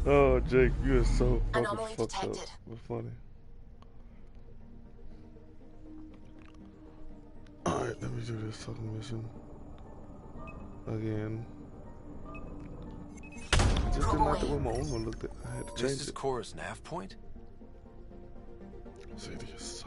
Oh, Jake, you are so fucking Anomaly fucked detected. up. That's funny. Alright, let me do this fucking mission again. I just didn't like the way my owner looked at. I had to change This is it. Cora's nav point? Say this.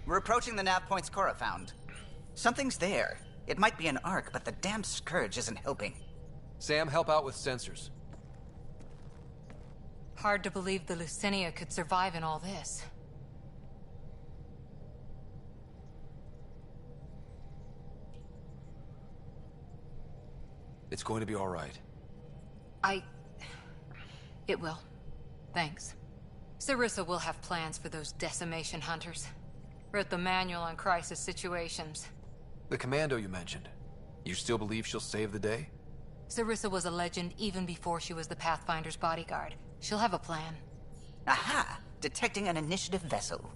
We're approaching the nav points Cora found. Something's there. It might be an arc, but the damn scourge isn't helping. Sam, help out with sensors. Hard to believe the Lucinia could survive in all this. It's going to be all right. It will. Thanks. Sarissa will have plans for those decimation hunters. Wrote the manual on crisis situations. The commando you mentioned. You still believe she'll save the day? Sarissa was a legend even before she was the Pathfinder's bodyguard. She'll have a plan. Aha! Detecting an initiative vessel.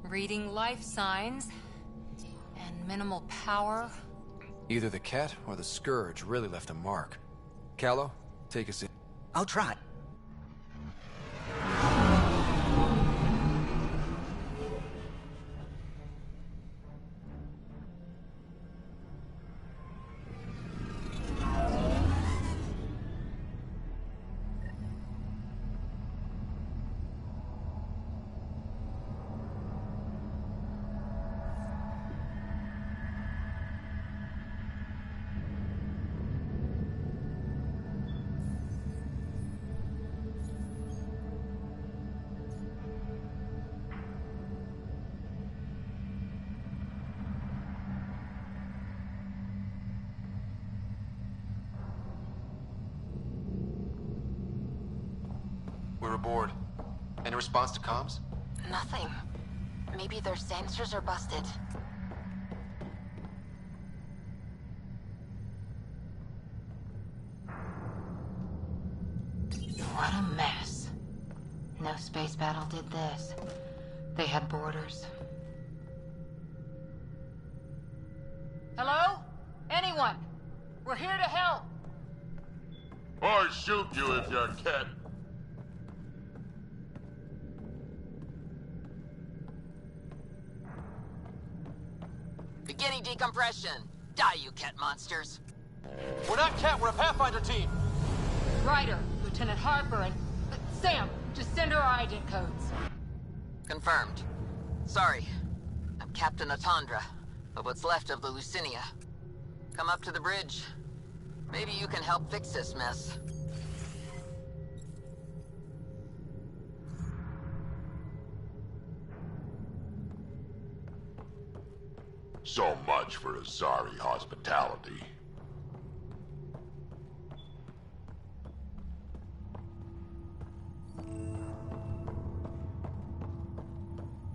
Reading life signs. And minimal power. Either the Ket or the Scourge really left a mark. Callow, take us in. I'll try. We're aboard. Any response to comms? Nothing. Maybe their sensors are busted. What a mess. No space battle did this. They had borders. Hello? Anyone? We're here to help. Or shoot you if you're a cat. Beginning decompression. Die, you Ket monsters. We're not Ket, we're a Pathfinder team! Ryder, Lieutenant Harper, and... Sam, just send her our agent codes. Confirmed. Sorry. I'm Captain Atandra, but what's left of the Lucinia. Come up to the bridge. Maybe you can help fix this mess. So much for Asari hospitality.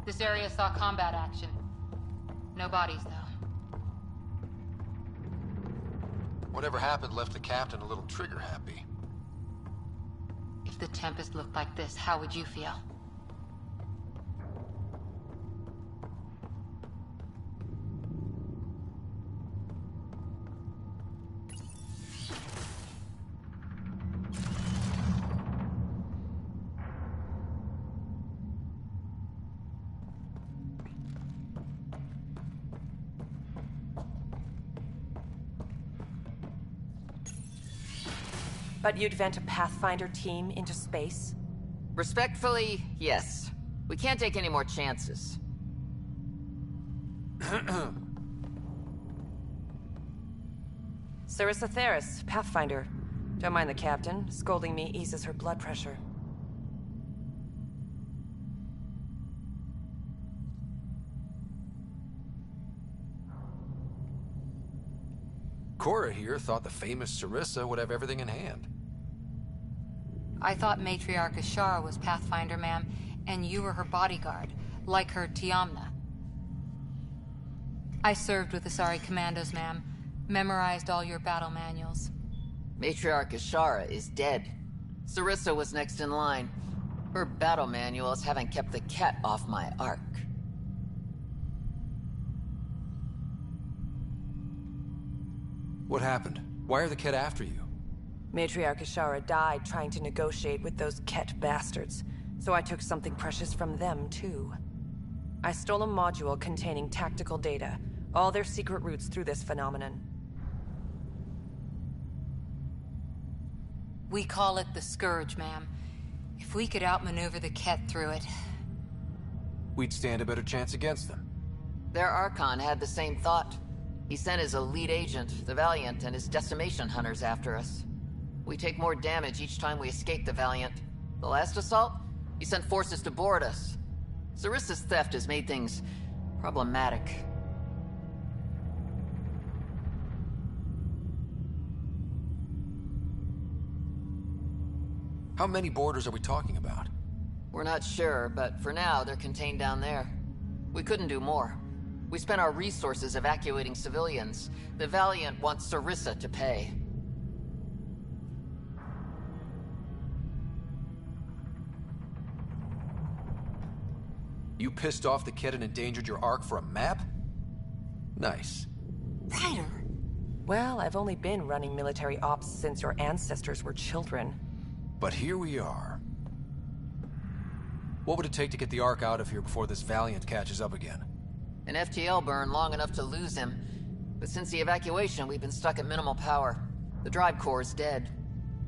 This area saw combat action. No bodies, though. Whatever happened left the captain a little trigger happy. If the Tempest looked like this, how would you feel? But you'd vent a Pathfinder team into space? Respectfully, yes. We can't take any more chances. Sarissa Theris, Pathfinder. Don't mind the captain. Scolding me eases her blood pressure. Cora here thought the famous Sarissa would have everything in hand. I thought Matriarch Ashara was Pathfinder, ma'am, and you were her bodyguard, like her Tiamna. I served with the Asari Commandos, ma'am. Memorized all your battle manuals. Matriarch Ashara is dead. Sarissa was next in line. Her battle manuals haven't kept the cat off my ark. What happened? Why are the Ket after you? Matriarch Ashara died trying to negotiate with those Ket bastards, so I took something precious from them, too. I stole a module containing tactical data, all their secret routes through this phenomenon. We call it the Scourge, ma'am. If we could outmaneuver the Ket through it... We'd stand a better chance against them. Their Archon had the same thought. He sent his elite agent, the Valiant, and his decimation hunters after us. We take more damage each time we escape the Valiant. The last assault, he sent forces to board us. Sarissa's theft has made things problematic. How many boarders are we talking about? We're not sure, but for now, they're contained down there. We couldn't do more. We spent our resources evacuating civilians. The Valiant wants Sarissa to pay. You pissed off the Ket and endangered your Ark for a map? Nice. Ryder! Well, I've only been running military ops since your ancestors were children. But here we are. What would it take to get the Ark out of here before this Valiant catches up again? An FTL burn long enough to lose him. But since the evacuation, we've been stuck at minimal power. The drive core is dead.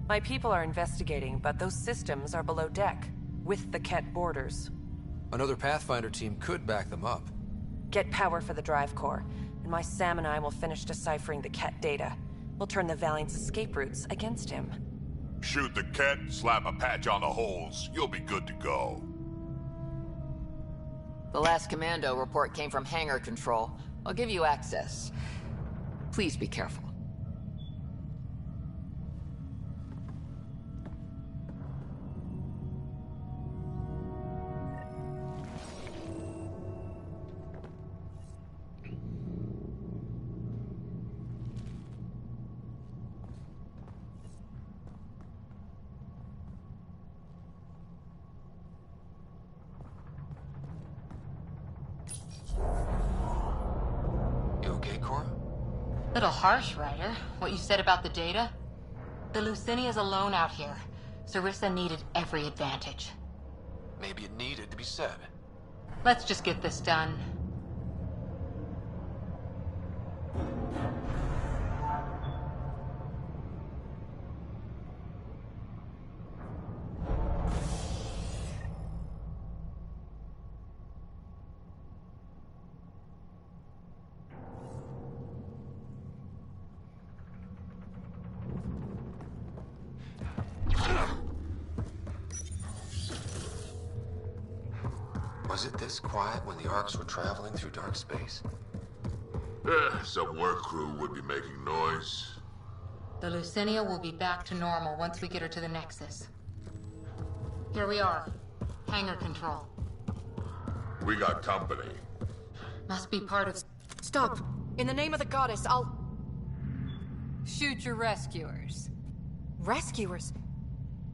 My people are investigating, but those systems are below deck, with the Ket borders. Another Pathfinder team could back them up. Get power for the drive core, and my Sam and I will finish deciphering the Ket data. We'll turn the Valiant's escape routes against him. Shoot the Ket, slap a patch on the holes. You'll be good to go. The last commando report came from hangar control. I'll give you access. Please be careful. Little harsh, Ryder. What you said about the data? The Lucinia's alone out here. Sarissa needed every advantage. Maybe it needed to be said. Let's just get this done. Was it this quiet when the Arks were traveling through dark space? Some work crew would be making noise. The Lucinia will be back to normal once we get her to the Nexus. Here we are. Hangar control. We got company. Must be part of... Stop! In the name of the goddess, I'll... Shoot your rescuers. Rescuers?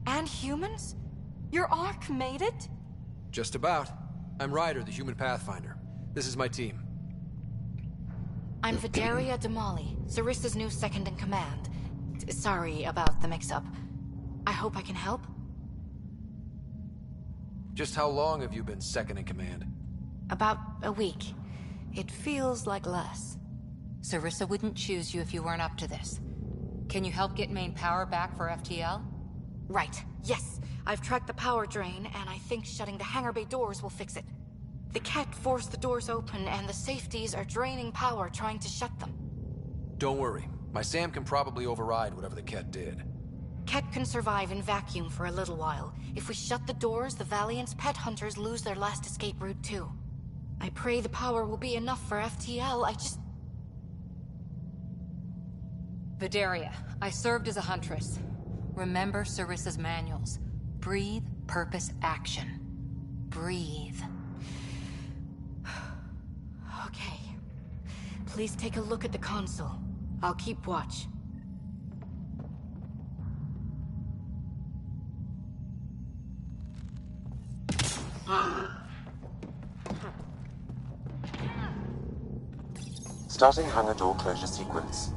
And humans? Your Ark made it? Just about. I'm Ryder, the human Pathfinder. This is my team. I'm Vidaria Damali, Sarissa's new second-in-command. Sorry about the mix-up. I hope I can help? Just how long have you been second in command? About a week. It feels like less. Sarissa wouldn't choose you if you weren't up to this. Can you help get main power back for FTL? Right, yes. I've tracked the power drain, and I think shutting the hangar bay doors will fix it. The Ket forced the doors open, and the safeties are draining power trying to shut them. Don't worry. My Sam can probably override whatever the Ket did. Ket can survive in vacuum for a little while. If we shut the doors, the Valiant's pet hunters lose their last escape route too. I pray the power will be enough for FTL, I just... Vidaria, I served as a huntress. Remember Sarissa's manuals. Breathe, purpose, action. Breathe. Okay. Please take a look at the console. I'll keep watch. Starting hangar door closure sequence.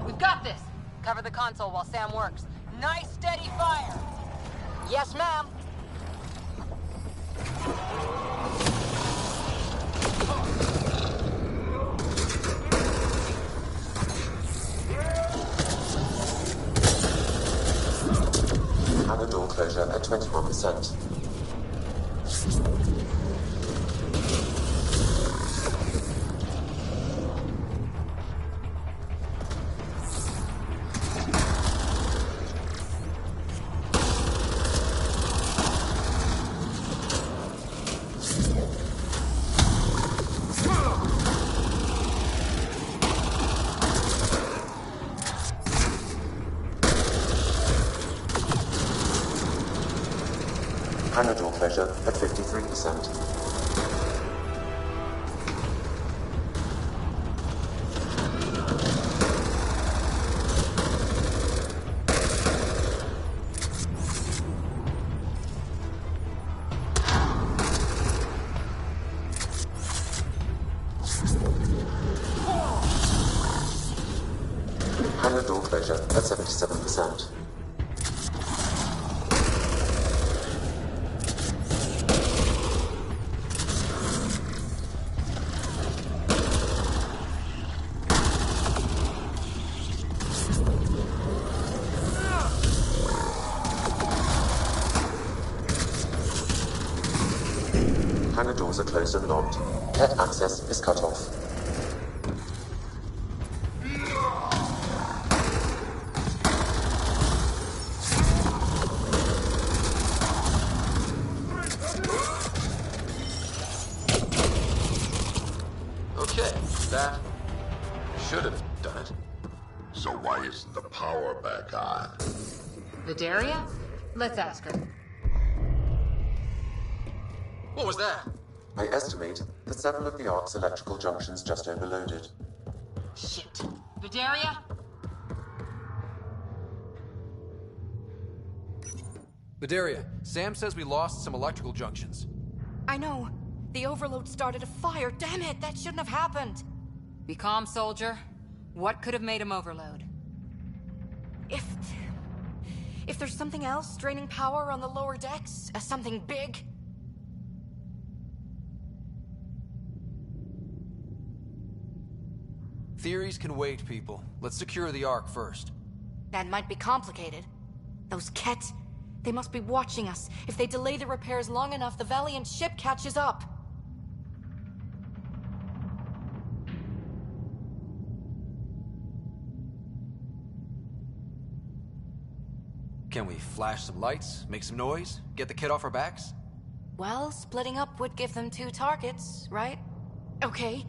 We've got this. Cover the console while Sam works. Nice, steady fire. Yes, ma'am. Hangar door closure at 21%. Hangar door closure at 53%. Hangar door closure at 77%. Hangar doors are closed and locked. Cat access is cut off. Okay, that should have done it. So why isn't the power back on? Vidaria? Let's ask her. What was that? I estimate that several of the Ark's electrical junctions just overloaded. Shit. Vidaria? Vidaria, Sam says we lost some electrical junctions. I know. The overload started a fire. Damn it, that shouldn't have happened. Be calm, soldier. What could have made him overload? If there's something else draining power on the lower decks, something big. Theories can wait, people. Let's secure the Ark first. That might be complicated. Those Ket, they must be watching us. If they delay the repairs long enough, the Valiant ship catches up. Can we flash some lights, make some noise, get the kid off our backs? Well, splitting up would give them 2 targets, right? Okay.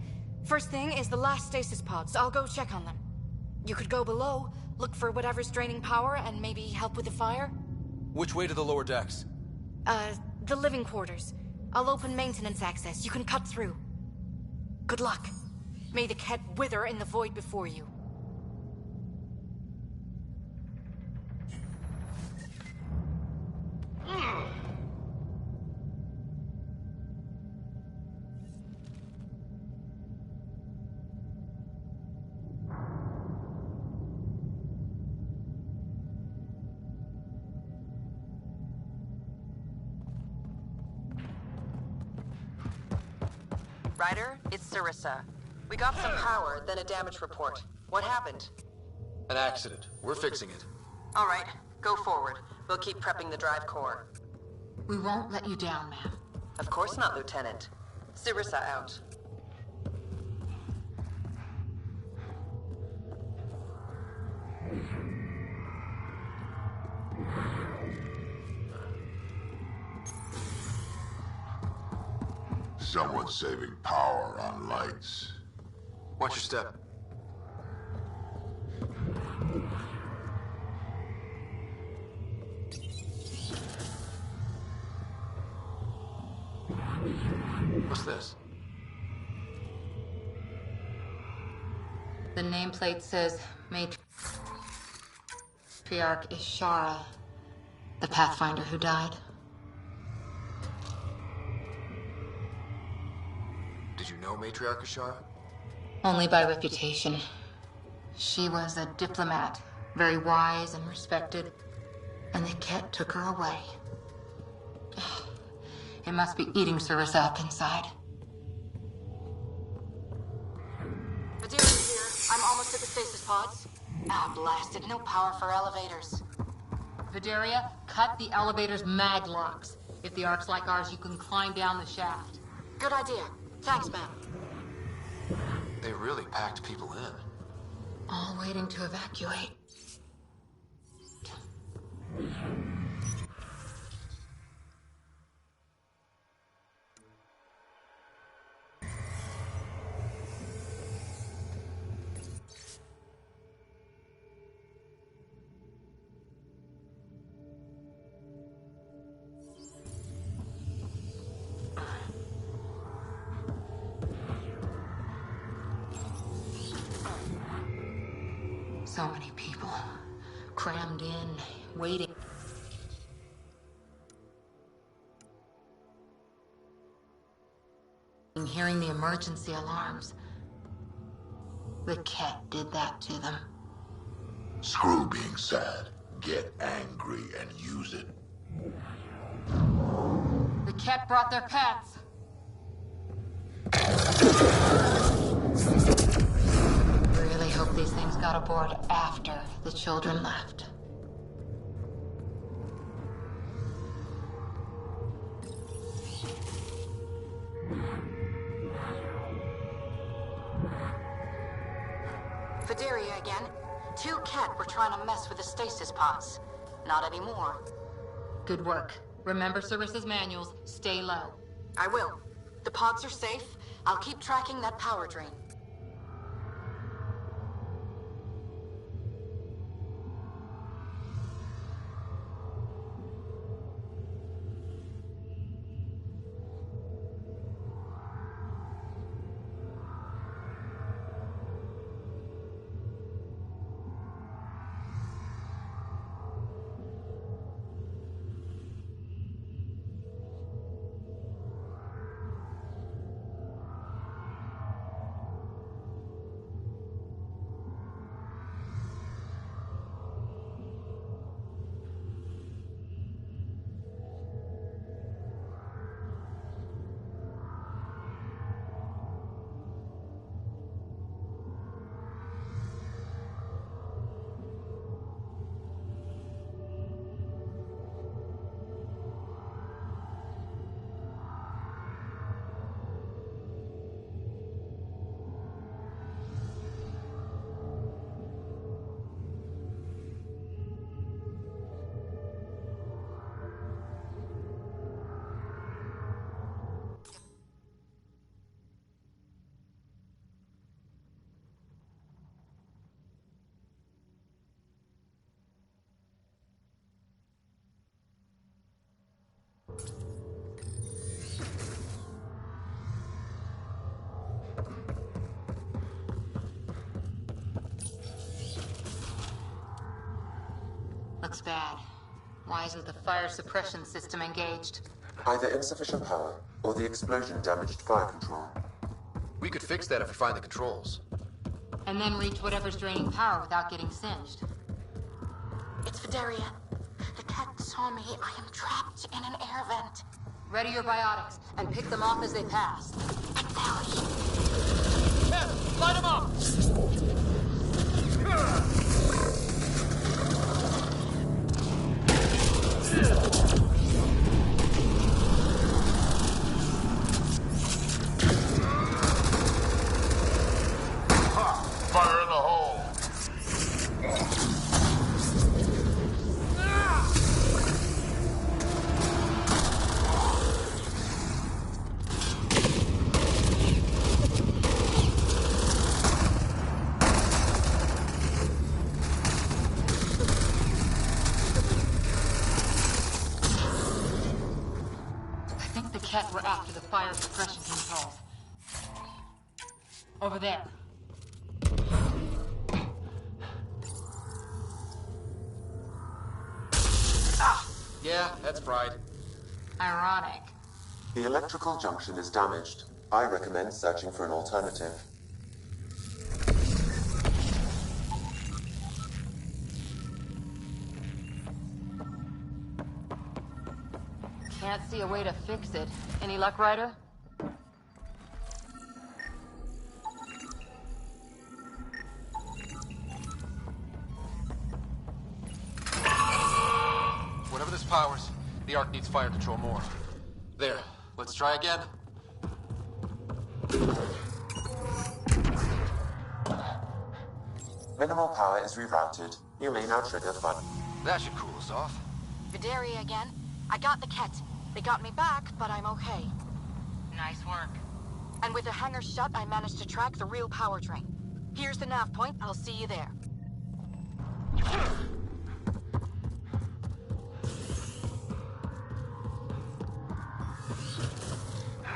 First thing is the last stasis pods. I'll go check on them. You could go below, look for whatever's draining power, and maybe help with the fire? Which way to the lower decks? The living quarters. I'll open maintenance access. You can cut through. Good luck. May the Ket wither in the void before you. Ryder, it's Sarissa. We got some power, then a damage report. What happened? An accident. We're fixing it. All right, go forward. We'll keep prepping the drive core. We won't let you down, ma'am. Of course not, Lieutenant. Sarissa out. Someone's saving power on lights. Watch your step. What's this? The nameplate says Matriarch Ishara, the Pathfinder who died. Matriarch Ashara? Only by reputation. She was a diplomat, very wise and respected, and the Ket took her away. It must be eating Sarissa up inside. Adira's here. I'm almost at the stasis pods. Ah, blasted. No power for elevators. Vidaria, cut the elevator's mag locks. If the Ark's like ours, you can climb down the shaft. Good idea. Thanks, ma'am. They really packed people in. All waiting to evacuate. So many people, crammed in, waiting. Hearing the emergency alarms. The Ket did that to them. Screw being sad. Get angry and use it. The Ket brought their pets. Really hope these things got aboard after the children left. Vidaria again. 2 Ket were trying to mess with the stasis pods. Not anymore. Good work. Remember Sarissa's manuals. Stay low. I will. The pods are safe. I'll keep tracking that power drain. Looks bad. Why isn't the fire suppression system engaged? Either insufficient power, or the explosion damaged fire control. We could fix that if we find the controls. And then reach whatever's draining power without getting singed. It's Vidaria. The Ket saw me. I am trapped in an air vent. Ready your biotics, and pick them off as they pass. Yes, light them up! Fire in the hole! I think the Ket were after the fire suppression controls. Over there. Yeah, that's fried. Ironic. The electrical junction is damaged. I recommend searching for an alternative. Can't see a way to fix it. Any luck, Ryder? Whatever this powers, the Ark needs fire control more. There. Let's try again. Minimal power is rerouted. You may now trigger the button. That should cool us off. Vidaria again. I got the Ket. They got me back, but I'm okay. Nice work. And with the hangar shut, I managed to track the real power drain. Here's the nav point. I'll see you there.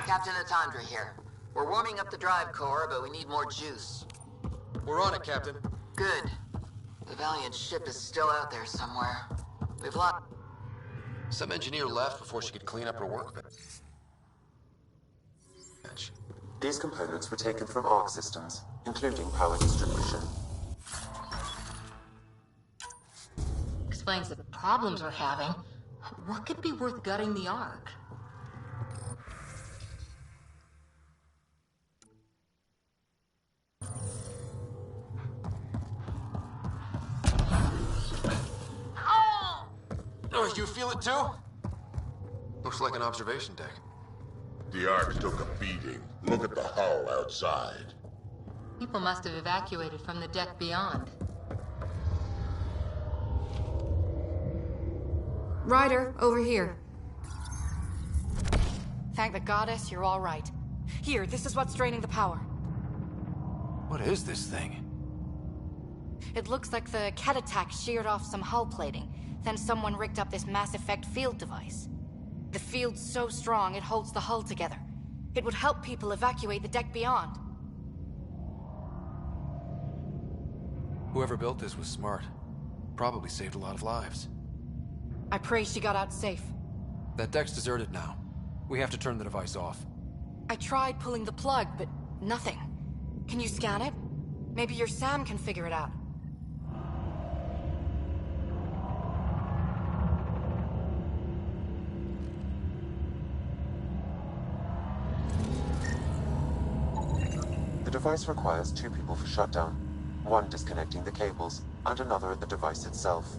Captain Atandra here. We're warming up the drive core, but we need more juice. We're on it, Captain. Good. The Valiant ship is still out there somewhere. We've lost... Some engineer left before she could clean up her workbench. These components were taken from Arc systems, including power distribution. Explains the problems we're having. What could be worth gutting the Ark? Oh, you feel it too? Looks like an observation deck. The Ark took a beating. Look at the hull outside. People must have evacuated from the deck beyond. Ryder, over here. Thank the goddess you're all right. Here, this is what's draining the power. What is this thing? It looks like the Ket attack sheared off some hull plating. Then someone rigged up this Mass Effect field device. The field's so strong, it holds the hull together. It would help people evacuate the deck beyond. Whoever built this was smart. Probably saved a lot of lives. I pray she got out safe. That deck's deserted now. We have to turn the device off. I tried pulling the plug, but nothing. Can you scan it? Maybe your Sam can figure it out. The device requires 2 people for shutdown. One disconnecting the cables, and another at the device itself.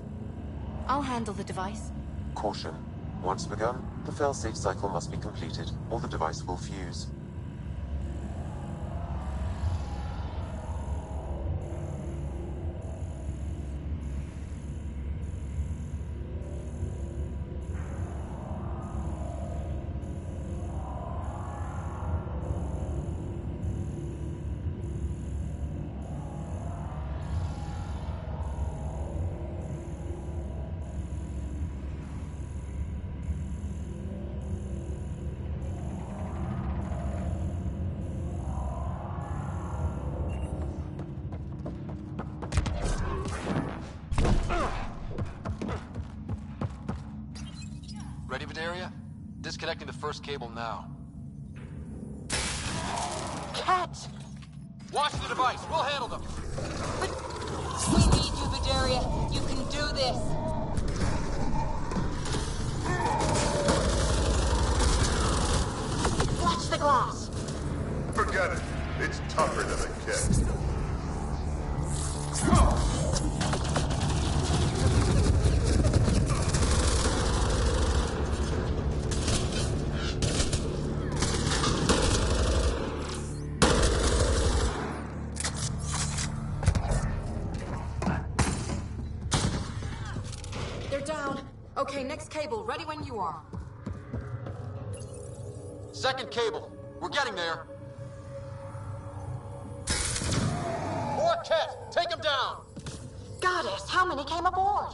I'll handle the device. Caution. Once begun, the failsafe cycle must be completed, or the device will fuse. Ready, Vidaria? Disconnecting the first cable now. Ket! Watch the device! We'll handle them! We need you, Vidaria. You can do this. Watch the glass. Forget it. It's tougher than a kid. They're down. Okay, next cable. Ready when you are. Second cable. We're getting there. More Ket! Take him down! Goddess, how many came aboard?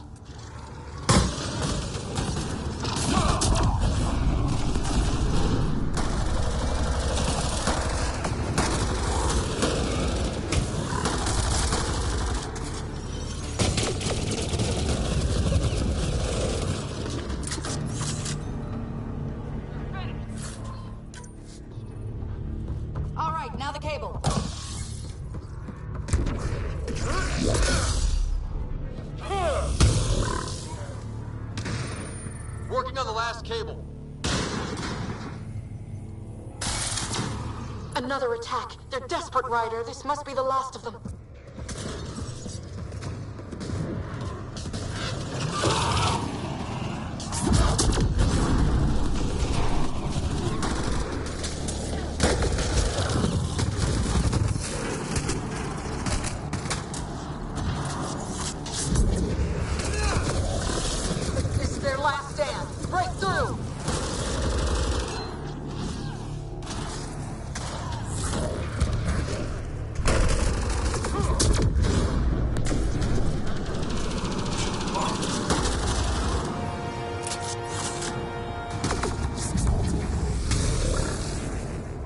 working on the last cable. Another attack. They're desperate, Ryder. This must be the last of them. This is their last stand. Break through!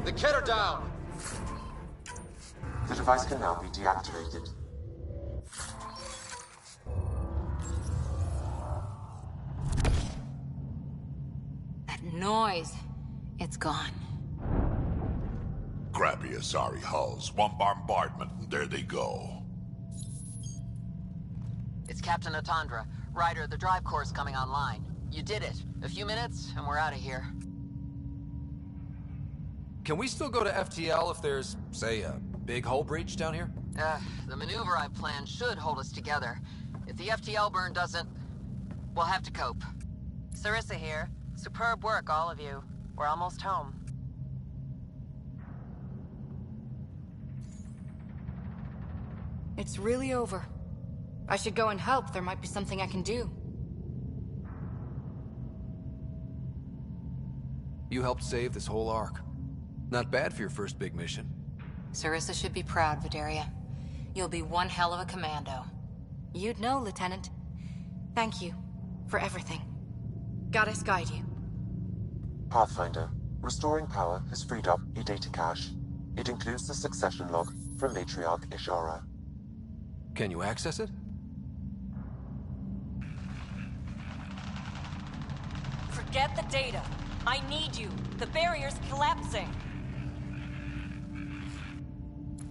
The Kett are down. The device can now be deactivated. That noise. It's gone. Crappy Asari hulls. One bombardment, and there they go. It's Captain Atandra. Ryder, the drive core's coming online. You did it. A few minutes, and we're out of here. Can we still go to FTL if there's, say, a big hull breach down here? The maneuver I've planned should hold us together. If the FTL burn doesn't, we'll have to cope. Sarissa here. Superb work, all of you. We're almost home. It's really over. I should go and help. There might be something I can do. You helped save this whole arc. Not bad for your first big mission. Sarissa should be proud, Vidaria. You'll be one hell of a commando. You'd know, Lieutenant. Thank you for everything. Goddess guide you. Pathfinder, restoring power has freed up a data cache. It includes the succession log from Matriarch Ishara. Can you access it? Forget the data. I need you. The barrier's collapsing.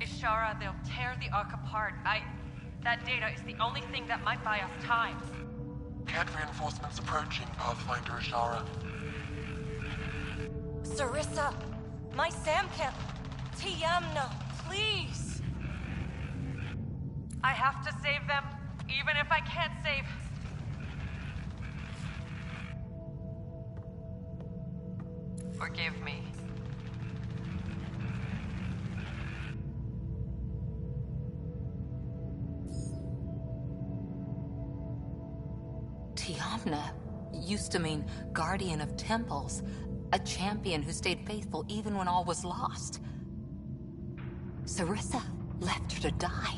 Ishara, they'll tear the Ark apart. That data is the only thing that might buy us time. Cat reinforcements approaching, Pathfinder Ishara. Sarissa! My Samcat! Tiamna, please! I have to save them, even if I can't save... Forgive me. Tiamna used to mean guardian of temples, a champion who stayed faithful even when all was lost. Sarissa left her to die.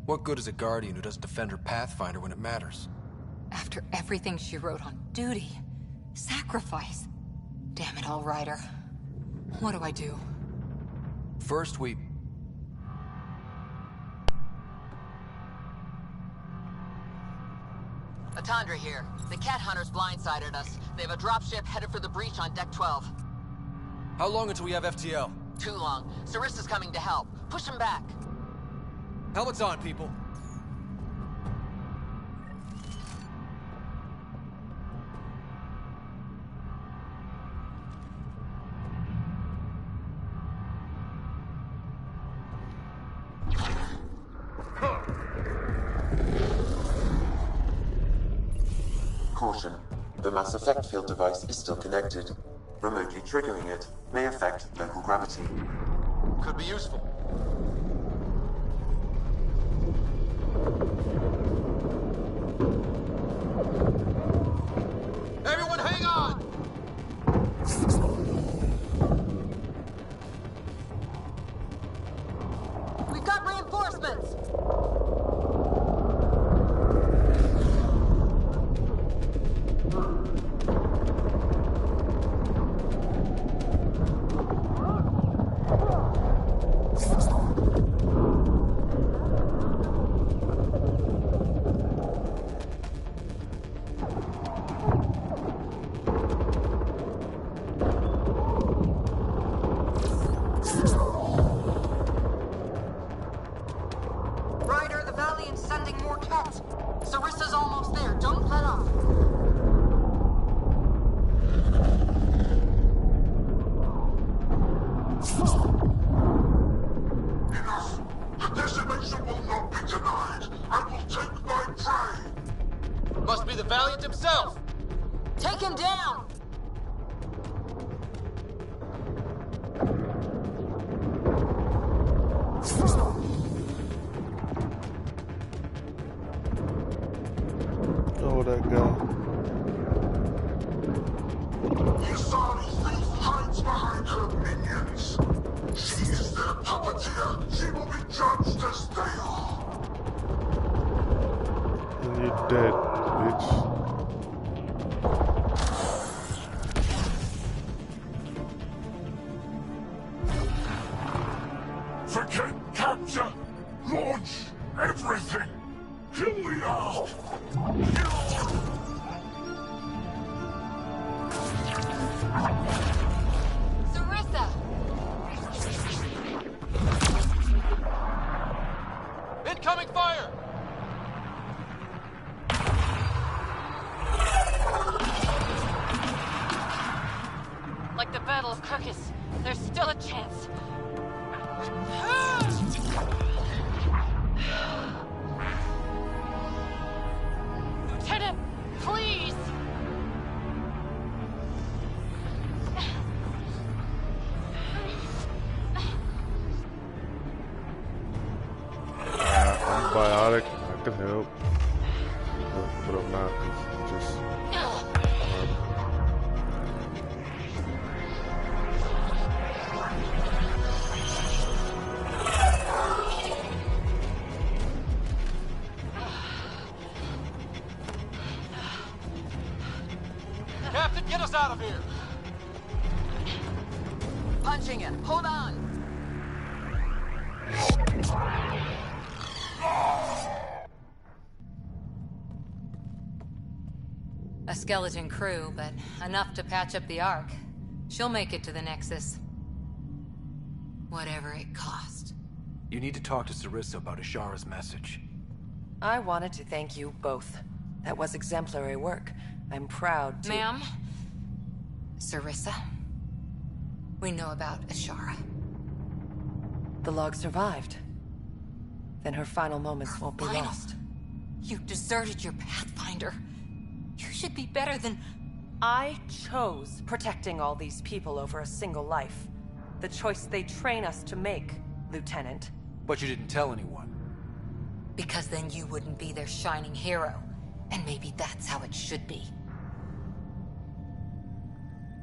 What good is a guardian who doesn't defend her Pathfinder when it matters? After everything she wrote on duty, sacrifice. Damn it all, Ryder. What do I do? First, we... Atandra here. The cat hunters blindsided us. They have a dropship headed for the breach on Deck 12. How long until we have FTL? Too long. Sarissa's coming to help. Push him back. Helmets on, people. Caution. The mass effect field device is still connected. Remotely triggering it may affect local gravity. Could be useful. Everyone hang on! We've got reinforcements! The Asari thief hides behind her minions. She is their puppeteer. She will be judged as they are. And you're dead, bitch. Forget capture! Launch everything! Kill the owl! Sarissa! Incoming fire! Like the Battle of Kirkus, there's still a chance. Lieutenant, please! I'm biotic. I can help. But I'm not. I'm just. Captain, get us out of here! Punching it. Hold on. A skeleton crew, but enough to patch up the Ark. She'll make it to the Nexus. Whatever it cost. You need to talk to Sarissa about Ashara's message. I wanted to thank you both. That was exemplary work. I'm proud to— Ma'am? Sarissa? We know about Ashara. The log survived. Then her final moments won't be lost. You deserted your Pathfinder. You should be better than... I chose protecting all these people over a single life. The choice they train us to make, Lieutenant. But you didn't tell anyone. Because then you wouldn't be their shining hero. And maybe that's how it should be.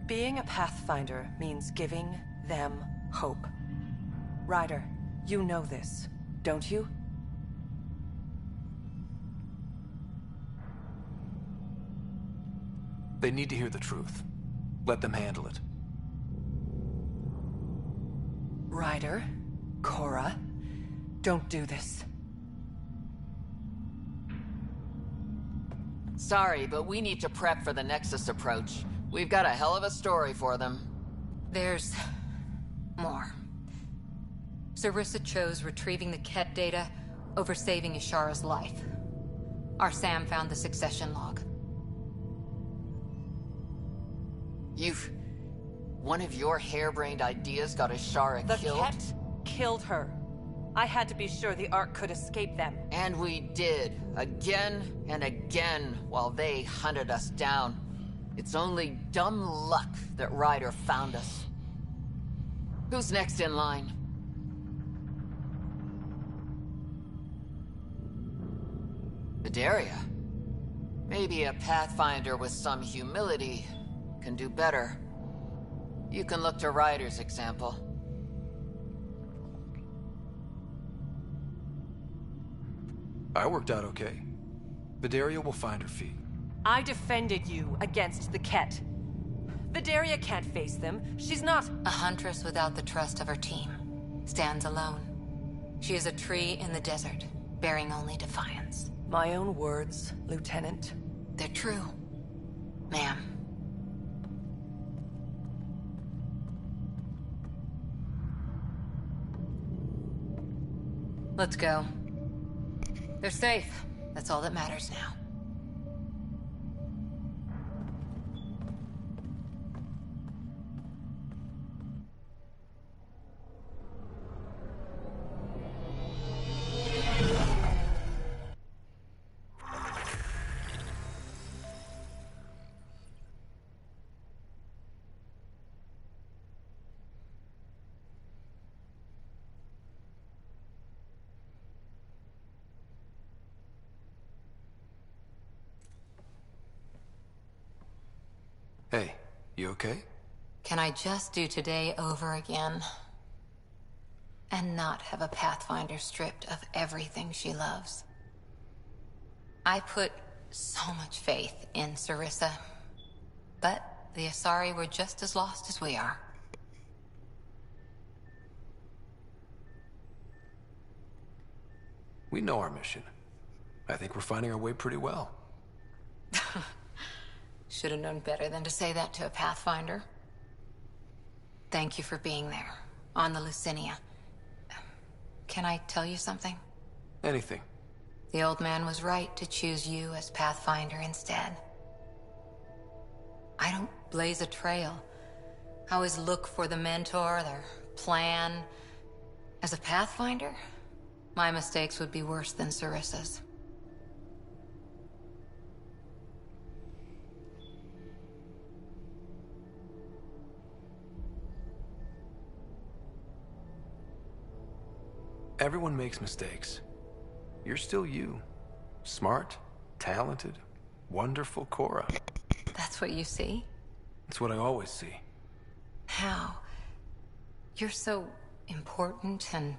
Being a Pathfinder means giving them hope. Ryder, you know this, don't you? They need to hear the truth. Let them handle it. Ryder, Cora, don't do this. Sorry, but we need to prep for the Nexus approach. We've got a hell of a story for them. There's more. Sarissa chose retrieving the Ket data over saving Ashara's life. Our Sam found the succession log. One of your harebrained ideas got Ashara killed? The Ket killed her. I had to be sure the Ark could escape them. And we did. Again and again while they hunted us down. It's only dumb luck that Ryder found us. Who's next in line? Vidaria. Maybe a Pathfinder with some humility can do better. You can look to Ryder's example. I worked out okay. Vidaria will find her feet. I defended you against the Ket. Vidaria can't face them. She's not— A huntress without the trust of her team. Stands alone. She is a tree in the desert, bearing only defiance. My own words, Lieutenant. They're true, ma'am. Let's go. They're safe. That's all that matters now. You okay? Can I just do today over again? And not have a Pathfinder stripped of everything she loves? I put so much faith in Sarissa. But the Asari were just as lost as we are. We know our mission. I think we're finding our way pretty well. Should have known better than to say that to a Pathfinder. Thank you for being there, on the Lucinia. Can I tell you something? Anything. The old man was right to choose you as Pathfinder instead. I don't blaze a trail. I always look for the mentor, their plan. As a Pathfinder, my mistakes would be worse than Sarissa's. Everyone makes mistakes. You're still you. Smart, talented, wonderful Cora. That's what you see? That's what I always see. How? You're so important and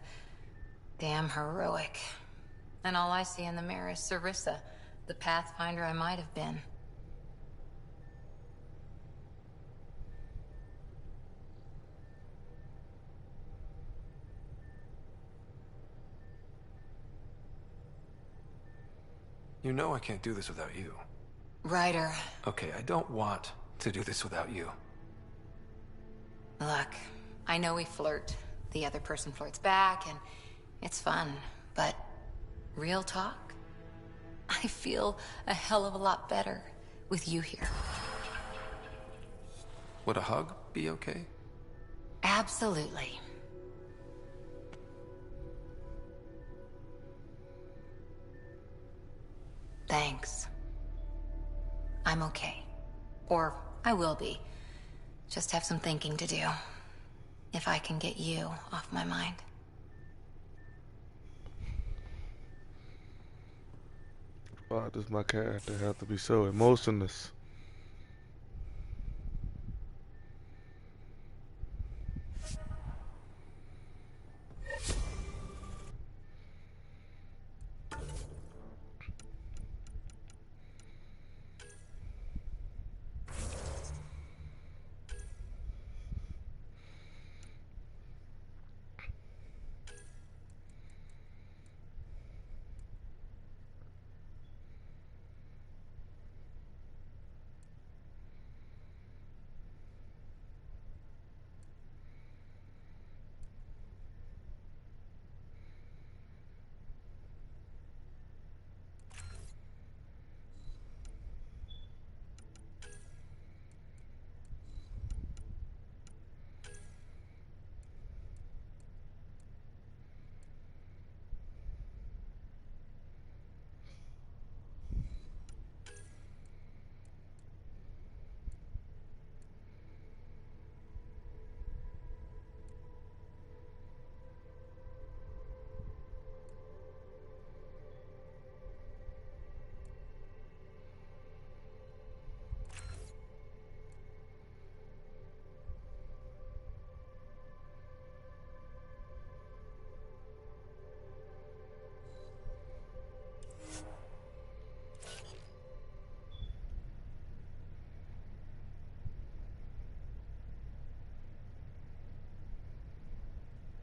damn heroic. And all I see in the mirror is Sarissa, the Pathfinder I might have been. You know I can't do this without you. Ryder. Okay, I don't want to do this without you. Look, I know we flirt. The other person flirts back, and it's fun. But real talk? I feel a hell of a lot better with you here. Would a hug be okay? Absolutely. Thanks. I'm okay. Or I will be. Just have some thinking to do. If I can get you off my mind. Why does my character have to be so emotionless?